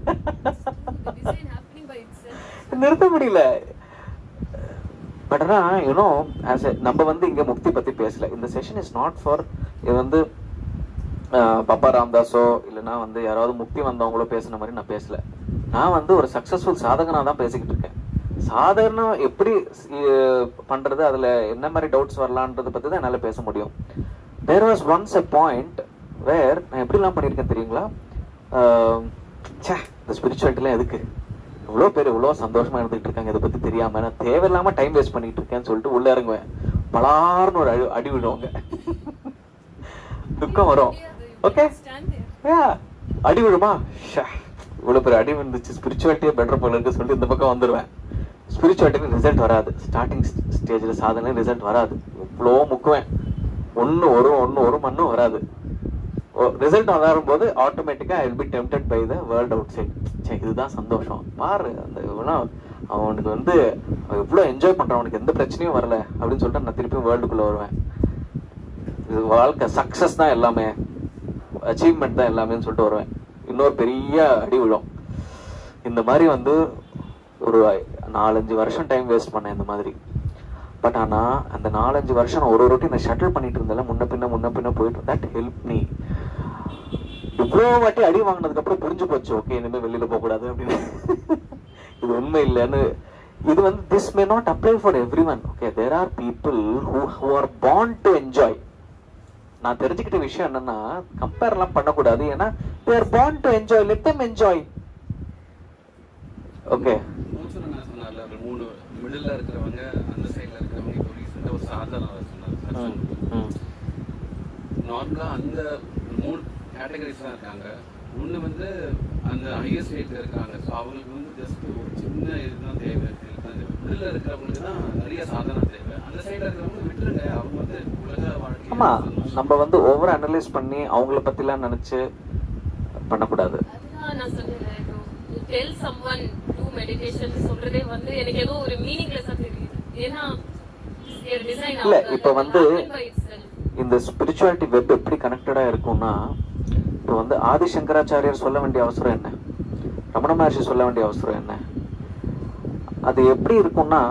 நிறுத்த முடியல. பட் ஆனா யூனோ நம்ம வந்து இங்க முக்தி பத்தி பேசல. இந்த செஷன் இஸ் நாட் ஃபார், இது வந்து பாப்பா ராம்தாஸோ இல்லைன்னா வந்து யாராவது முக்தி வந்தவங்களோ பேசுன மாதிரி நான் பேசல. நான் வந்து ஒரு சக்சஸ்ஃபுல் சாதகனா தான் பேசிக்கிட்டு இருக்கேன். சாதகனா எப்படி பண்றது, அதுல என்ன மாதிரி டவுட்ஸ் வரலான்றது பத்தி தான் என்னால பேச முடியும். There was once a point where நான் எப்படிலாம் பண்ணியிருக்கேன் தெரியுங்களா? இந்த ஸ்பிரிச்சுவாலிட்டிலாம் எதுக்கு, இவ்வளோ பேர் இவ்வளோ சந்தோஷமா இருந்துகிட்டு இருக்காங்க, இதை பத்தி தெரியாம நான் தேவையில்லாம டைம் வேஸ்ட் பண்ணிட்டு இருக்கேன்னு சொல்லிட்டு உள்ள இறங்குவேன். பலார்னு ஒரு அடி விடுவாங்க, துக்கம் வரும். ஓகே, அடி விழுமா, இவ்வளவு பேர் அடி விழுந்துச்சு, ஸ்பிரிச்சுவாலிட்டியே பெட்டர் போல இருக்கு சொல்லிட்டு இந்த பக்கம் வந்துடுவேன். ஸ்பிரிச்சுவாலிட்டிக்கு ரிசல்ட் வராது, ஸ்டார்டிங் ஸ்டேஜில் சாதனை ரிசல்ட் வராது. இவ்வளோ முக்குவேன், ஒரு மண்ணும் வராது. ரிசல்ட் வளரும்போது ஆட்டோமேட்டிக்கா I will be tempted by the world outside. இதுதான் சந்தோஷம் பாரு, அந்த அவனுக்கு வந்து எவ்வளோ என்ஜாய் பண்றான், அவனுக்கு எந்த பிரச்சனையும் வரல அப்படின்னு சொல்லிட்டு நான் திருப்பி வேர்ல்டுக்குள்ள வருவேன். இது வாழ்க்கை சக்சஸ் தான் எல்லாமே, அச்சீவ்மெண்ட் தான் எல்லாமேன்னு சொல்லிட்டு வருவேன். இன்னொரு பெரிய அடி விழும். இந்த மாதிரி வந்து ஒரு 4-5 வருஷம் டைம் வேஸ்ட் பண்ணேன் இந்த மாதிரி. பட் ஆனா அந்த 4-5 வருஷம் நான் ஒரு ரொட்டீனை ஷட்டில் பண்ணிட்டு இருந்தேன், முன்ன பின்ன போயிட்டு. That help me. இவ்வளோ வாட்டி அடி வாங்கினதுக்கு அப்புறம் புரிஞ்சு போச்சு, ஓகே இனிமே வெளியில போக கூடாது அப்படின்னு. இது உண்மை இல்லைன்னு. இது வந்து this may not apply for everyone. Okay, there are people who are born to enjoy. நான் தெரிஞ்சுக்கிட்ட விஷயம் என்னன்னா, கம்பேர் எல்லாம் பண்ணக்கூடாது. ஏன்னா they are born to enjoy, let them enjoy. Okay, மிடில்ல இருக்கிறவங்க, அந்த சைடுல இருக்கிறவங்க, இப்போ ரீசெண்டா ஒரு சாதாரண சொன்னாங்க. நார்மலா அந்த 3 கேட்டகரிஸ் தான் இருக்காங்க. ஒண்ணு வந்து அந்த ஹையர் ஸ்டேட்ல இருக்காங்க. ஸோ அவங்களுக்கு வந்து ஜஸ்ட் ஒரு சின்ன இதுதான் தேவை. மிடில்ல இருக்கிறவங்களுக்கு தான் நிறைய சாதனை தேவை. அந்த சைடுல இருக்கிறவங்க விட்டுருங்க, அவங்க வந்து உலக வாழ்க்கை. ஆமா, நம்ம வந்து ஓவர் அனலைஸ் பண்ணி அவங்கள பத்திலாம் நினைச்சு பண்ணக்கூடாது. நான் சொல்றேன், tell someone do meditation சொல்றதே வந்து எனக்கு ஏதோ ஒரு மீனிங்லெஸ்ஸா தெரியுது. ஏன்னா டிசைன் இல்ல, இப்ப வந்து இந்த ஸ்பிரிச்சுவாலிட்டி வெப் எப்படி கனெக்டடா இருக்கும்னா, இப்ப வந்து ஆதி சங்கராச்சாரியர் சொல்ல வேண்டிய அவசரம் என்ன, ரமண மகர்ஷி சொல்ல வேண்டிய அவசரம் என்ன, அது எப்படி இருக்கும்னா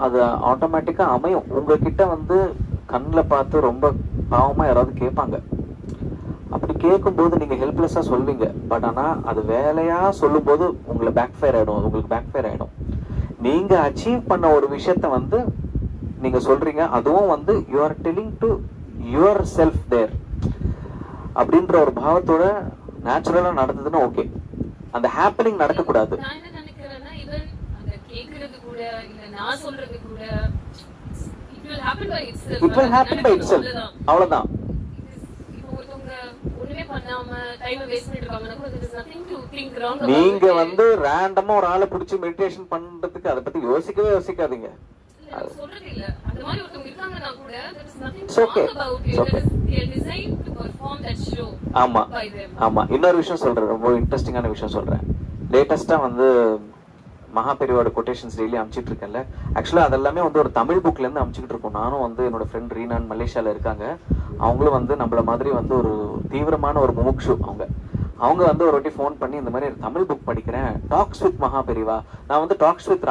அது ஆட்டோமேட்டிக்கா அமையும். உங்ககிட்ட வந்து கண்ணில் பார்த்து ரொம்ப பாவமா யாராவது கேட்பாங்க. அப்படி கேட்கும்போது நீங்க ஹெல்ப்லெஸ்ஸா சொல்வீங்க. பட் ஆனா அது வேலையா சொல்லும் போது உங்களுக்கு பேக் ஃபயர் ஆயிடும். நீங்க அச்சீவ் பண்ண ஒரு விஷயத்த வந்து நீங்க சொல்றீங்க, அதுவும் வந்து you are telling to yourself there அப்படின்ற ஒரு பாவத்தோட நேச்சுரலா நடந்ததுன்னா ஓகே. அந்த ஹேப்பனிங் நடக்கக்கூடாது. நான் என்ன நினைக்கிறேன்னா, ஈவன் அந்த கேக்குறது கூட இல்ல நான் சொல்றது கூட it will happen by itself. அவ்வளவுதான். நீங்க வந்து ரேண்டமா ஒரு ஆளை பிடிச்சி மெடிடேஷன் பண்றதுக்கு அதை பத்தி யோசிக்காதீங்க. ஆமா ஆமா, இன்னொரு விஷயம் சொல்றேன், ரொம்ப இன்ட்ரெஸ்டிங்கான விஷயம் சொல்றேன். லேட்டஸ்டா வந்து மகாபெரிவோட கொட்டேஷன்ஸ் டெய்லி அனுப்பிச்சிட்டு இருக்கேன்ல. ஆக்சுவலா அதெல்லாமே வந்து ஒரு தமிழ் புக்ல இருந்து அனுப்பிச்சிட்டு இருக்கோம். நானும் வந்து என்னோட ஃப்ரெண்ட் ரீனான் மலேசியால இருக்காங்க. அவங்களும் வந்து நம்மள மாதிரி வந்து ஒரு தீவிரமான ஒரு முமுக்ஷு. அவங்க வந்து ஒரு வாட்டி ஃபோன் பண்ணி இந்த மாதிரி தமிழ் புக் படிக்கிறேன், டாக்ஸ் வித் மகாபெரிவா. நான் வந்து டாக்ஸ் வித்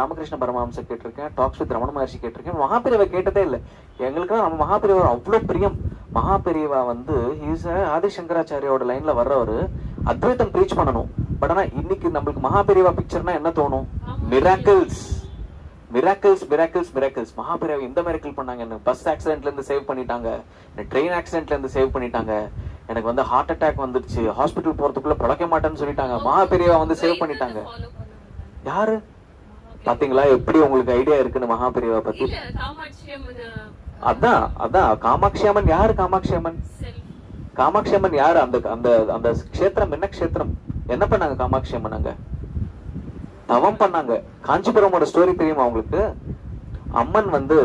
ராமகிருஷ்ண பரமஹம்சர் கேட்டிருக்கேன், டாக்ஸ் வித் ரமண மகர்ஷி கேட்டிருக்கேன். மகாபெரிவா கேட்டதே இல்லை. எங்களுக்கு நம்ம மகாபெரிவா அவ்வளோ பிரியம். மகாபெரிவா வந்து ஆதி சங்கராச்சாரியோட லைன்ல வர்றவரு, அத்வைத்தம் ப்ரீச் பண்ணணும். பட் ஆனா இன்னைக்கு நம்மளுக்கு மகாபெரிவா பிக்சர்னா என்ன தோணும்? மிராக்கிள்ஸ். மகாபெரிவா இந்த மிராக்கிள் பண்ணாங்க, என்ன பஸ் ஆக்சிடென்ட்ல இருந்து சேவ் பண்ணிட்டாங்க, ட்ரெயின் ஆக்சிடென்ட்ல இருந்து சேவ் பண்ணிட்டாங்க, எனக்கு வந்து ஹார்ட் அட்டாக் வந்துருச்சு, ஹாஸ்பிட்டல் போறதுக்குள்ள பிழைக்க மாட்டேன்னு சொல்லிட்டாங்க, மகாபெரிவா வந்து சேவ் பண்ணிட்டாங்க. யாரு பாத்தீங்களா எப்படி உங்களுக்கு ஐடியா இருக்குன்னு மகாபெரிவா பத்தி? அதான் காமாட்சி அம்மன். யாரு காமாட்சி அம்மன் யாரு? அந்த க்ஷேத்திரம் என்ன க்ஷேத்திரம்? என்ன பண்ணாங்க காமாட்சி அம்மன்? அங்க தவம் பண்ணாங்க. காஞ்சிபுரமோட ஸ்டோரி தெரியுமா உங்களுக்கு? அம்மன் வந்து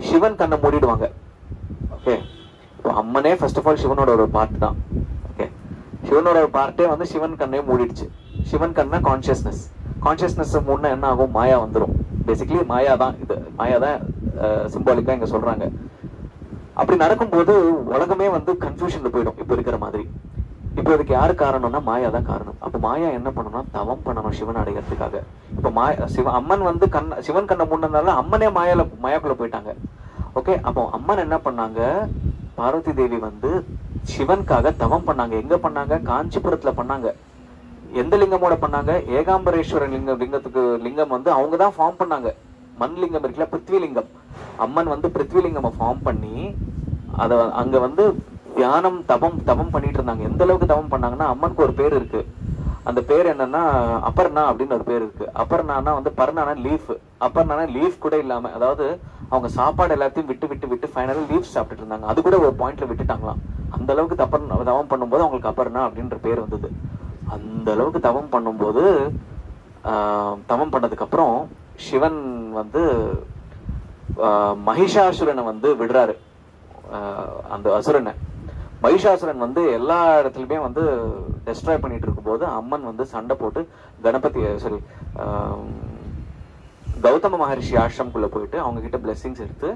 சிவன் கண்ணை மூடிடுவாங்க. ஓகே, இப்போ அம்மனே ஃபர்ஸ்ட் ஆஃப் ஆல் சிவனோட ஒரு பார்ட் தான். ஓகே, சிவனோட ஒரு பார்ட்டே வந்து சிவன் கண்ணே மூடிடுச்சு. சிவன் கண்ணா கான்சியஸ்னஸ் முன்ன என்ன ஆகும், மாயா வந்துடும். பேசிக்கலி மாயா தான் இது, மாயா தான் சிம்பாலிக்கா இங்க சொல்றாங்க. அப்படி நடக்கும்போது உலகமே வந்து கன்ஃபியூஷன்ல போயிடும் இப்ப இருக்கிற மாதிரி. இப்போ இதுக்கு யாரு காரணம்னா மாயா தான் காரணம். அப்ப மாயா என்ன பண்ணணும்னா தவம் பண்ணணும் சிவன் அடைகிறதுக்காக. இப்ப அம்மன் வந்து சிவன் கண்ண முன்னதால அம்மனே மாயாக்குள்ள போயிட்டாங்க. ஓகே, அப்போ அம்மன் என்ன பண்ணாங்க, பார்வதி தேவி வந்து சிவனுக்காக தவம் பண்ணாங்க. எங்க பண்ணாங்க, காஞ்சிபுரத்துல பண்ணாங்க. எந்த லிங்கமோட பண்ணாங்க, ஏகாம்பரேஸ்வரன் லிங்கத்துக்கு லிங்கம் வந்து அவங்க தான் ஃபார்ம் பண்ணாங்க. மண் லிங்கம் இருக்குல்ல, பிருத்விலிங்கம். அம்மன் வந்து பிருத்விலிங்கம் ஃபார்ம் பண்ணி அத அங்க வந்து தியானம் தவம் பண்ணிட்டு இருந்தாங்க. எந்த அளவுக்கு தவம் பண்ணாங்கன்னா, அம்மனுக்கு ஒரு பேர் இருக்கு. அந்த பேர் என்னன்னா அப்பர்ணா அப்படின்னு ஒரு பேர் இருக்கு. அப்பர்ணானா வந்து பர்ணானா லீஃப், அப்பர்ணானா லீஃப் கூட இல்லாம, அதாவது அவங்க சாப்பாடு எல்லாத்தையும் விட்டு ஃபைனலா லீஃப் சாப்பிட்டுட்டு இருந்தாங்க. அது கூட ஒரு பாயிண்ட்ல விட்டுட்டாங்களாம். அந்த அளவுக்கு தவம் பண்ணும்போது அவங்களுக்கு அப்பர்ணா அப்படின்ற பேர் வந்தது. அந்த அளவுக்கு தவம் பண்ணும்போது தவம் பண்ணதுக்கு அப்புறம் சிவன் வந்து மகிஷாசுரனை வந்து விடுறாரு. அந்த அசுரனை மகிஷாசுரன் வந்து எல்லா இடத்துலயுமே வந்து டெஸ்ட்ராய் பண்ணிட்டு இருக்கும் போது அம்மன் வந்து சண்டை போட்டு கௌதம மகர்ஷி ஆசிரமக்குள்ள போயிட்டு அவங்க கிட்ட பிளெஸிங்ஸ் எடுத்து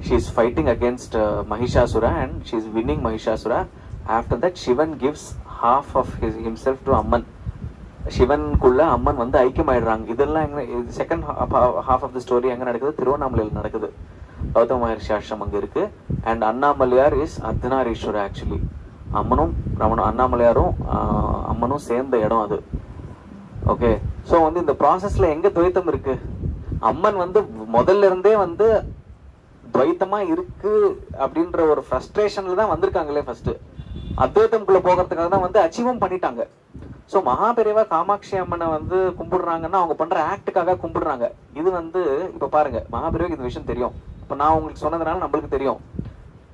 she is fighting against Mahishasura and she is winning Mahishasura. After that Shivan gives half of himself to Amman. சிவனுக்குள்ள அம்மன் வந்து ஐக்கியமாயிடுறாங்க. இதெல்லாம் second half of the story எங்க நடக்குது, திருவண்ணாமலையில் நடக்குது. கௌதம மகர்ஷி ஆசிரமம் அங்க இருக்கு. And Annamalaiyar is Ardhanarishvara. Actually அம்மனும் அண்ணாமலையாரும் அம்மனும் சேர்ந்த இடம் அது. ஓகே, சோ வந்து இந்த ப்ராசஸ்ல எங்க துவைத்தம் இருக்கு, அம்மன் வந்து முதல்ல இருந்தே வந்து துவைத்தமா இருக்கு அப்படின்ற ஒரு ஃப்ரஸ்ட்ரேஷன்ல தான் வந்திருக்காங்களே. ஃபர்ஸ்ட் அத்வைத்தம்குள்ள போகிறதுக்காக தான் வந்து அச்சீவும் பண்ணிட்டாங்க. சோ மகாபெரிவா காமாட்சி அம்மனை வந்து கும்பிடுறாங்கன்னா அவங்க பண்ற ஆக்டுக்காக கும்பிடுறாங்க. இது வந்து இப்ப பாருங்க, மகாபெரிவாக்கு இந்த விஷயம் தெரியும். இப்ப நான் உங்களுக்கு சொன்னதுனால நம்மளுக்கு தெரியும்.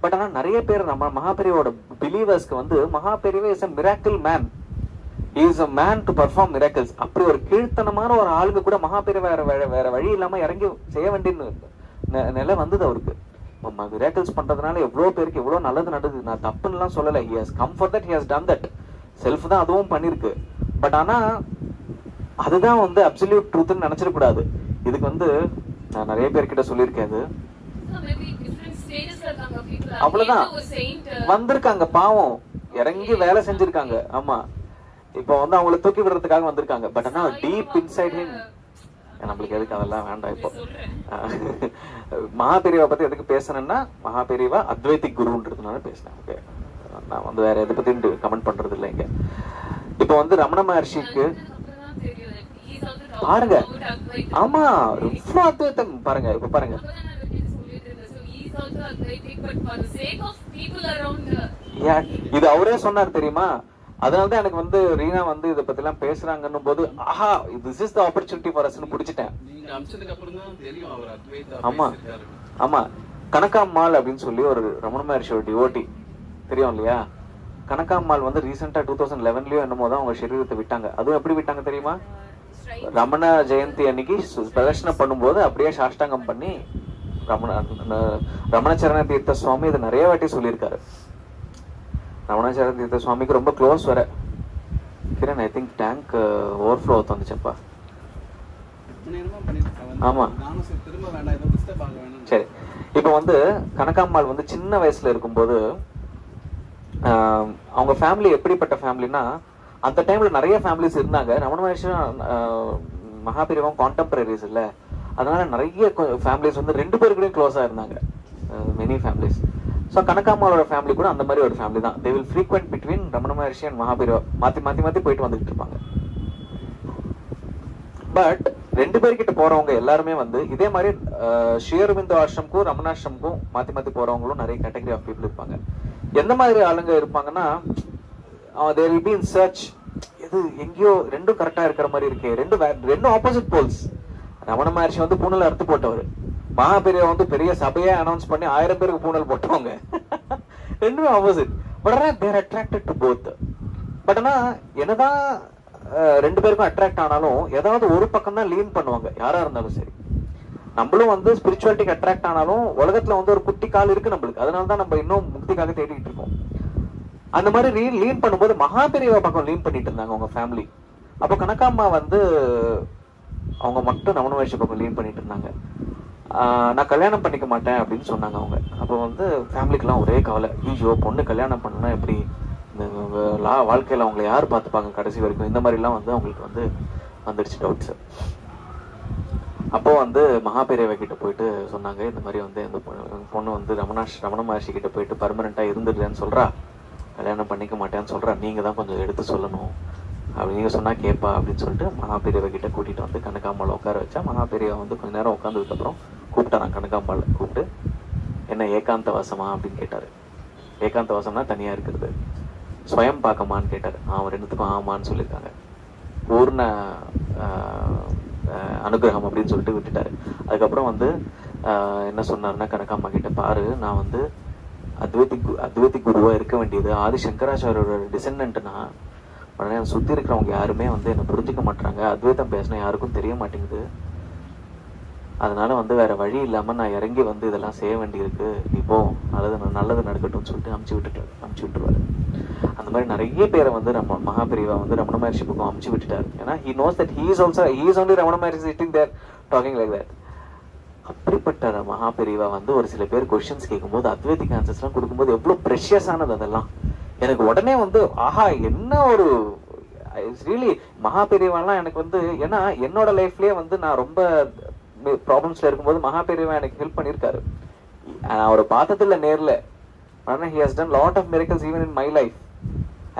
பட் ஆனா நிறைய பேர் நம்ம மகாபெரிவோட பிலீவர்ஸ்க்கு வந்து Maha Periyava is a miracle man. He is a man to perform miracles. அப்படி ஒரு கீழ்த்தனமான ஒரு ஆளுங்க கூட மகாபெரிவா வேற வழி இல்லாம இறங்கி செய்ய வேண்டிய நிலை வந்தது அவருக்கு. மிராக்கிள்ஸ் பண்றதுனால எவ்வளவு பேருக்கு எவ்வளவு நல்லது நடக்குது. நான் தப்புன்னு எல்லாம் சொல்லல. he has come for that, he has done that. Self தான் அதுவும் பண்ணிருக்கு. பட் ஆனா அதுதான் வந்து அப்சல்யூட் ட்ரூத்னு நினைச்சிடக்கூடாது. இதுக்கு வந்து நான் நிறைய பேர்கிட்ட சொல்லியிருக்கேன். அது அவ்வளவுதான் வந்திருக்காங்க, பாவம் இறங்கி வேலை செஞ்சிருக்காங்க. ஆமா, இப்ப வந்து அவங்களை தூக்கி விடுறதுக்காக வந்திருக்காங்க. பட் ஆனா டீப் இன்சைட் ஹிம் நம்மளுக்கு எதுக்கு அதெல்லாம் வேண்டாம். இப்போ மகாபெரிவா பத்தி எதுக்கு பேசணும்னா, மகாபெரிவா அத்வைத்திக் குருன்றதுனால பேசினேன். ஓகே, நான் வந்து வேற எதை பத்தி கமெண்ட் பண்றது இல்லை இங்க. இப்ப வந்து ரமண மகர்ஷிக்கு பாருங்க, ஆமா ரொம்ப அத்வைத்தம் பாருங்க. இப்ப பாருங்க, இது அவரே சொன்னார் தெரியுமா. அதனாலதான் எனக்கு வந்து ரீனா வந்து இதை பத்தி எல்லாம் பேசுறாங்கன்னும் போது aha this is the opportunity for அஸ்னு புடிச்சிட்டேன். ஆமா ஆமா, கனகாம்மாள் அப்படின்னு சொல்லி ஒரு ரமண மகர்ஷியோட டிவோட்டி தெரியும் இல்லையா. கனகாம்மாள் வந்து ரீசெண்டா 2011லயோ என்னமோ தான் அவங்க சரீரத்தை விட்டாங்க. அதுவும் எப்படி விட்டாங்க தெரியுமா, ரமண ஜெயந்தி அன்னைக்கு பிரதர்ஷனம் பண்ணும்போது அப்படியே சாஷ்டாங்கம் பண்ணி ரமணச்சரண தீர்த்த சுவாமி இதை நிறைய வாட்டி சொல்லியிருக்காரு. ரமணாச்சார தீர்த்த சுவாமிக்கு ரொம்ப க்ளோஸ் வர. Kiran I think tank overflow வந்துச்சப்பா. ஆமா சரி. இப்ப வந்து கனகாம்மாள் வந்து சின்ன வயசுல இருக்கும்போது அவங்க ஃபேமிலி எப்படிப்பட்ட ஃபேமிலினா, அந்த டைம்ல நிறைய ஃபேமிலிஸ் இருந்தாங்க. ரமண மகர்ஷி மகாபெரிவா கான்டெம்பரரிஸ் இல்ல, அதனால நிறைய ஃபேமிலிஸ் வந்து ரெண்டு பேருக்கூடயும் க்ளோஸா இருந்தாங்க, மெனி ஃபேமிலிஸ். ஸோ கனகாம்மாளோட ஃபேமிலி கூட அந்த மாதிரி ஒரு ஃபேமிலி தான். They will frequent between Ramana maharshi and Maha Periyava, மாத்தி போயிட்டு வந்துட்டு இருப்பாங்க. பட் ரெண்டு பேர்கிட்ட போறவங்க எல்லாருமே வந்து இதே மாதிரி ஸ்ரீ அரவிந்தோ ஆசிரமுக்கும் ரமணாசிரமுக்கும் மாத்தி போறவங்களும் நிறைய கேட்டகரி ஆஃப் பீப்புள் இருப்பாங்க. எந்த மாதிரி ஆளுங்க இருப்பாங்கன்னா, they will be in search. இது எங்கேயோ ரெண்டும் கரெக்டா இருக்கிற மாதிரி இருக்கு, ரெண்டும் ஆப்போசிட் போல்ஸ். ரமண மகர்ஷி வந்து பூனல் அறுத்து போட்டவர், மகாபெரிவா வந்து பெரிய சபையை அனௌன்ஸ் பண்ணி 1000 பேருக்கு பூனல் போட்டவங்க. ரெண்டுமே ஆப்போசிட். பட் ஆனா தேர் அட்ராக்டட் டு போத். பட் ஆனா என்னதான் ரெண்டு பேருக்கும் அட்ராக்ட் ஆனாலும் ஏதாவது ஒரு பக்கம் தான் லீன் பண்ணுவாங்க, யாரா இருந்தாலும் சரி. நம்மளும் வந்து ஸ்பிரிச்சுவாலிட்டிக்கு அட்ராக்ட் ஆனாலும் உலகத்துல வந்து ஒரு குட்டி கால் இருக்கு நம்மளுக்கு, அதனாலதான் நம்ம இன்னும் முக்திக்காக தேடிட்டு இருக்கோம். அந்த மாதிரி லீன் பண்ணும்போது மகாபெரிவா பக்கம் லீன் பண்ணிட்டு இருந்தாங்க அவங்க ஃபேமிலி. அப்போ கனகாம்மா வந்து அவங்க மட்டும் ரமண மகர்ஷி பக்கம் லீன் பண்ணிட்டு இருந்தாங்க. நான் கல்யாணம் பண்ணிக்க மாட்டேன் அப்படின்னு சொன்னாங்க அவங்க. அப்போ வந்து ஃபேமிலிக்கெல்லாம் ஒரே கவலை, ஐயோ பொண்ணு கல்யாணம் பண்ணனா எப்படி, இந்த வாழ்க்கையில் அவங்களை யார் பார்த்துப்பாங்க கடைசி வரைக்கும், இந்த மாதிரிலாம் வந்து அவங்களுக்கு வந்து வந்துடுச்சு டவுட்ஸ். அப்போ வந்து மகாபெரியவா கிட்ட போயிட்டு சொன்னாங்க, இந்த மாதிரி வந்து இந்த பொண்ணு வந்து ரமண மகர்ஷி கிட்ட போயிட்டு பர்மனெண்டா இருந்துடுறேன்னு சொல்றா, கல்யாணம் பண்ணிக்க மாட்டேன்னு சொல்றா, நீங்க தான் கொஞ்சம் எடுத்து சொல்லணும், அப்படி நீங்க சொன்னா கேட்பா அப்படின்னு சொல்லிட்டு மகாபெரியவா கிட்ட கூட்டிட்டு வந்து கனகாம்பாளை உட்கார வச்சா. மகாபெரியவா வந்து கொஞ்ச நேரம் உட்காந்ததுக்கு அப்புறம் கூப்பிட்டா, நான் கனகாம்பாளை கூப்பிட்டு என்ன ஏகாந்த வாசமா அப்படின்னு கேட்டாரு. ஏகாந்த வாசம்னா தனியா இருக்கிறது, ஸ்வயம் பார்க்கமான்னு கேட்டாரு. அவன் ரெண்டுத்துக்கும் ஆமான்னு சொல்லியிருக்காங்க. பூர்ண அனுகிரகம் அப்படின்னு சொல்லிட்டு விட்டுட்டாரு. அதுக்கப்புறம் வந்து என்ன சொன்னாருன்னா, கனகாம்மா கிட்ட பாரு, நான் வந்து அத்வைதி குருவா இருக்க வேண்டியது ஆதி சங்கராச்சாரியோட டிசெண்டன்ட்னா, உடனே சுத்தி இருக்கிறவங்க யாருமே வந்து என்ன புரிஞ்சுக்க மாட்டாங்க, அத்வைதம் பேசினா யாருக்கும் தெரிய மாட்டேங்குது, அதனால வந்து வேற வழி இல்லாம நான் இறங்கி வந்து இதெல்லாம் செய்ய வேண்டியிருக்கு, நீ போ, நல்லது நடக்கட்டும்னு சொல்லிட்டு அமுச்சு விட்டுருவாரு. அந்த மாதிரி நிறைய பேரை வந்து மகாபெரியவா வந்து ரமண மகர்ஷி பக்கம் அமுச்சு விட்டுட்டாரு. ஏன்னா he knows that he is only Ramana maharshi sitting there talking like that. அப்படிப்பட்ட மகாபெரியவா வந்து ஒரு சில பேர் கொஸ்டின்ஸ் கேட்கும்போது அத்வைதிக் ஆன்சர்ஸ் எல்லாம் கொடுக்கும்போது எவ்வளவு ப்ரெஷியஸானது அதெல்லாம். எனக்கு உடனே வந்து ஆஹா என்ன ஒரு ரியலி மகாபெரியவாலாம் எனக்கு வந்து, ஏன்னா என்னோட லைஃப்லயே வந்து நான் ரொம்ப ப்ராப்ளம்ஸ்ல இருக்கும்போது மகாபெரியவா எனக்கு ஹெல்ப் பண்ணியிருக்காரு. நான் அவரை பார்த்ததில்ல நேர்ல, ஆனா he has done lot of miracles even in my life.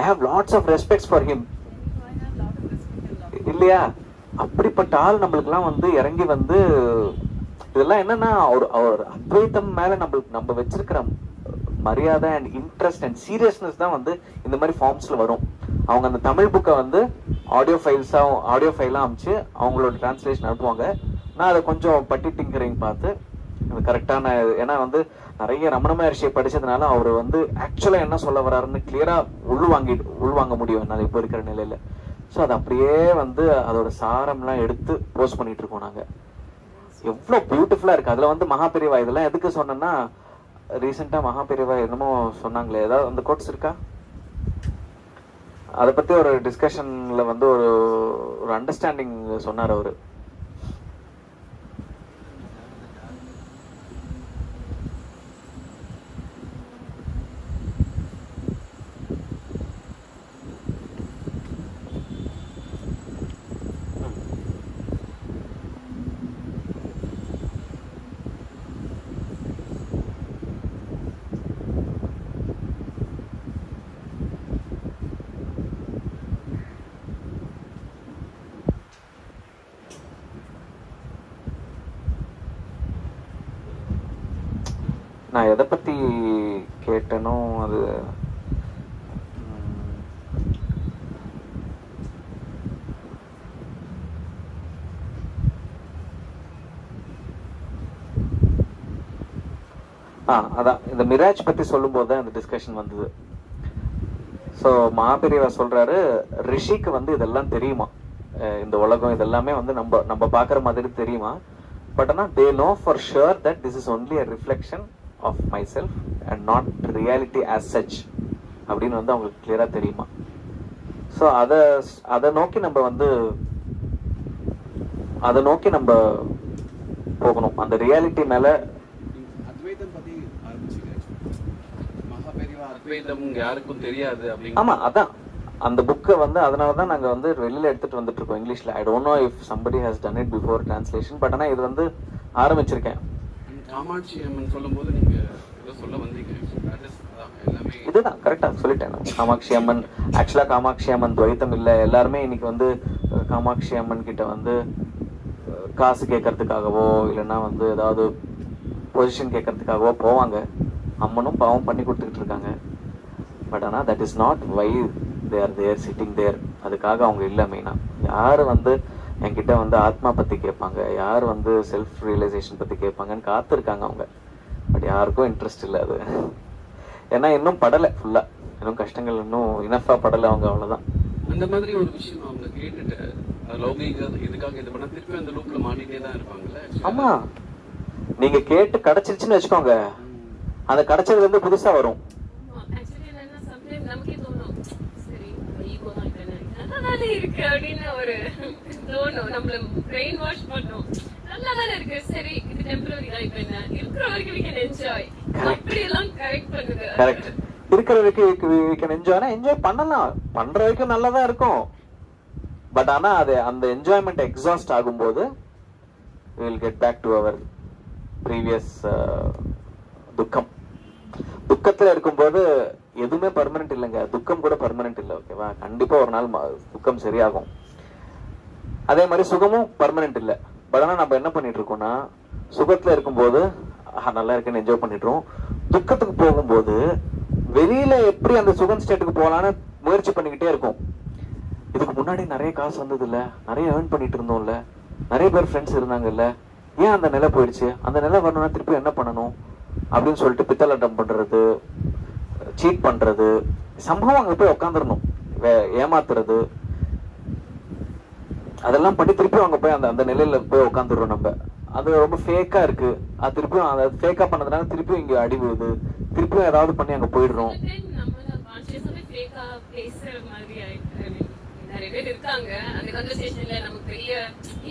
I have lots of respects for him. இல்லையா? அப்படிப்பட்ட ஆள் நம்மளுக்கெல்லாம் வந்து இறங்கி வந்து இதெல்லாம் என்னன்னா அவர் அத்வைத்தம் மேல நம்ம வச்சிருக்கிற மரியாதை அண்ட் இன்ட்ரெஸ்ட் அண்ட் சீரியஸ்னஸ் தான் வந்து இந்த மாதிரி ஃபார்ம்ஸ்ல வரும். அவங்க அந்த தமிழ் புக்கை வந்து ஆடியோ ஃபைலா அமிச்சு அவங்களோட டிரான்ஸ்லேஷன் அனுப்புவாங்க. நான் அதை கொஞ்சம் பட்டி டிங்கரிங் பார்த்து கரெக்டான, ஏன்னா வந்து நிறைய ரமண மகர்ஷியை படிச்சதுனால அவர் வந்து ஆக்சுவலா என்ன சொல்ல வர்றாருன்னு கிளியரா உள்வாங்க முடியும் என்னால் இப்போ இருக்கிற நிலையில. ஸோ அது அப்படியே வந்து அதோட சாரம்லாம் எடுத்து போஸ்ட் பண்ணிட்டு இருக்கோம் நாங்க. எவ்வளவு பியூட்டிஃபுல்லா இருக்கு. அதுல வந்து மகாபெரியவா இதெல்லாம் எதுக்கு சொன்னேன்னா, ரீசெண்டா மகாபெரியவா என்னமோ சொன்னாங்களே, ஏதாவது அந்த கோட்ஸ் இருக்கா, அதை பத்தி ஒரு டிஸ்கஷன்ல வந்து ஒரு அண்டர்ஸ்டாண்டிங் சொன்னார் அவரு. நான் எதை பத்தி கேட்டனோ அது அதான் இந்த மிராஜ் பத்தி சொல்லும் போதுதான் இந்த டிஸ்கஷன் வந்தது. ஸோ மகாபெரியவா சொல்றாரு, ரிஷிக்கு வந்து இதெல்லாம் தெரியுமா, இந்த உலகம் இதெல்லாமே வந்து நம்ம பாக்குற மாதிரி தெரியுமா, பட் ஆனா they know for sure that this is only a reflection of myself and not reality as such அப்படின்னு வந்து அவங்களுக்கு கிளியரா தெரியுமா. ஸோ அதை நோக்கி நம்ம போகணும். அந்த ரியாலிட்டி மேல அத்வைதம் பத்தி மகாபெரியவா அத்வைதம் யாருக்கும் தெரியாது அப்படி. ஆமா, அதான் அந்த புக்கை வந்து அதனாலதான் நாங்க வந்து வெளியில எடுத்துட்டு வந்துட்டு இருக்கோம் இங்கிலீஷ்ல. I don't know if somebody has done it before translation, but ஆனா இது வந்து ஆரம்பிச்சிருக்கேன். காமாட்சி அம்மன் சொல்லும்போது நீங்க ஏதோ சொல்ல வந்தீங்க, எல்லாமே இதுதான் கரெக்டா சொல்லிட்டேன். காமாட்சி அம்மன் ஆக்சுவலா காமாட்சி அம்மன் துவைத்தம் இல்ல. எல்லாருமே இன்னைக்கு வந்து காமாட்சி அம்மன் கிட்ட வந்து காசு கேட்கறதுக்காகவோ இல்லைன்னா வந்து ஏதாவது பொசிஷன் கேட்கறதுக்காகவோ போவாங்க. அம்மனும் பாவம் பண்ணி கொடுத்துக்கிட்டு இருக்காங்க. பட் ஆனா that is not why they are there sitting there. அதுக்காக அவங்க இல்லை. மெயினா யாரு வந்து என்கிட்ட வந்து ஆத்மா பத்தி கேட்பாங்க, யார் வந்து செல்ஃப் ரியலைசேஷன் பத்தி கேட்பாங்கன்னு காத்திருக்காங்க அவங்க. பட் யாருக்கும் இன்ட்ரெஸ்ட் இல்லை அது. ஏன்னா இன்னும் படலை ஃபுல்லா, இன்னும் கஷ்டங்கள் இன்னும் இனஃபா படலை அவங்க, அவ்வளவுதான். அந்த மாதிரி ஒரு விஷயம் அவங்க கேட்டுட்டு லௌகிக இதுக்காக இது பண்ணா திருப்பி அந்த லூப்ல மாட்டிட்டே தான் இருப்பாங்கல்ல. ஆமா, நீங்க கேட்டு கிடைச்சிருச்சுன்னு வச்சுக்கோங்க, அந்த கிடைச்சதுல இருந்து புதுசா வரும். நல்லாதானே இருக்கு அப்படின்னு ஒரு தோணும். நம்மள பிரெயின் வாஷ் பண்ணோம். நல்லாதானே இருக்கு, சரி இது டெம்பரரி தான், இப்ப என்ன இருக்கிற வரைக்கும் we can enjoy. அப்படி எல்லாம் கரெக்ட் பண்ணுங்க. கரெக்ட். இருக்கிற வரைக்கும் we can enjoy. என்ஜாய் பண்ணலாம், பண்ற வரைக்கும் நல்லதா இருக்கும். பட் ஆனா அது அந்த என்ஜாய்மெண்ட் எக்ஸாஸ்ட் ஆகும்போது we will get back to our previous துக்கம். துக்கத்துல இருக்கும்போது எதுவுமே பர்மனன்ட் இல்லைங்க. துக்கம் கூட பர்மனன்ட் இல்லை. ஓகேவா? கண்டிப்பா ஒரு நாள் துக்கம் சரியாகும். அதே மாதிரி சுகமும் பர்மனன்ட் இல்லை. பட் ஆனா நம்ம என்ன பண்ணிட்டு இருக்கோம்னா, சுகத்துல இருக்கும்போது நல்லா இருக்குன்னு என்ஜாய் பண்ணிடுறோம். துக்கத்துக்கு போகும்போது வெளியில எப்படி அந்த சுகம் ஸ்டேட்டுக்கு போகலான்னு முயற்சி பண்ணிக்கிட்டே இருக்கும். இதுக்கு முன்னாடி நிறைய காசு வந்தது இல்ல, நிறைய ஏர்ன் பண்ணிட்டு இருந்தோம்ல, நிறைய பேர் ஃப்ரெண்ட்ஸ் இருந்தாங்கல்ல, ஏன் அந்த நிலை போயிடுச்சு, அந்த நிலை வரணும்னா திருப்பி என்ன பண்ணணும் அப்படின்னு சொல்லிட்டு பித்தலாட்டம் பண்றது, சீட் பண்றது, சம்பவம் அங்க போய் உட்காந்துடணும், ஏமாத்துறது, அதெல்லாம் பண்ணி திருப்பி அங்க போய் அந்த நிலையில போய் உட்காந்துடுறோம் நம்ம. அது ரொம்ப ஃபேக்கா இருக்கு. அது திருப்பியும் அதை ஃபேக்கா பண்ணதுனால திருப்பியும் இங்க அடி விழுது, திருப்பியும் ஏதாவது பண்ணி அங்க போயிடுறோம். நிறைய பேர் இருக்காங்க அந்த கன்வர்சேஷன்ல, நமக்கு பெரிய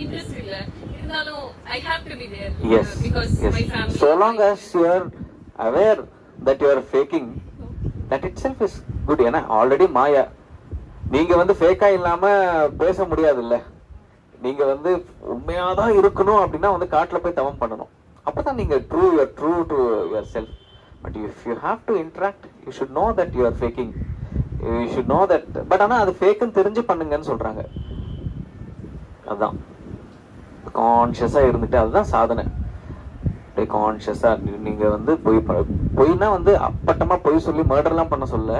இன்ட்ரெஸ்ட் இல்ல, இருந்தாலும் I have to be there. Yes, because yes. my family. So long as you are aware that you are faking, that itself is good. ஏன்னா ஆல்ரெடி மாயா. நீங்க வந்து ஃபேக்கா இல்லாம பேச முடியாது இல்ல. நீங்க வந்து உண்மையாதான் இருக்கணும் அப்படின்னா வந்து காட்டுல போய் தவம் பண்ணணும். அப்பதான் நீங்க true to your self. But if you have to interact, you should know that you R faking. You should know that. But ஆனா அது ஃபேக்குன்னு தெரிஞ்சு பண்ணுங்கன்னு சொல்றாங்க. அதுதான் கான்ஷியஸா இருந்துட்டு, அதுதான் சாதனை. கான்ஷியஸா நீங்க வந்து பொய்னா வந்து அப்பட்டமா பொய் சொல்லி மர்டர்லாம் பண்ண சொல்ல,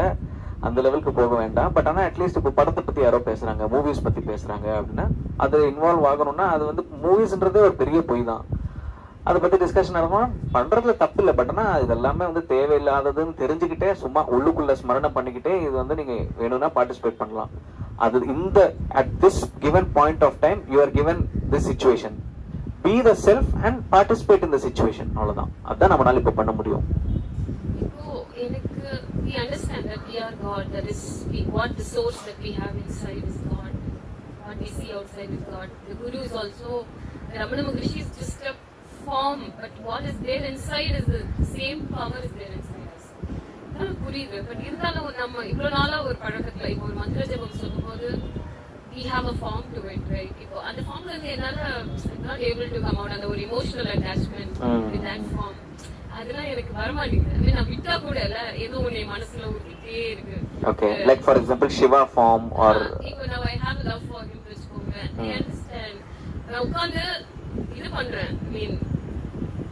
அந்த லெவலுக்கு போக வேண்டாம். பட் ஆனா அட்லீஸ்ட் இப்போ படத்தை பத்தி யாரோ பேசுறாங்க, மூவிஸ் பத்தி பேசுறாங்க அப்படின்னா அது இன்வால்வ் ஆகணும்னா, அது வந்து மூவிஸ்ன்றதே ஒரு பெரிய பொய் தான். அதை பத்தி டிஸ்கஷன் நடக்கணும், பண்றதுல தப்பு இல்லை. பட் ஆனா இது எல்லாமே வந்து தேவையில்லாததுன்னு தெரிஞ்சுக்கிட்டே சும்மா உள்ளுக்குள்ள ஸ்மரணம் பண்ணிக்கிட்டே இது வந்து நீங்க வேணும்னா பார்ட்டிசிபேட் பண்ணலாம். அது இந்த at this given point of time you are given this situation, be the self and participate in the situation. அவ்வளவுதான். அதான் நம்மளால இப்ப பண்ண முடியும். We understand that we are God. That is what the source that we have inside is God. What we see outside is God. The Guru is also, Ramana Maharishi is just a form, but what is there inside is the same power is there inside us. அது புரியுது. But இருந்தாலும் நம்ம இவ்வளவு நாளா ஒரு பழக்கத்துல இப்போ ஒரு மந்திர ஜபம் சொல்லும்போது we have a form to it, right? இப்போ அந்த ஃபார்ம்ல இருந்து என்னால not able to come out, அந்த ஒரு emotional attachment with that form, அதெல்லாம் எனக்கு வர மாட்டேங்குது. நான் விட்டா கூட இல்ல, ஏதோ ஒண்ணு மனசுல ஊத்திட்டே இருக்கு. Okay, like for example Shiva form or இப்போ now I have love for him to spoke. I understand. நான் உட்கார்ந்து இது பண்றேன். I mean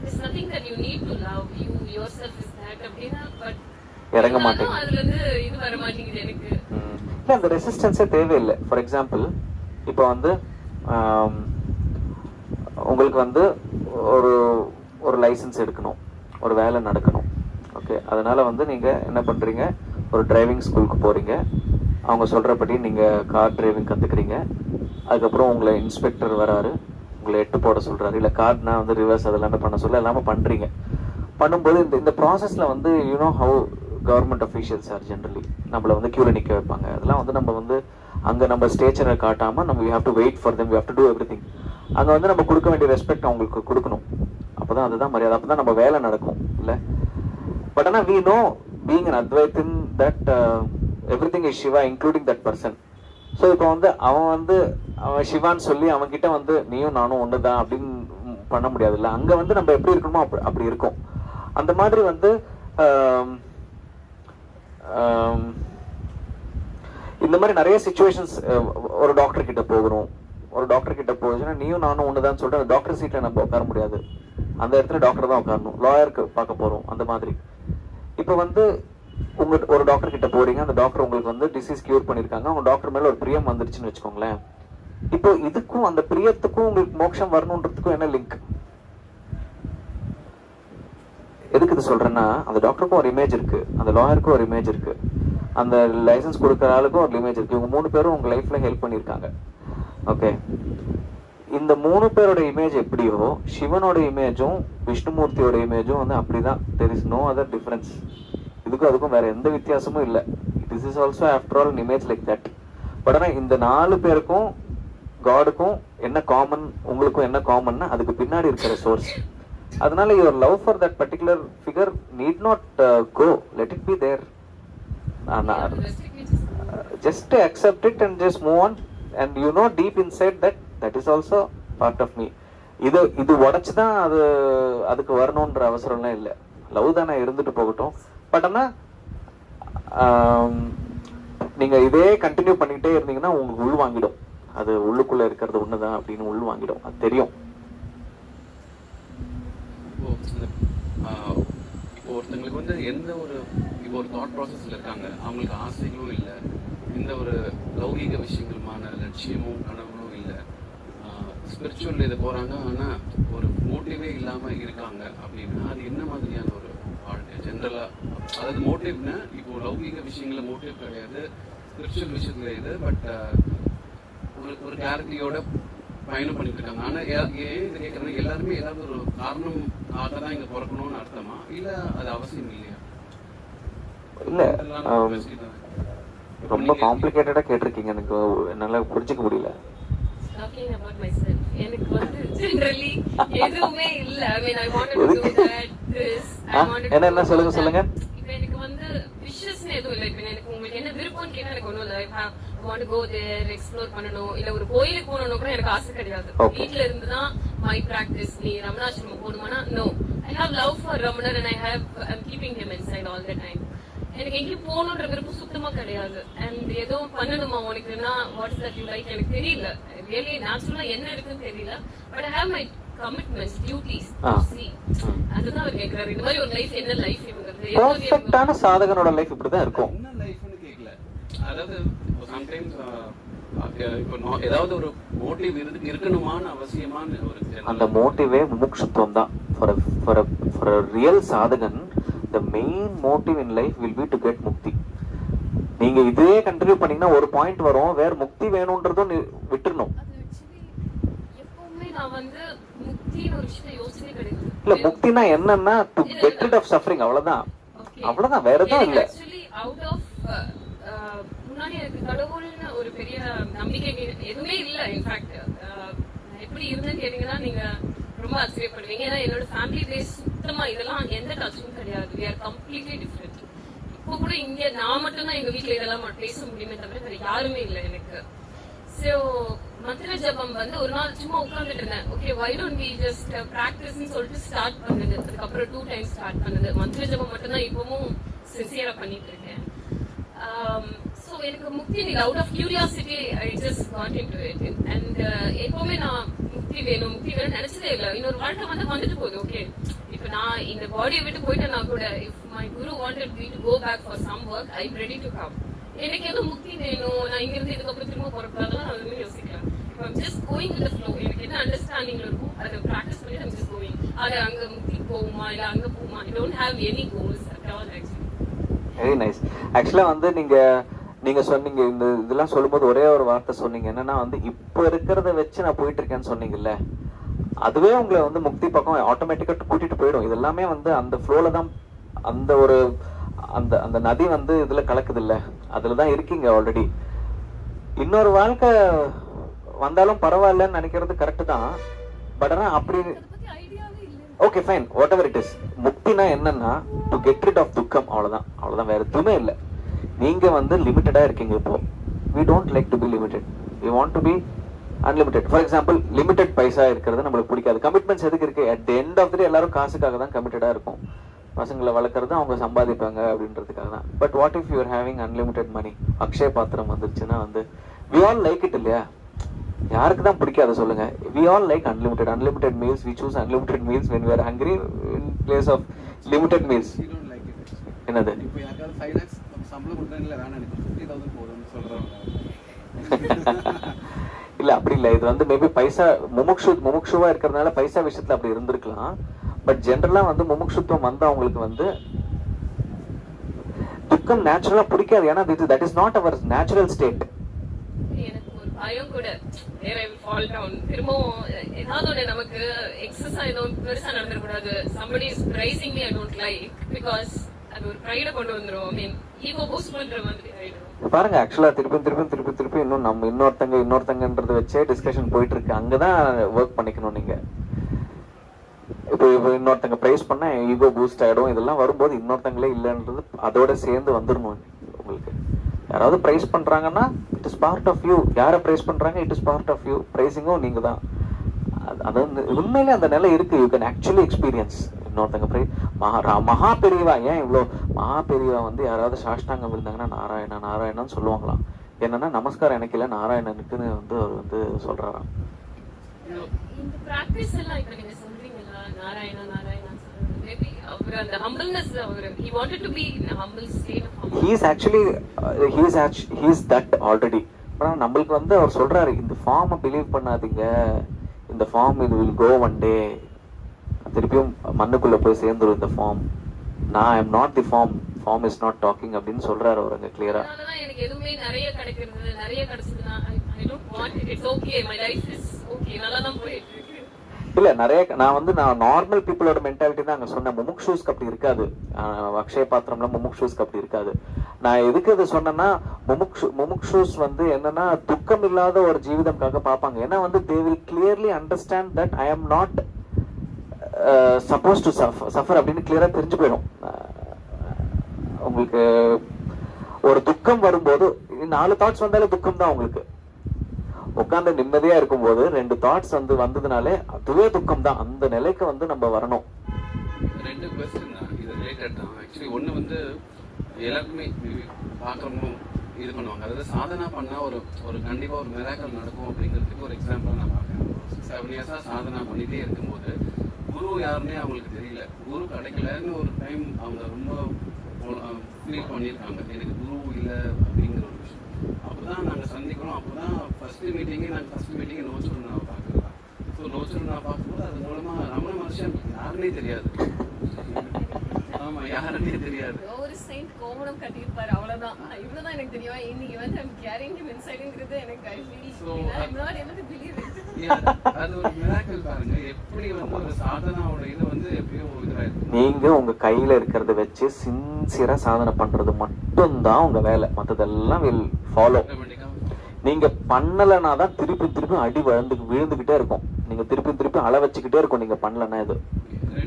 there's nothing that you need to love, you yourself is that அப்படினா, பட் இறங்க மாட்டேங்குது. அதுல இருந்து இது வர மாட்டேங்குது எனக்கு. இல்ல, அந்த ரெசிஸ்டன்ஸே தேவையில்லை. ஃபார் எக்ஸாம்பிள் இப்போ வந்து உங்களுக்கு வந்து ஒரு லைசன்ஸ் எடுக்கணும், ஒரு வேலை நடக்கணும். ஓகே, அதனால வந்து நீங்க என்ன பண்றீங்க, ஒரு டிரைவிங் ஸ்கூலுக்கு போறீங்க. அவங்க சொல்றபடி நீங்க கார் டிரைவிங் கத்துக்கிறீங்க. அதுக்கப்புறம் உங்களை இன்ஸ்பெக்டர் வராரு, உங்களை எட்டு போட சொல்றாரு, இல்ல கார்னா வந்து ரிவர்ஸ் அதெல்லாமே பண்ண சொல்ல எல்லாமே பண்றீங்க. பண்ணும்போது இந்த ப்ராசஸ்ல வந்து you know how government officials are generally நம்மள வந்து கியூல நிக்க வைப்பாங்க. அதெல்லாம் வந்து நம்ம வந்து அங்க நம்ம ஸ்டேச்சரை காட்டாம நம்ம we have to wait for them, we have to do everything. அங்க வந்து நம்ம கொடுக்க வேண்டிய ரெஸ்பெக்ட் அவங்களுக்கு கொடுக்கணும். அப்பதான் அதுதான் மரியாதை, அப்பதான் நம்ம வேலை நடக்கும் இல்ல. பட் ஆனா we know being an Advaitin that everything is Shiva including that person. So இப்போ வந்து அவன் சிவான்னு சொல்லி அவன் கிட்ட வந்து நீயும் நானும் ஒண்ணுதான் அப்படின்னு பண்ண முடியாது இல்ல. அங்க வந்து நம்ம எப்படி இருக்கணுமோ அப்படி இருக்கும். அந்த மாதிரி வந்து இந்த மாதிரி நிறைய சிச்சுவேஷன்ஸ். ஒரு டாக்டர் கிட்ட போகிறோம், ஒரு டாக்டர் கிட்ட போச்சுன்னா நீயும் நானும் ஒண்ணுதான் சொல்லிட்டு அந்த டாக்டர் சீட்ல நம்ம உட்கார முடியாது. அந்த இடத்துல டாக்டர் தான் உட்காரணும். லாயருக்கு பார்க்க போறோம் அந்த மாதிரி. இப்ப வந்து உங்க ஒரு டாக்டர் கிட்ட போறீங்க, அந்த டாக்டர் உங்களுக்கு வந்து டிசீஸ் கியூர் பண்ணிருக்காங்க, உங்க டாக்டர் மேல ஒரு பிரியம் வந்துருச்சுன்னு வச்சுக்கோங்களேன். இப்போ இதுக்கும் அந்த பிரியத்துக்கும் உங்களுக்கு மோட்சம் வரணுன்றதுக்கும் என்ன லிங்க்? எதுக்கு இது சொல்றேன்னா, அந்த டாக்டருக்கும் ஒரு இமேஜ் இருக்கு, அந்த லாயருக்கும் ஒரு இமேஜ் இருக்கு, அந்த லைசன்ஸ் கொடுக்கற ஆளுக்கும் ஒரு இமேஜ் இருக்கு. இவங்க 3 பேரும் உங்க லைஃப்ல ஹெல்ப் பண்ணிருக்காங்க. ஓகே, இந்த 3 பேரோட இமேஜ் எப்படியோ சிவனோட இமேஜும் விஷ்ணுமூர்த்தியோட இமேஜும் வந்து அப்படிதான். there is no other difference. இதுக்கும் அதுக்கும் வேற எந்த வித்தியாசமும் இல்லை. this is also after all an image like that. But ஆனா இந்த 4 பேருக்கும் காடுக்கும் என்ன காமன், உங்களுக்கும் என்ன காமன்னா அதுக்கு பின்னாடி இருக்கிற சோர்ஸ். அதனால your love for that particular figure need not go, let it be there. Just accept it and just move on, and you know deep inside that is also part of me. இது உடைச்சுதான் அதுக்கு வரணும்ன்ற அவசரம்லாம் இல்லை. Love தானே இருந்துட்டு போகட்டும். But ஆனா நீங்க இதே continue பண்ணிக்கிட்டே இருந்தீங்கன்னா உங்களுக்கு உள் வாங்கிடும். அது உள்ளுக்குள்ள இருக்கிறது ஒண்ணுதான் அப்படின்னு உள் வாங்கிடும், அது தெரியும். இப்போ ஒருத்தங்களுக்கு வந்து எந்த ஒரு இப்போ ஒரு தாட் ப்ராசஸ்ல இருக்காங்க, அவங்களுக்கு ஆசைகளும் இல்லை, இந்த ஒரு லௌகீக விஷயங்களுமான லட்சியமும் கனவுகளும் இல்லை, ஸ்பிரிச்சுவல் இது போறாங்க, ஆனா ஒரு மோட்டிவே இல்லாம இருக்காங்க அப்படின்னா அது என்ன மாதிரியான ஒரு வாழ்க்கை ஜென்ரலா? அதாவது மோட்டிவ்னா இப்போ லௌகீக விஷயங்கள மோட்டிவ் கிடையாது, ஸ்பிரிச்சுவல் விஷயத்துல இது, பட் ஒரு கிளாரிட்டியோட பயணம் பண்ணிட்டு இருக்காங்க. ஆனா ஏன் இது கேட்கறாங்க, எல்லாருமே ஏதாவது ஒரு காரணமாக தான் இங்க பிறக்கணும்னு அர்த்தமா, இல்ல அது அவசியம் இல்லையா? இல்ல, ரொம்ப காம்ப்ளிகேட்டடா கேட்டிருக்கீங்க, எனக்கு என்னால புரிஞ்சுக்க முடியல. Talking about myself, எனக்கு வந்து generally எதுவுமே இல்ல. I mean, I wanted to do that, this, I wanted to என்ன சொல்லுங்க. இப்போ எனக்கு வந்து விஷஸ்னு எதுவும் இல்லை. இப்போ எனக்கு உங்களுக்கு என்ன விருப்பம்னு கேட்டா எனக்கு ஒன்றும் இல்லை. I want to go there, explore பண்ணணும், இல்ல ஒரு கோயிலுக்கு போகணும்னு கூட எனக்கு ஆசை கிடையாது. வீட்டுல இருந்துதான் my practice. நீ Ramanasramam போகணுமானா no. I have love for Ramanar and I'm keeping him inside all the time. எனக்கு எங்கேயும் போகணுன்ற விருப்பம் சுத்தமா கிடையாது. அண்ட் ஏதோ பண்ணணுமா உனக்குன்னா வாட்ஸ் தட் யூ லைக் எனக்கு தெரியல. ரியலி நேச்சுரலா என்ன இருக்குன்னு தெரியல. But I have my commitments, duties to see. அதுதான் அவர் கேக்குறாரு, இந்த மாதிரி ஒரு லைஃப் என்ன லைஃப் இவங்கிறது. பெர்ஃபெக்ட்டான சாதகனோட லைஃப் இப்படி தான் இருக்கும். என்ன லைஃப்னு கேக்கல. அதாவது சம்டைம்ஸ் இப்போ ஏதாவது ஒரு மோட்டிவ் இருக்கணுமான அவசியமான ஒரு அந்த மோட்டிவே முமுட்சுத்துவம் தான். ஃபார் a real சாதகன் the main motive in life will be to get mukti. நீங்க இதே கண்டினியூ பண்ணீங்கன்னா ஒரு பாயிண்ட் வரும் வேற முக்தி வேணும்ன்றதும் விட்டுறணும். எப்பவுமே நான் வந்து முக்தின்னு ஒரு விஷயத்தை யோசிச்சதே கிடையாது. இல்ல, முக்தினா என்னன்னா to get rid of suffering, அவ்வளவுதான். அவ்வளவுதான், வேற எதுவும் இல்ல. Actually out of முன்னாடி எனக்கு கடவுள்னு ஒரு பெரிய நம்பிக்கை எதுவுமே இல்ல. இன்ஃபேக்ட் எப்படி இருந்தேன்னு கேட்டீங்கன்னா நீங்க ரொம்ப ஆச்சரியப்படுவீங்க. ஏன்னா என்னோட ஃபேமிலி பேஸ் சுத்தமா இதெல்லாம் எந்த டச்சும் கிடையாது. we are completely different. இப்போ கூட இங்க நான் மட்டும் தான் எங்க வீட்டுல இதெல்லாம் பேச முடியுமே தவிர வேற யாருமே இல்லை எனக்கு. சோ மந்திர ஜபம் வந்து ஒரு நாள் சும்மா உட்கார்ந்துட்டு இருந்தேன். Okay, why don't we just practice ன்னு சொல்லிட்டு ஸ்டார்ட் பண்ணது. அதுக்கப்புறம் 2 times ஸ்டார்ட் பண்ணது. மந்திர ஜபம் மட்டும் தான் இப்பவும் சின்சியரா பண்ணிட்டு இருக்கேன். சோ எனக்கு முக்தி out of curiosity I just got into it. And எப்பவுமே நான் முக்தி வேணும் நினைச்சதே இல்லை. இன்னொரு வாழ்க்கை வந்துட்டு போகுது. ஓகே, இப்ப நான் இந்த பாடியை விட்டு போயிட்டேன்னா கூட if my guru wanted me to go back for some work I am ready to come. எனக்கு எதுவும் முக்தி வேணும், நான் இங்க இருந்து இதுக்கப்புறம் திரும்ப போறப்பதான் நான் எதுவுமே யோசிக்கிறேன். I'm just going with the flow. எனக்கு என்ன அண்டர்ஸ்டாண்டிங்ல இருக்கும் அதை ப்ராக்டிஸ் பண்ணி I'm just going. அது அங்க முக்தி போகுமா இல்ல அங்க போகுமா, I don't have any goals at all actually. Very nice. ஆக்சுவலா வந்து நீங்க சொன்னீங்க இந்த இதெல்லாம் சொல்லும்போது ஒரே ஒரு வார்த்தை சொன்னீங்க, என்னன்னா வந்து இப்ப இருக்கிறத வச்சு நான் போயிட்டு இருக்கேன்னு சொன்னீங்கல்ல, அதுவே உங்களை வந்து முக்தி பக்கம் ஆட்டோமேட்டிக்கா கூட்டிட்டு போயிடும். இது எல்லாமே வந்து அந்த ஃப்ளோல தான், அந்த ஒரு அந்த நதி வந்து இதுல கலக்குது இல்ல, அதுலதான் இருக்கீங்க ஆல்ரெடி. இன்னொரு வாழ்க்கை வந்தாலும் பரவாயில்லன்னு நினைக்கிறது கரெக்ட் தான். பட் ஆனா அப்படி okay fine, whatever it is. முக்தினா என்னன்னா டு கெட் ரிட் ஆஃப் துக்கம், அவ்வளவுதான், வேற எதுவுமே இல்லை. நீங்க வந்து லிமிட்டடா இருக்கீங்க இப்போ. we don't like to be limited, we want to be unlimited. For example limited பைசா இருக்கிறது நம்மளுக்கு பிடிக்காது. கமிட்மெண்ட்ஸ் எதுக்கு இருக்கு? At the end of the day எல்லாரும் காசுக்காக தான் கமிட்டடா இருக்கும். பசங்களை வளர்க்கறது அவங்க சம்பாதிப்பாங்க அப்படின்றதுக்காக தான். But what if you are having unlimited money? அக்ஷய பாத்திரம் வந்துருச்சுன்னா வந்து we all like it இல்லையா? யாருக்கு தான் பிடிக்காத சொல்லுங்க? we all like unlimited meals. we choose unlimited meals when we are hungry in place of limited meals. you don't like it. என்னது? இப்போ யாராவது 5 lakhs சம்பளம் கொடுத்தா வேணாம், எனக்கு 50,000 போதும்னு சொல்றாங்க. இல்ல அப்படி இல்ல, இது வந்து மேபி பைசா முமுக்ஷுவா இருக்கிறதுனால பைசா விஷயத்துல அப்படி இருந்திருக்கலாம். பட் ஜென்ரலா வந்து முமுக்ஷுத்துவம் வந்து அவங்களுக்கு வந்து துக்கம் நேச்சுரலா பிடிக்காது. ஏன்னா that is not our natural state. எனக்கு ஒரு பயம் கூட, வேற ஃபால் டவுன் திரும்பவும் ஏதாவது நமக்கு எக்ஸசைஸ் எதுவும் பெருசா நடந்துடக்கூடாது. somebody is praising me I don't like because அது ஒரு ப்ரைட கொண்டு வந்துரும். ஐ மீன் ஈகோ பூஸ்ட் பண்ற மாதிரி ஆயிடும். பாருங்க ஆக்சுவலா திருப்பி இன்னும் நம்ம இன்னொருத்தங்கன்றத வச்சே டிஸ்கஷன் போயிட்டு இருக்கு. அங்கதான் ஒர்க் பண்ணிக்கணும் நீங்க. இப்போ இன்னொருத்தங்க பிரைஸ் பண்ண ஈகோ பூஸ்ட் ஆயிடும். இதெல்லாம் வரும்போது இன்னொருத்தங்களே இல்லைன்றது அதோட சேர்ந்து வந்துடணும். உங்களுக்கு யாராவது பிரைஸ் பண்றாங்கன்னா it is part of you. யாரை பிரைஸ் பண்றாங்க it is part of you. பிரைசிங்கும் நீங்க தான். அதாவது உண்மையிலே அந்த நிலை இருக்கு. You can actually experience. இன்னொருத்தங்க மகா பெரியவா, ஏன் இவ்வளோ மகா பெரியவா வந்து யாராவது சாஷ்டாங்கம் இருந்தாங்கன்னா நாராயணான்னு சொல்லுவாங்களாம். என்னன்னா நமஸ்காரம் எனக்கு இல்லை நாராயணனுக்குன்னு வந்து அவர் வந்து சொல்றாராம். இந்த பிராக்டிஸ் எல்லாம் இப்ப நீங்க சொல்றீங்களா, நாராயணா மேபி அவர் அந்த ஹம்பிள்னஸ், அவர் he wanted to be in a humble state of humble. he is that already. ஆனா நம்மளுக்கு வந்து அவர் சொல்றாரு இந்த ஃபார்மை பிலீவ் பண்ணாதீங்க, இந்த ஃபார்ம் இது will go one day, திருப்பியும் மண்ணுக்குள்ள போய் சேர்ந்துரும் இந்த ஃபார்ம். நான் I am not the form, form is not talking அப்படின்னு சொல்றாரு அவர் அங்க கிளியரா. அதனால எனக்கு எதுவுமே நிறைய கிடைச்சதுன்னா I don't want it. It's okay, my life is okay, நல்லா தான் போயிட்டு இருக்கு. இல்ல நிறைய நான் நார்மல் பீப்புளோட மென்டாலிட்டி தான் அங்க சொன்னேன். முமுக்ஷூஸ்க்கு அப்படி இருக்காது. அக்ஷய பாத்திரம்ல முமுக்ஷூஸ்க்கு அப்படி இருக்காது. நான் எதுக்கு இது சொன்னேன்னா முமுக்ஷூஸ் வந்து என்னன்னா துக்கம் இல்லாத ஒரு ஜீவிதம்காக பார்ப்பாங்க. ஏன்னா வந்து they will clearly understand that I am not supposed to suffer அப்படின்னு கிளியரா தெரிஞ்சு போயிடும். உங்களுக்கு ஒரு துக்கம் வரும்போது 4 தாட்ஸ் வந்தாலே துக்கம் தான். உங்களுக்கு உட்காந்து நிம்மதியா இருக்கும்போது 2 தாட்ஸ் வந்ததுனாலே அதுவே துக்கம் தான். அந்த நிலைக்கு வந்து நம்ம வரணும். 2 क्वेश्चन தான் இது ரிலேட்டட் தான். ஆக்சுவலி ஒன்னு வந்து எல்லாருமே பாக்குறவங்க இது பண்ணுவாங்க. அதாவது சாதனா பண்ணா ஒரு கண்டிப்பா ஒரு மிராக்கிள் நடக்கும் அப்படிங்கிறதுக்கு ஒரு எக்ஸாம்பிள் நான் பார்க்கறேன். 7 இயர்ஸா சாதனா பண்ணிட்டே இருக்கும்போது குரு யாருன்னே அவங்களுக்கு தெரியல. குரு கிடைக்கலன்னு ஒரு டைம் அவங்க ரொம்ப ஃபீல் பண்ணியிருக்காங்க, எனக்கு குரு இல்லை அப்படிங்கிற ஒரு விஷயம். அப்போதான் நாங்கள் சந்திக்கிறோம். அப்போதான் ஃபர்ஸ்ட் மீட்டிங்கே நோச்சுருந்தா பார்க்கலாம். ஸோ நோச்சுருந்தா பார்க்கும்போது அது மூலமாக ரமண மனுஷன் யாருன்னே தெரியாது. ஆமா, யாருன்னே தெரியாது. ஒரு செயின்ட் கோமணம் கட்டியிருப்பாரு, அவ்வளவுதான். இவ்வளவுதான் எனக்கு தெரியும். இன்னைக்கு வந்து I'm carrying him insideங்கிறது எனக்கு I feel I'm not able to believe it. அது ஒரு மிராக்கிள் பாருங்க. எப்படி வந்து ஒரு சாதனாவோட இது வந்து எப்படியோ இதாயிருக்கு. நீங்க உங்க கையில இருக்கிறத வச்சு சின்சியரா சாதனை பண்றது மட்டும்தான் உங்க வேலை. மத்ததெல்லாம் will follow. நீங்க பண்ணலனா தான் திருப்பி அடி விழுந்துகிட்டே இருக்கும். நீங்க திருப்பி அள வச்சுக்கிட்டே இருக்கும். நீங்க பண்ணலன்னா இது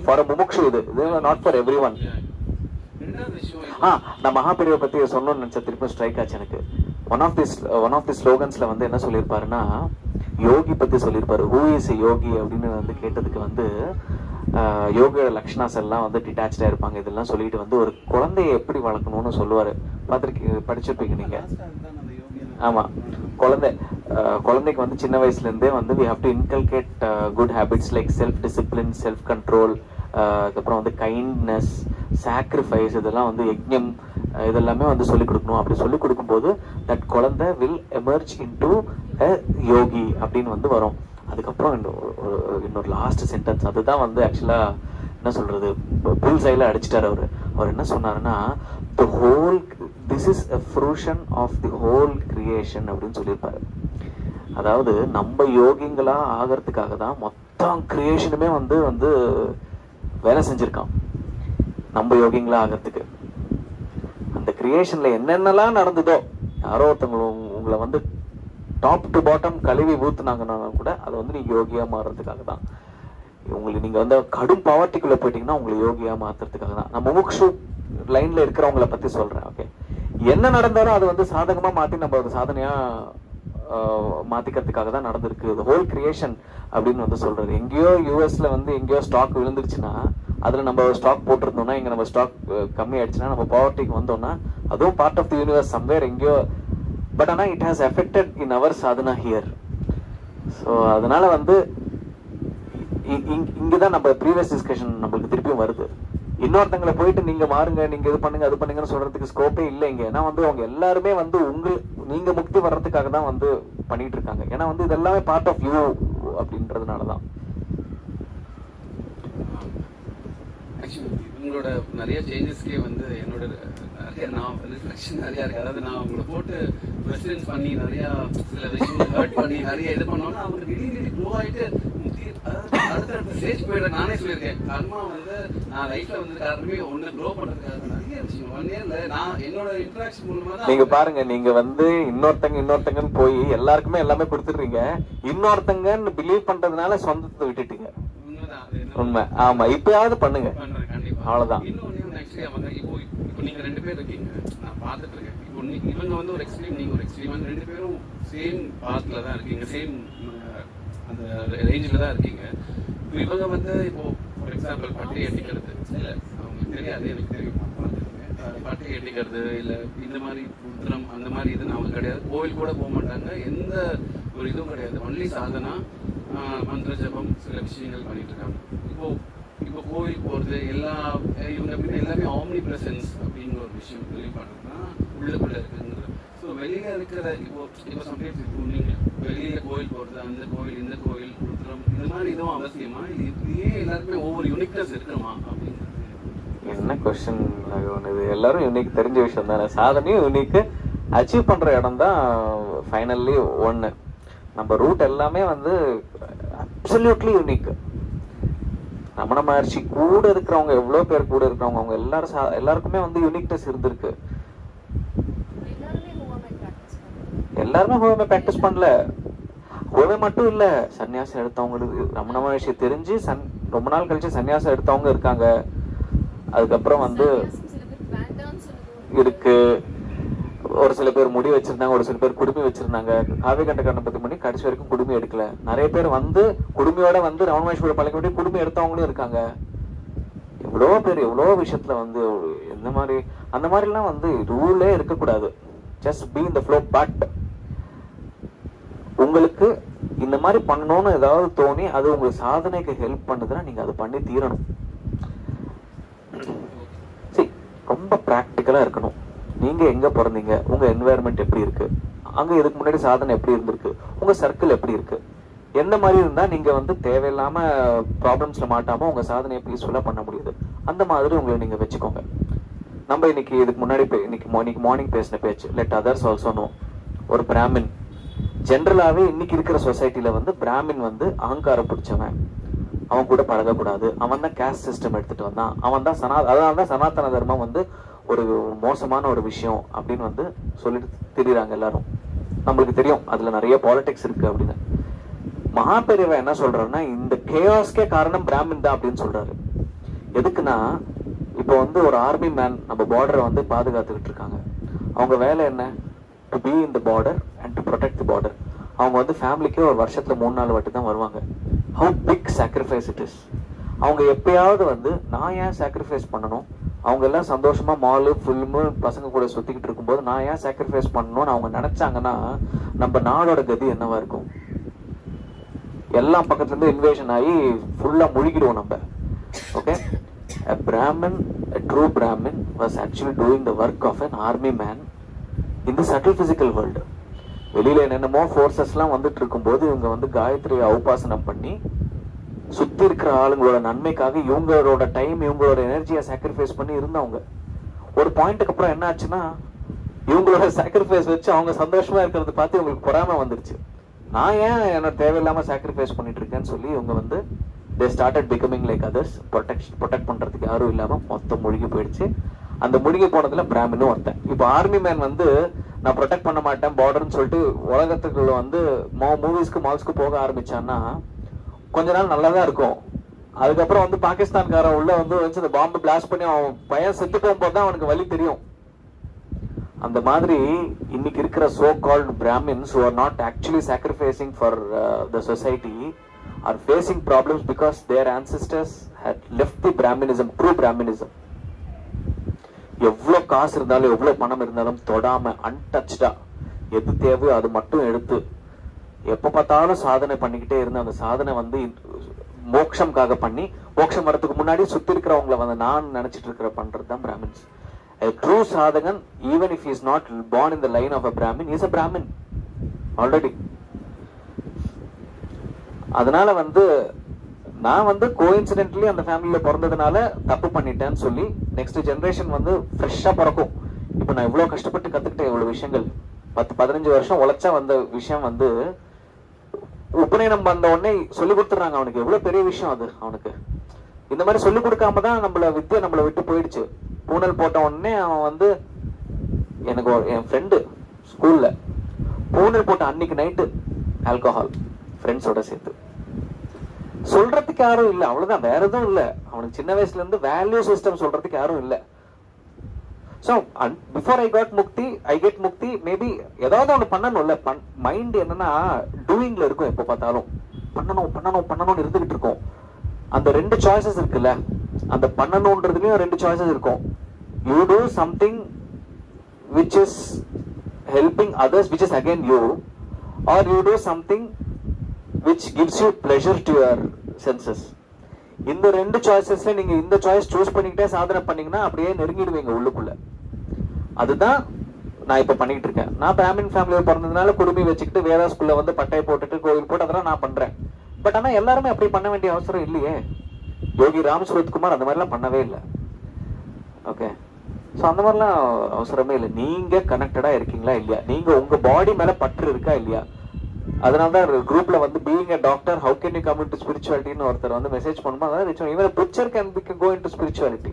ஃபார் முமுக்ஷு, இது நாட் ஃபார் எவ்ரி ஒன். நான் மகாபெரிவை பத்தி சொன்னோம்னு நினைச்ச திருப்பி ஸ்ட்ரைக் ஆச்சு எனக்கு. ஒன் ஆஃப் தி ஸ்லோகன்ஸ்ல வந்து என்ன சொல்லியிருப்பாருன்னா யோகி பத்தி சொல்லியிருப்பாரு. ஹூ இஸ் யோகி அப்படின்னு வந்து கேட்டதுக்கு வந்து யோகியோட லக்ஷணாஸ் எல்லாம் வந்து டிட்டாச்சா இருப்பாங்க. இதெல்லாம் சொல்லிட்டு வந்து ஒரு குழந்தைய எப்படி வளர்க்கணும்னு சொல்லுவாரு. படிச்சிருப்பீங்க நீங்க. ஆமா, குழந்தைக்கு வந்து சின்ன வயசுல இருந்தே வந்து we have to inculcate good habits like self discipline, self control, அதுக்கப்புறம் வந்து கைண்ட்னஸ், சாக்ரிஃபைஸ், இதெல்லாம் வந்து யஜ்ஞம், இதெல்லாமே வந்து சொல்லிக் கொடுக்கணும். அப்படி சொல்லிக் கொடுக்கும்போது தட் குழந்தை வில் எமர்ஜ் இன்டு யோகி அப்படின்னு வந்து வரும். அதுக்கப்புறம் இன்னொரு லாஸ்ட் சென்டென்ஸ் அதுதான் வந்து ஆக்சுவலா என்ன சொல்றது புல் சைல அடிச்சிட்டாரு அவரு. அவர் என்ன சொன்னாருன்னா the whole this is a fruition of the whole creation அப்படின்னு சொல்லியிருப்பாரு. அதாவது நம்ம யோகிங்களா ஆகிறதுக்காக தான் மொத்தம் கிரியேஷனுமே வந்து வேலை செஞ்சிருக்கான். நம்ம யோகிங்களா ஆகிறதுக்கு அந்த கிரியேஷன்ல என்னென்னலாம் நடந்ததோ, யாரோ ஒருத்தவங்க உங்களை வந்து டாப் டு பாட்டம் கழுவி ஊத்துனாங்கன்னா கூட அது வந்து நீங்க யோகியா மாறுறதுக்காக தான். உங்களுக்கு நீங்க வந்து கடும் பாவர்ட்டிக்குள்ள போயிட்டீங்கன்னா உங்களை யோகியா மாத்துறதுக்காக தான். நான் முமுக்ஷு லைன்ல இருக்கிறவங்கள பத்தி சொல்றேன். ஓகே, என்ன நடந்தாலும் அது வந்து சாதகமா மாத்தி நம்ம ஒரு சாதனையா மாத்திக்கிறதுக்காக தான் நடந்திருக்கு ஹோல் கிரியேஷன் அப்படின்னு வந்து சொல்றது. எங்கேயோ யூஎஸ்ல வந்து எங்கேயோ ஸ்டாக் விழுந்துருச்சுன்னா அதுல நம்ம ஸ்டாக் போட்டிருந்தோம்னா, இங்க நம்ம ஸ்டாக் கம்மி ஆயிடுச்சுன்னா நம்ம பாவர்ட்டிக்கு வந்தோம்னா அதுவும் part of the universe somewhere எங்கேயோ. பட் ஆனா it has affected in our sadhana here. So அதனால வந்து இங்கதான் நம்ம ப்ரீவியஸ் டிஸ்கஷன் நம்மளுக்கு திருப்பியும் வருது. இன்னொருத்தங்களை போயிட்டு நீங்க மாறுங்க, நீங்க இது பண்ணுங்க அது பண்ணுங்கன்னு சொல்றதுக்கு ஸ்கோப்பே இல்லை இங்க. ஏன்னா வந்து அவங்க எல்லாருமே வந்து நீங்க முக்தி வர்றதுக்காக தான் வந்து பண்ணிட்டு இருக்காங்க. ஏன்னா வந்து இது எல்லாமே பார்ட் ஆஃப் யூ அப்படின்றதுனாலதான். உங்களோட நிறைய சேஞ்சஸ்க்கே வந்து என்னோட நான் ரிஃப்ளெக்ஷன் நிறைய இருக்கு. அதாவது நான் உங்களை போட்டு கொஸ்டின்ஸ் பண்ணி நிறைய சில விஷயங்கள் ஹர்ட் பண்ணி நிறைய இது பண்ணோம்னா அவங்க திடீர்னு க்ளோ ஆயிட்டு அதாவது அடுத்த அடுத்த ஸ்டேஜ் போயிடுறேன். நானே சொல்லியிருக்கேன், கர்மா வந்து நான் லைஃப்ல வந்து காரணமே ஒண்ணு க்ரோ பண்றதுக்காக நிறைய விஷயம் 1 இயர்ல நான் என்னோட இன்டராக்ஷன் மூலமா தான். நீங்க பாருங்க, நீங்க வந்து இன்னொருத்தங்கன்னு போய் எல்லாருக்குமே எல்லாமே கொடுத்துடுறீங்க. இன்னொருத்தங்கன்னு பிலீவ் பண்றதுனால சொந்தத்தை விட்டுட்டீங்க. உண்மை. ஆமா, இப்பயாவது பண்ணுங்க. அவ்வளவுதான். இப்போ நீங்க 2 பேர் இருக்கீங்க, நான் பார்த்துட்டு இருக்கேன். இப்போ இவங்க வந்து ஒரு எக்ஸ்ட்ரீம், நீங்க ஒரு எக்ஸ்ட்ரீம். 2 பேரும் சேம் பாத்ல தான் இருக்கீங்க, சேம் அந்த ரேஞ்சில் தான் இருக்கீங்க. இப்போ இவங்க வந்து இப்போ ஃபார் எக்ஸாம்பிள் பட்டை அடிக்கிறது இல்லை, அவங்களுக்கு தெரியாது, எனக்கு தெரியும், பட்டை அடிக்கிறது இல்லை இந்த மாதிரி உத்திரம் அந்த மாதிரி இதுன்னு அவங்க கிடையாது. கோவில் கூட போக மாட்டாங்க, எந்த ஒரு இதுவும் கிடையாது. ஒன்லி சாதனா, மந்திர ஜபம், சில விஷயங்கள் பண்ணிட்டு இருக்காங்க. இப்போ கோவில் போறது இவங்க அப்படின்னு எல்லாமே ஆம்னி பிரசன்ஸ் அப்படிங்கிற ஒரு விஷயம் பிலீவ் பண்றதுன்னா உள்ளுக்குள்ள இருக்குங்கிறது. ஸோ வெளியில இருக்கிற இப்போ சம்டைம்ஸ் இப்போ நீங்க வெளியில கோவில் போறது, அந்த கோவில் இந்த கோவில் உத்திரம் இந்த மாதிரி இதுவும் அவசியமா, இதுலயே எல்லாருமே ஒவ்வொரு யூனிக்னஸ் இருக்கணுமா அப்படிங்கிறது என்ன கொஸ்டின் இது? எல்லாரும் யூனிக், தெரிஞ்ச விஷயம் தானே. சாதனையும் யூனிக், அச்சீவ் பண்ற இடம் தான் ஃபைனல்லி ஒன்று. நம்ம ரூட் எல்லாமே வந்து அப்சல்யூட்லி யூனிக். ரமண மகர்ஷி கூட இருக்கிறவங்க, எவ்வளவு பேர் கூட இருக்கிறவங்க, அவங்க எல்லாருக்குமே வந்து யூனிக்னஸ் இருந்திருக்கு. எல்லாருமே ஹோமே பிராக்டிஸ் பண்ணல. ஹோமே மட்டும் இல்ல, சன்னியாசம் எடுத்தவங்களுக்கு, ரமண மகர்ஷி தெரிஞ்சு ரொம்ப நாள் கழிச்சு சன்னியாசம் எடுத்தவங்க இருக்காங்க. அதுக்கப்புறம் வந்து இருக்கு, ஒரு சில பேர் முடி வச்சிருந்தாங்க, ஒரு சில பேர் குடுமி வச்சிருந்தாங்க. காவி கண்ட கண்ணபதி பண்ணி கடைசி வரைக்கும் குடுமி எடுக்கல. நிறைய பேர் வந்து குடுமையோட வந்து ரமண மகர்ஷியோட பழக்க வேண்டிய குடுமி எடுத்தவங்களும் இருக்காங்க. எவ்வளவோ பேர் எவ்வளவோ விஷயத்துல வந்து இந்த மாதிரி அந்த மாதிரிலாம் வந்து ரூலே இருக்கக்கூடாது. Just be in the flow. But உங்களுக்கு இந்த மாதிரி பண்ணணும்னு ஏதாவது தோணி அது உங்களுக்கு சாதனைக்கு ஹெல்ப் பண்ணுதுன்னா நீங்க அதை பண்ணி தீரணும். சரி, ரொம்ப பிராக்டிக்கலா இருக்கணும். நீங்க எங்க பிறந்தீங்க, உங்க என்வாயர்மெண்ட் எப்படி இருக்கு, அங்க இதுக்கு முன்னாடி சாதனை எப்படி இருந்திருக்கு, உங்க சர்க்கிள் எப்படி இருக்கு, எந்த மாதிரி இருந்தா நீங்க வந்து தேவையில்லாம ப்ராப்ளம்ஸ்ல மாட்டாம உங்க சாதனையை பீஸ்ஃபுல்லா பண்ண முடியுது, அந்த மாதிரி உங்களை நீங்க வச்சுக்கோங்க. நம்ம இன்னைக்கு இதுக்கு முன்னாடி இன்னைக்கு மார்னிங் பேசின பேச்சு, லெட் அதர்ஸ் ஆல்சோ நோ. ஒரு பிராமின் ஜென்ரலாவே இன்னைக்கு இருக்கிற சொசைட்டில வந்து பிராமின் வந்து அகங்காரம் பிடிச்சவன், அவன் கூட பழகக்கூடாது, அவன் தான் கேஸ்ட் சிஸ்டம் எடுத்துட்டு வந்தான், அவன் தான் அதனாலதான் சனாதன தர்மம் வந்து ஒரு மோசமான ஒரு விஷயம் அப்படின்னு வந்து சொல்லிட்டு திரியுறாங்க எல்லாரும். நம்மளுக்கு தெரியும் அதுல நிறைய பாலிடிக்ஸ் இருக்கு அப்படின்னு. மகாபெரியவா என்ன சொல்றாருன்னா, இந்த கேயாஸ்கே காரணம் பிராமின் தான் அப்படின்னு சொல்றாரு. எதுக்குன்னா, இப்போ வந்து ஒரு ஆர்மி மேன் நம்ம பார்டரை வந்து பாதுகாத்துக்கிட்டு இருக்காங்க. அவங்க வேலை என்ன? To be in the border and to protect the border. அவங்க வந்து ஃபேமிலிக்கே ஒரு வருஷத்துல 3-4 வாட்டி தான் வருவாங்க. How big sacrifice it is. அவங்க எப்பயாவது வந்து நான் ஏன் சாக்ரிஃபைஸ் பண்ணணும், அவங்க எல்லாம் சந்தோஷமா மாலு ஃபில்மு பசங்க கூட சுத்திக்கிட்டு இருக்கும்போது நான் ஏன் சாக்ரிஃபைஸ் பண்ணணும்னு அவங்க நினைச்சாங்கன்னா நம்ம நாடோட கதி என்னவா இருக்கும்? எல்லாம் பக்கத்துல இருந்து இன்வேஷன் ஆகி ஃபுல்லா முழுகிடுவோம் நம்ம. Okay, a Brahmin, a true Brahmin was actually doing the work of an army man in the subtle physical world. வெளியில என்னென்னமோ ஃபோர்ஸஸ் எல்லாம் வந்துட்டு இருக்கும்போது இவங்க வந்து காயத்ரியை உபாசனம் பண்ணி சுத்தி இருக்கிற ஆளுங்களோட நன்மைக்காக இவங்களோட டைம், இவங்களோட எனர்ஜியை சாக்ரிஃபைஸ் பண்ணி இருந்தவங்க. ஒரு பாயிண்ட்டுக்கு அப்புறம் என்ன ஆச்சுன்னா, இவங்களோட சாக்ரிஃபைஸ் வச்சு அவங்க சந்தோஷமா இருக்கிறத பார்த்து இவங்களுக்கு பொறாம வந்துருச்சு. நான் ஏன் என்னோட தேவையில்லாம சாக்ரிஃபைஸ் பண்ணிட்டு இருக்கேன்னு சொல்லி இவங்க வந்து they started becoming like others. Protect பண்றதுக்கு யாரும் இல்லாம மொத்தம் முழுகி போயிடுச்சு. அந்த முழுகி போனதுல பிராமினும் ஒருத்தன். இப்போ ஆர்மி மேன் வந்து நான் ப்ரொடெக்ட் பண்ண மாட்டேன் பார்டர்னு சொல்லிட்டு உலகத்துக்குள்ள வந்து மூவிஸ்க்கு மால்ஸ்க்கு போக ஆரம்பிச்சான்னா கொஞ்ச நாள் நல்லாதான் இருக்கும். அதுக்கப்புறம் வந்து பாகிஸ்தான்காரன் உள்ள வந்து வச்சு அந்த பாம்பு பிளாஸ்ட் பண்ணி அவன் பையன் செத்து போகும்போது தான் அவனுக்கு வலி தெரியும். அந்த மாதிரி இன்னைக்கு இருக்கிற so called Brahmins who are not actually sacrificing for the society are facing problems because their ancestors had left the Brahminism, true Brahminism. எவ்வளவு காசு இருந்தாலும் எவ்வளவு பணம் இருந்தாலும் தொடாம அன்டச்டா எது தேவையோ அது மட்டும் எடுத்து எப்ப பார்த்தாலும் சாதனை பண்ணிக்கிட்டே இருந்து அந்த சாதனை வந்து மோட்சம்காக பண்ணி மோட்சம் வரதுக்கு முன்னாடி சுத்தி இருக்கிறவங்களை வந்து நான் நினைச்சிட்டு இருக்கிற பண்றதுதான் Brahmins. A true sadhagan, even if he is not born in the line of a Brahmin, he is a Brahmin already. அதனால வந்து நான் வந்து கோஇன்சிடென்ட்லி அந்த ஃபேமிலியில பிறந்ததுனால தப்பு பண்ணிட்டேன்னு சொல்லி நெக்ஸ்ட் ஜெனரேஷன் வந்து ஃப்ரெஷ்ஷா பிறக்கும். இப்போ நான் இவ்வளவு கஷ்டப்பட்டு கத்துக்கிட்டேன் இவ்வளவு விஷயங்கள், 10-15 வருஷம் உழைச்சா வந்த விஷயம் வந்து உபநயனம் வந்த உடனே சொல்லி கொடுத்துறாங்க. அவனுக்கு எவ்வளவு பெரிய விஷயம் அது. அவனுக்கு இந்த மாதிரி சொல்லி கொடுக்காம தான் வித்தியை நம்மளை விட்டு போயிடுச்சு. பூனல் போட்ட உடனே அவன் வந்து எனக்கு என் ஃப்ரெண்டு ஸ்கூல்ல பூனல் போட்ட அன்னைக்கு நைட்டு ஆல்கஹால் ஃப்ரெண்ட்ஸோட சேர்த்து. சொல்றதுக்கு யாரும் இல்லை, அவ்வளவுதான், வேற எதுவும் இல்லை. அவனுக்கு சின்ன வயசுல இருந்து வேல்யூ சிஸ்டம் சொல்றதுக்கு யாரும் இல்லை. So before I get Mukti maybe ஏதாவது ஒன்று பண்ணணும்ல. மைண்ட் என்னன்னா டூயிங்ல இருக்கும், எப்போ பார்த்தாலும் பண்ணணும்னு இருந்துகிட்டு இருக்கும். அந்த 2 சாய்ஸஸ் இருக்குல்ல, அந்த பண்ணணும்ன்றதுலயும் 2 சாய்ஸஸ் இருக்கும். You do something which is helping others, which is again you, or you do something which gives you pleasure to your senses. இந்த 2 சாய்ஸஸ்ல நீங்க இந்த சாய்ஸ் சூஸ் பண்ணிக்கிட்டே சாதனை பண்ணீங்கன்னா அப்படியே நெருங்கிடுவீங்க உள்ளுக்குள்ள. அதுதான் நான் இப்ப பண்ணிட்டு இருக்கேன். நான் பிராமின் ஃபேமிலியில பிறந்ததுனால குடுமி வச்சுக்கிட்டு வேதா ஸ்கூல்ல வந்து பட்டையை போட்டுட்டு கோவில் போட்டு அதெல்லாம் நான் பண்றேன். பட் ஆனா எல்லாருமே அப்படி பண்ண வேண்டிய அவசரம் இல்லையே. யோகி ராம் சுரத்குமார் அந்த மாதிரிலாம் பண்ணவே இல்லை. ஓகே, ஸோ அந்த மாதிரிலாம் அவசரமே இல்லை. நீங்க கனெக்டடா இருக்கீங்களா இல்லையா, நீங்க உங்க பாடி மேல பற்று இருக்கா இல்லையா. அதனாலதான் குரூப்ல வந்து being a doctor how can you come into spirituality ன்னு ஒருத்தர் வந்து மெசேஜ் பண்ணும்போது even butcher can go into spirituality.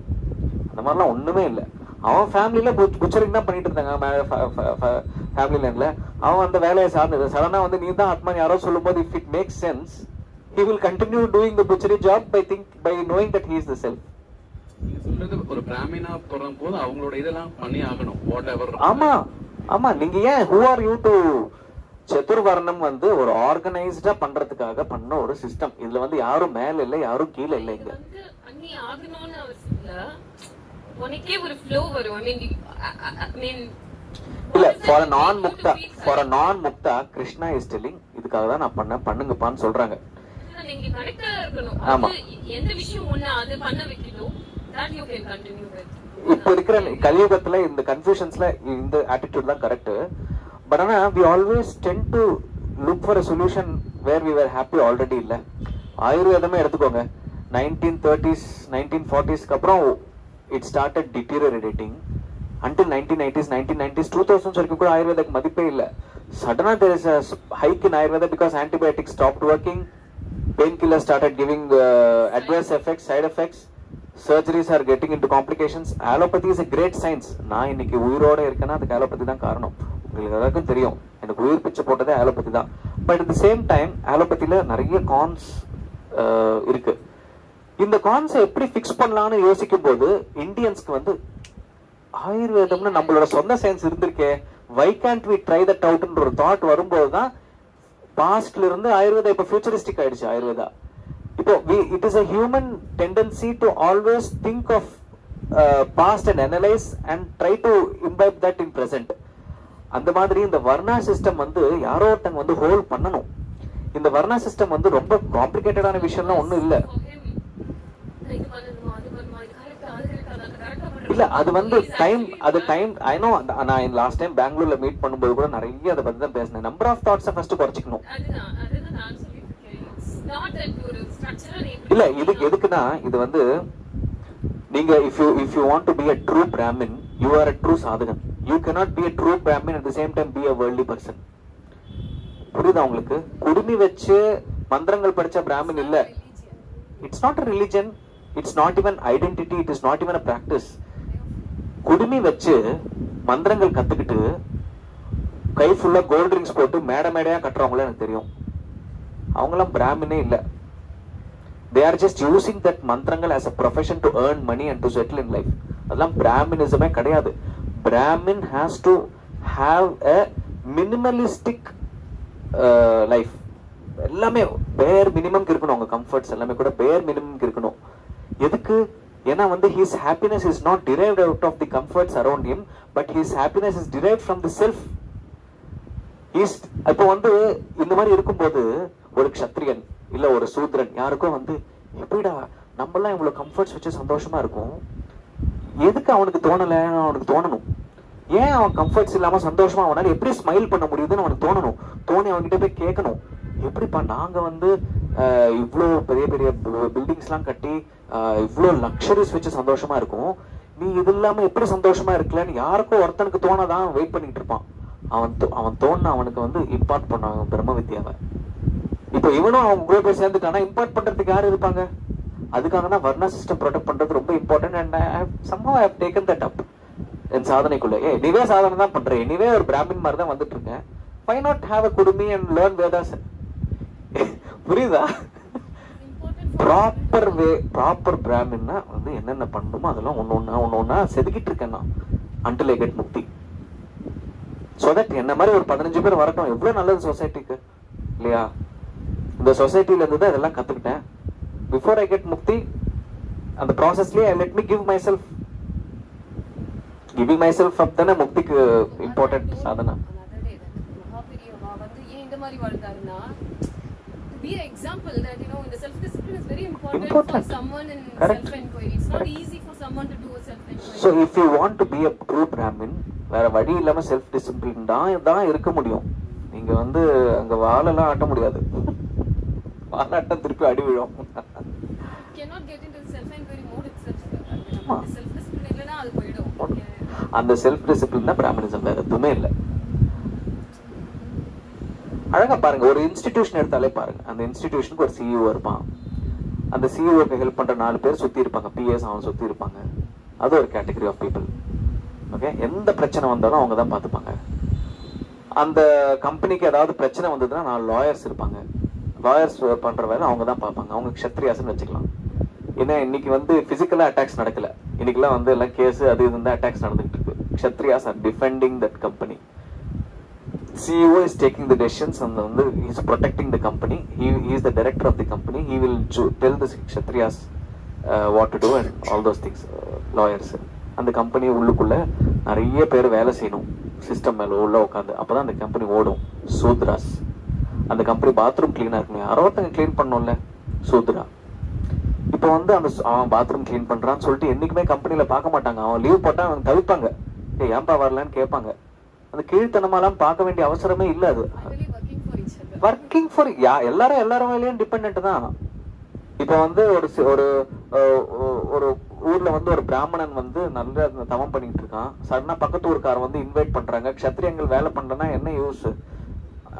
அந்த மாதிரிலாம் ஒண்ணுமே இல்லை. அவன் ஃபேமிலியில புச்சரிங் தான் பண்ணிட்டு இருந்தாங்க ஃபேமிலி லைன்ல. அவன் அந்த வேலையை சார்ந்தது. சடனா வந்து நீ தான் ஆத்மான்னு யாரோ சொல்லும் போது if it makes sense he will continue doing the butchery job by knowing that he is the self. நீங்க சொல்றது ஒரு பிராமினா தொடரும் போது அவங்களோட இதெல்லாம் பண்ணி ஆகணும் வாட் எவர். ஆமா ஆமா, நீங்க ஏன் who are you to சதுர்வர்ணம் வந்து ஒரு ஆர்கனைஸ்டா பண்றதுக்காக பண்ண ஒரு சிஸ்டம். இதுல வந்து யாரும் மேல இல்ல யாரும் கீழே இல்ல. இங்க வந்து அன்னி ஆகணும்னு அவசியம் இல்ல, உனக்கே ஒரு ஃப்ளோ வரும். I mean இல்ல ஃபார் a நான் முக்தா கிருஷ்ணா இஸ் டெல்லிங் இதுக்காக தான் நான் பண்ணுங்கப்பான்னு சொல்றாங்க. நீங்க கரெக்ட்டா இருக்கணும். ஆமா, எந்த விஷயம் ஒண்ணு அது பண்ண வைக்கணும், that you can continue with. இப்ப இருக்கிற கலியுகத்துல இந்த கன்ஃபியூஷன்ஸ்ல இந்த ஆட்டிடியூட் தான் கரெக்ட். பட் ஆனா we always tend to look for a solution where we were happy already இல்ல. ஆயுர்வேதமே எடுத்துக்கோங்க. 1930s 1940ஸ்க்கு அப்புறம் it started deteriorating until 1980s 1990s 2000s வரைக்கும் கூட ஆயுர்வேதக்கு மதிப்பே இல்ல. சடனா there is a hike in ayurveda because antibiotics stopped working, painkillers started giving adverse effects, side effects, surgeries are getting into complications. Allopathy is a great science. நான் இன்னைக்கு உயிரோட இருக்கேன்னா அதுக்கு allopathy தான் காரணம். உங்களுக்கு எல்லாருக்கும் தெரியும், எனக்கு உயிர் பிச்சை போட்டதே allopathy தான். But at the same time allopathyல நிறைய கான்ஸ் இருக்கு. இந்த கான்ஸை எப்படி ஃபிக்ஸ் பண்ணலாம்னு யோசிக்கும் போது இந்தியன்ஸ்க்கு வந்து ஆயுர்வேதம்னு நம்மளோட சொந்த சயின்ஸ் இருந்திருக்கே, why can't we try that அவுட்ன்ற ஒரு தாட் வரும்போது தான் பாஸ்ட்ல இருந்து ஆயுர்வேதா இப்ப ஃபியூச்சரிஸ்டிக் ஆயிடுச்சு. ஆயுர்வேதா இப்போ it is a human tendency to always think of past and analyze and try to imbibe that in present. அந்த மாதிரி இந்த வர்ணா சிஸ்டம் வந்து யாரோ ஒருத்தங்க வந்து ஹோல்ட் பண்ணணும். இந்த வர்ணா சிஸ்டம் வந்து ரொம்ப காம்ப்ளிகேட்டடான விஷயம்லாம் ஒண்ணும் இல்ல. இல்ல அது வந்து டைம் ஐ நோ. நான் லாஸ்ட் டைம் பெங்களூர்ல மீட் பண்ணும்போது கூட நிறைய அதை பத்தி தான் பேசினேன். நம்பர் ஆஃப் தாட்ஸை ஃபர்ஸ்ட் குறைச்சிக்கணும். இல்ல இதுக்கு எதுக்குன்னா இது வந்து நீங்க if you want to be a true Brahmin, you are a true sadhakan. You cannot be a true Brahmin at the same time be a worldly person. புரியுதா உங்களுக்கு? குடுமி வச்சு மந்திரங்கள் படிச்ச பிராமின் இல்ல. It's not a religion, it's not even identity, it is not even a practice. குடுமி வச்சு மந்திரங்கள் கத்துக்கிட்டு கை ஃபுல்லா கோல்ட் ரிங்ஸ் போட்டு மேடையா கட்டுறவங்கள எனக்கு தெரியும். அவங்களாம் பிராமினே இல்ல. They are just using that மந்திரங்கள் as a profession to earn money and to settle in life. அதெல்லாம் பிராமினிசமே கிடையாது. Brahmin has to have a minimalistic life. எல்லாமே பேர் மினிமம் இருக்கணும். உங்க கம்ஃபர்ட்ஸ் எல்லாமே கூட பேர் மினிமம் இருக்கணும். எதுக்கு? ஏன்னா வந்து his happiness is not derived out of the comforts around him, but his happiness is derived from the self. இப்போ வந்து இந்த மாதிரி இருக்கும்போது ஒரு க்ஷத்ரியன் இல்ல ஒரு சூத்ரன் யாருக்கும் வந்து எப்படிடா நம்மளாம் இவ்வளவு கம்ஃபர்ட்ஸ் வச்சு சந்தோஷமா இருக்கும், எதுக்கு அவனுக்கு தோணல? அவனுக்கு தோணணும். ஏன் அவன் கம்ஃபர்ட்ஸ் இல்லாம சந்தோஷமா அவனால எப்படி ஸ்மைல் பண்ண முடியுதுன்னு அவனுக்கு தோணணும். தோணி அவன்கிட்ட போய் கேட்கணும், எப்படிப்பா நாங்க வந்து இவ்வளோ பெரிய பெரிய பில்டிங்ஸ் எல்லாம் கட்டி இவ்வளோ லக்ஸரிஸ் வச்சு சந்தோஷமா இருக்கும், நீ இது இல்லாம எப்படி சந்தோஷமா இருக்கலன்னு யாருக்கும் ஒருத்தனுக்கு தோணாதான் வெயிட் பண்ணிட்டு இருப்பான். அவன் தோணுன அவனுக்கு வந்து இம்பார்ட் பண்ணாங்க பிரம்ம வித்யாவை. இப்போ இவனும் அவங்க கூட போய் சேர்ந்துட்டானா இம்போர்ட் பண்றதுக்கு யாரு இருப்பாங்க? அதுக்காக தான் வர்ணா சிஸ்டம் ப்ரொடெக்ட் பண்றது ரொம்ப important. And somehow I have taken that up என் சாதனைக்குள்ள. எனிவே சாதனை தான் பண்றேன், எனிவே ஒரு பிராமின் மாதிரி தான் வந்துட்டு இருக்கேன். why not have a குடுமி and learn Vedas? புரியுதா? ப்ராப்பர் பிராமின்னா வந்து என்னென்ன பண்ணணுமோ அதெல்லாம் ஒன்னொன்னா செதுக்கிட்டு இருக்கேன் நான் until I get Mukti. so that என்ன மாதிரி ஒரு 15 பேர் வரட்டும், எவ்வளவு நல்லது சொசைட்டிக்கு இல்லையா? இந்த சொசைட்டில இருந்து தான் இதெல்லாம் கத்துக்கிட்டேன். பிஃபோர் ஐ கெட் முக்தி அந்த ப்ராசஸ்லயே let me give myself giving myself up தானே முக்திக்கு இம்பார்ட்டன்ட் சாதனா. இந்த மாதிரி வாழ்ந்தாருன்னா be an example that you know the self discipline is very important for someone in self inquiry. It's not easy for someone to do a self inquiry. so if you want to be a true brahmin, வேற வழி இல்லாம self discipline தான் இருக்க முடியும். நீங்க வந்து அங்க வாழலாம் ஆட்ட முடியாது, வாழாட்ட திருப்பி அடி விழும். cannot get into self inquiry mode itself. self discipline இல்லனா அது போய்டும். அந்த செல்ஃப் டிசிப்ளின் தான் பிராமணிசம், வேற எதுவுமே இல்லை. அழகா பாருங்க, ஒரு இன்ஸ்டிடியூஷன் எடுத்தாலே பாருங்க, அந்த இன்ஸ்டிடியூஷனுக்கு ஒரு சிஇஓ இருப்பான், அந்த சிஇஓக்கு ஹெல்ப் பண்ற 4 பேர் சுத்தி இருப்பாங்க, பிஎஸ் அவன் சுத்தி இருப்பாங்க. அது ஒரு கேட்டகரி ஆஃப் பீப்புள். ஓகே, எந்த பிரச்சனை வந்தாலும் அவங்க தான் பார்த்துப்பாங்க. அந்த கம்பெனிக்கு ஏதாவது பிரச்சனை வந்ததுன்னா 4 லாயர்ஸ் இருப்பாங்க, லாயர்ஸ் பண்ற வேலை அவங்க தான் பார்ப்பாங்க. அவங்க க்ஷத்ரியாஸ்னு வச்சுக்கலாம். ஏன்னா இன்னைக்கு வந்து பிசிக்கலா அட்டாக்ஸ் நடக்கல, இன்னைக்கெல்லாம் வந்து எல்லாம் கேஸ் அது இதுதான் அட்டாக்ஸ் நடந்துகிட்டு இருக்கு. Kshatriyas are defending that company. CEO is taking the decisions and he is protecting the company. He is the director of the company. He will tell the Kshatriyas what to do and all those things. Lawyers. அந்த company உள்ளுக்குள்ள நிறைய பேர் வேலை செய்யணும், system மேல உள்ள உட்காந்து, அப்பதான் அந்த கம்பெனி ஓடும். சூத்ராஸ். அந்த கம்பெனி பாத்ரூம் கிளீனா இருக்கணும், யாரோ ஒருத்தங்க கிளீன் பண்ணோம்ல, சூத்ரா. இப்போ வந்து அந்த அவன் பாத்ரூம் கிளீன் பண்றான்னு சொல்லிட்டு என்னைக்குமே கம்பெனில பார்க்க மாட்டாங்க. அவன் லீவ் போட்டா அவன் தவிப்பாங்க, ஏன்பா வரலன்னு கேட்பாங்க. அந்த கீழ்த்தனமாலாம் பார்க்க வேண்டிய அவசரமே இல்ல. அது ஒர்க்கிங் ஃபார் எல்லாரும் வேலையும் டிபெண்ட் தான். இப்ப வந்து ஒரு ஊர்ல வந்து ஒரு பிராமணன் வந்து நல்ல தவம் பண்ணிட்டு இருக்கான். சடனா பக்கத்து ஊருக்கார வந்து இன்வைட் பண்றாங்க, க்ஷத்ரியங்கள் வேலை பண்றனா என்ன யூஸ்?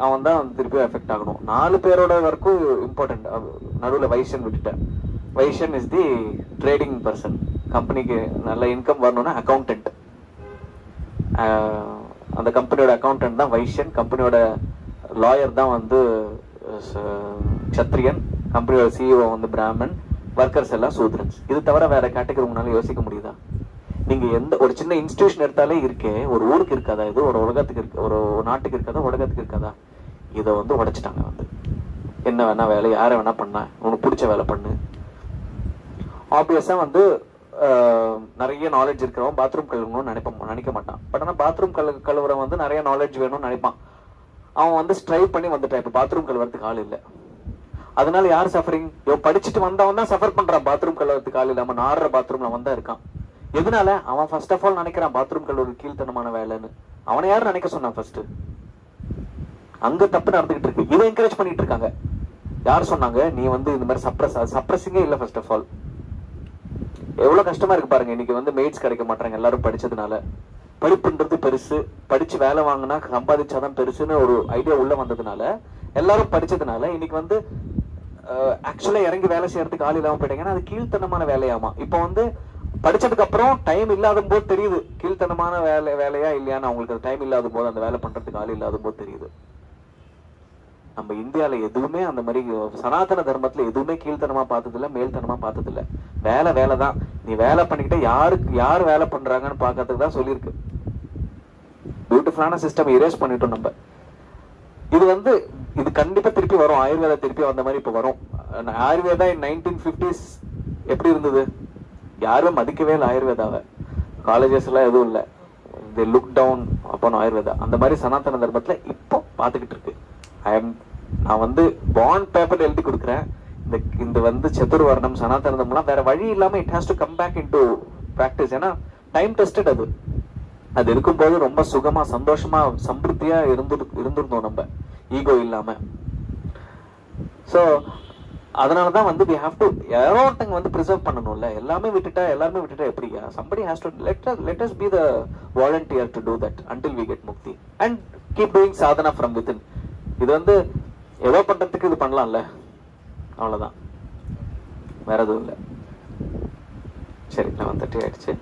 அவன் தான் திருப்பி எஃபெக்ட் ஆகணும். 4 பேரோட ஒர்க்கும் இம்பார்ட்டன்ட். நடுவில் வைஷன் விட்டுட்டேன். வைஷன் இஸ் தி ட்ரேடிங் பர்சன். கம்பெனிக்கு நல்ல இன்கம் வரணும்னா அக்கௌண்டன்ட். அந்த கம்பெனியோட அக்கௌண்டன்ட் தான் வைஷ்யன், கம்பெனியோட லாயர் தான் வந்து க்ஷத்ரியன், கம்பெனியோட சிஇஓ வந்து பிராமன், ஒர்க்கர்ஸ் எல்லாம் சூத்ரன்ஸ். இது தவிர வேற கேட்டகரி உங்களால யோசிக்க முடியுதா? நீங்க எந்த ஒரு சின்ன இன்ஸ்டிடியூஷன் எடுத்தாலே இருக்கே, ஒரு ஊருக்கு இருக்காதா? இது ஒரு உலகத்துக்கு இருக்கு, ஒரு நாட்டுக்கு இருக்காதா, உலகத்துக்கு இருக்காதா? இதை வந்து உடைச்சிட்டாங்க. வந்து என்ன வேணா வேலை, யாரை வேணா பண்ண, உனக்கு பிடிச்ச வேலை பண்ணு. ஆப்வியஸா வந்து நிறைய நாலேஜ் இருக்கிறவன் பாத்ரூம் கழுவணும்னு நினைக்க மாட்டான். பட் ஆனால் பாத்ரூம் கழுவுறவன் வந்து நிறைய நாலேஜ் வேணும்னு நினைப்பான். அவன் வந்து ஸ்ட்ரைவ் பண்ணி வந்துட்டான். இப்போ பாத்ரூம் கழுவுறதுக்கு ஆள் இல்லை. அதனால யார் சஃபரிங்? படிச்சுட்டு வந்தவன் தான் சஃபர் பண்றான். பாத்ரூம் கழுவுறதுக்கு ஆள் இல்லாம நாடுற பாத்ரூம்ல வந்தா இருக்கான். எதனால? அவன் ஃபர்ஸ்ட் ஆஃப் ஆல் நினைக்கிறான் பாத்ரூம் கழுவுறது கீழ்த்தனமான வேலைன்னு. அவனை யாரும் நினைக்க சொன்னான்? ஃபர்ஸ்ட் அங்க தப்பு நடந்துகிட்டு இருக்கு. இதை என்கரேஜ் பண்ணிட்டு இருக்காங்க. யார் சொன்னாங்க நீ வந்து இந்த மாதிரி சப்ரஸிங்கே இல்லை? ஃபர்ஸ்ட் ஆஃப் ஆல் எவ்வளவு கஷ்டமா இருக்கு பாருங்க. இன்னைக்கு வந்து மெய்ட்ஸ் கிடைக்க மாட்டாங்க எல்லாரும் படிச்சதுனால. படிப்புன்றது பெருசு, படிச்சு வேலை வாங்கினா சம்பாதிச்சாதான் பெருசுன்னு ஒரு ஐடியா உள்ள வந்ததுனால, எல்லாரும் படிச்சதுனால இன்னைக்கு வந்து ஆக்சுவலா இறங்கி வேலை செய்யறதுக்கு ஆள் இல்லாம போயிட்டாங்கன்னா அது கீழ்த்தனமான வேலையாமா. இப்போ வந்து படிச்சதுக்கு அப்புறம் டைம் இல்லாத போது தெரியுது கீழ்த்தனமான வேலையா இல்லையான்னு. அவங்களுக்கு டைம் இல்லாத போது, அந்த வேலை பண்றதுக்கு ஆள் இல்லாத போது தெரியுது. நம்ம இந்தியால எதுவுமே அந்த மாதிரி சனாதன தர்மத்துல எதுவுமே கீழ்த்தனமா பார்த்தது இல்ல, மேல்தனமா பார்த்தது இல்ல. வேலை தான். நீ வேலை பண்ணிக்கிட்ட யார் வேலை பண்றாங்கன்னு பாக்கிறதுக்கு தான் சொல்லியிருக்கு. பியூட்டிஃபுல்லான சிஸ்டம் இரேஸ் பண்ணிட்டோம் நம்ம. இது வந்து இது கண்டிப்பா திருப்பி வரும். ஆயுர்வேதா திருப்பி வந்த மாதிரி இப்ப வரும். ஆயுர்வேதா 1950s எப்படி இருந்தது? யாருமே மதிக்கவே இல்லை ஆயுர்வேதாவை. காலேஜஸ் எல்லாம் எதுவும் இல்லை. they look down upon Ayurveda. அந்த மாதிரி சனாதன தர்மத்துல இப்போ பாத்துக்கிட்டு இருக்கு. நான் வந்து பாண்ட் பேப்பர் எழுதி கொடுக்குறேன். இந்த வந்து சதுர்வர்ணம் சனாதன தர்மம்லாம் வேற வழி இல்லாம it has to come back into practice. ஏன்னா டைம் டெஸ்டட். அது இருக்கும்போது ரொம்ப சுகமா சந்தோஷமா சம்பிருத்தியா இருந்திருந்தோம் நம்ம, ஈகோ இல்லாம. சோ அதனாலதான் வந்து we have to யாரோ ஒருத்தங்க வந்து ப்ரிசர்வ் பண்ணணும்ல. எல்லாருமே விட்டுட்டா எப்படி? somebody has to let us be the volunteer to do that until we get mukti and keep doing sadhana from within. இது வந்து ஏதோ பண்றதுக்கு இது பண்ணலாம்ல, அவ்வளவுதான், வேற எதுவும் இல்லை. சரி, 11:30 ஆயிடுச்சு.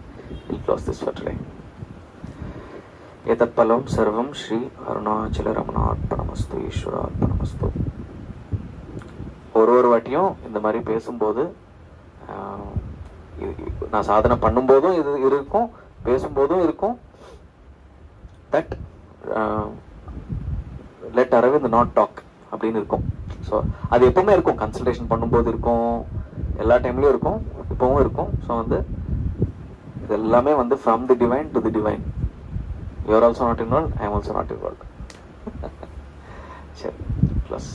We'll close this for today. ஏதத் பலம் சர்வம் ஸ்ரீ அருணாச்சல ரமணார்ப்பணமஸ்து, ஈஸ்வரார்ப்பணமஸ்து. ஒரு வாட்டியும் இந்த மாதிரி பேசும்போது, நான் சாதனை பண்ணும்போதும் இது இருக்கும், பேசும்போதும் இருக்கும். That let Arvind not talk அப்படின்னு இருக்கும். ஸோ அது எப்பவுமே இருக்கும், கன்சல்டேஷன் பண்ணும்போது இருக்கும், எல்லா டைம்லயும் இருக்கும், இப்பவும் இருக்கும். ஸோ வந்து இது எல்லாமே வந்து from the divine to the divine. You are also not involve, I am also not involve. சரி, ப்ளஸ்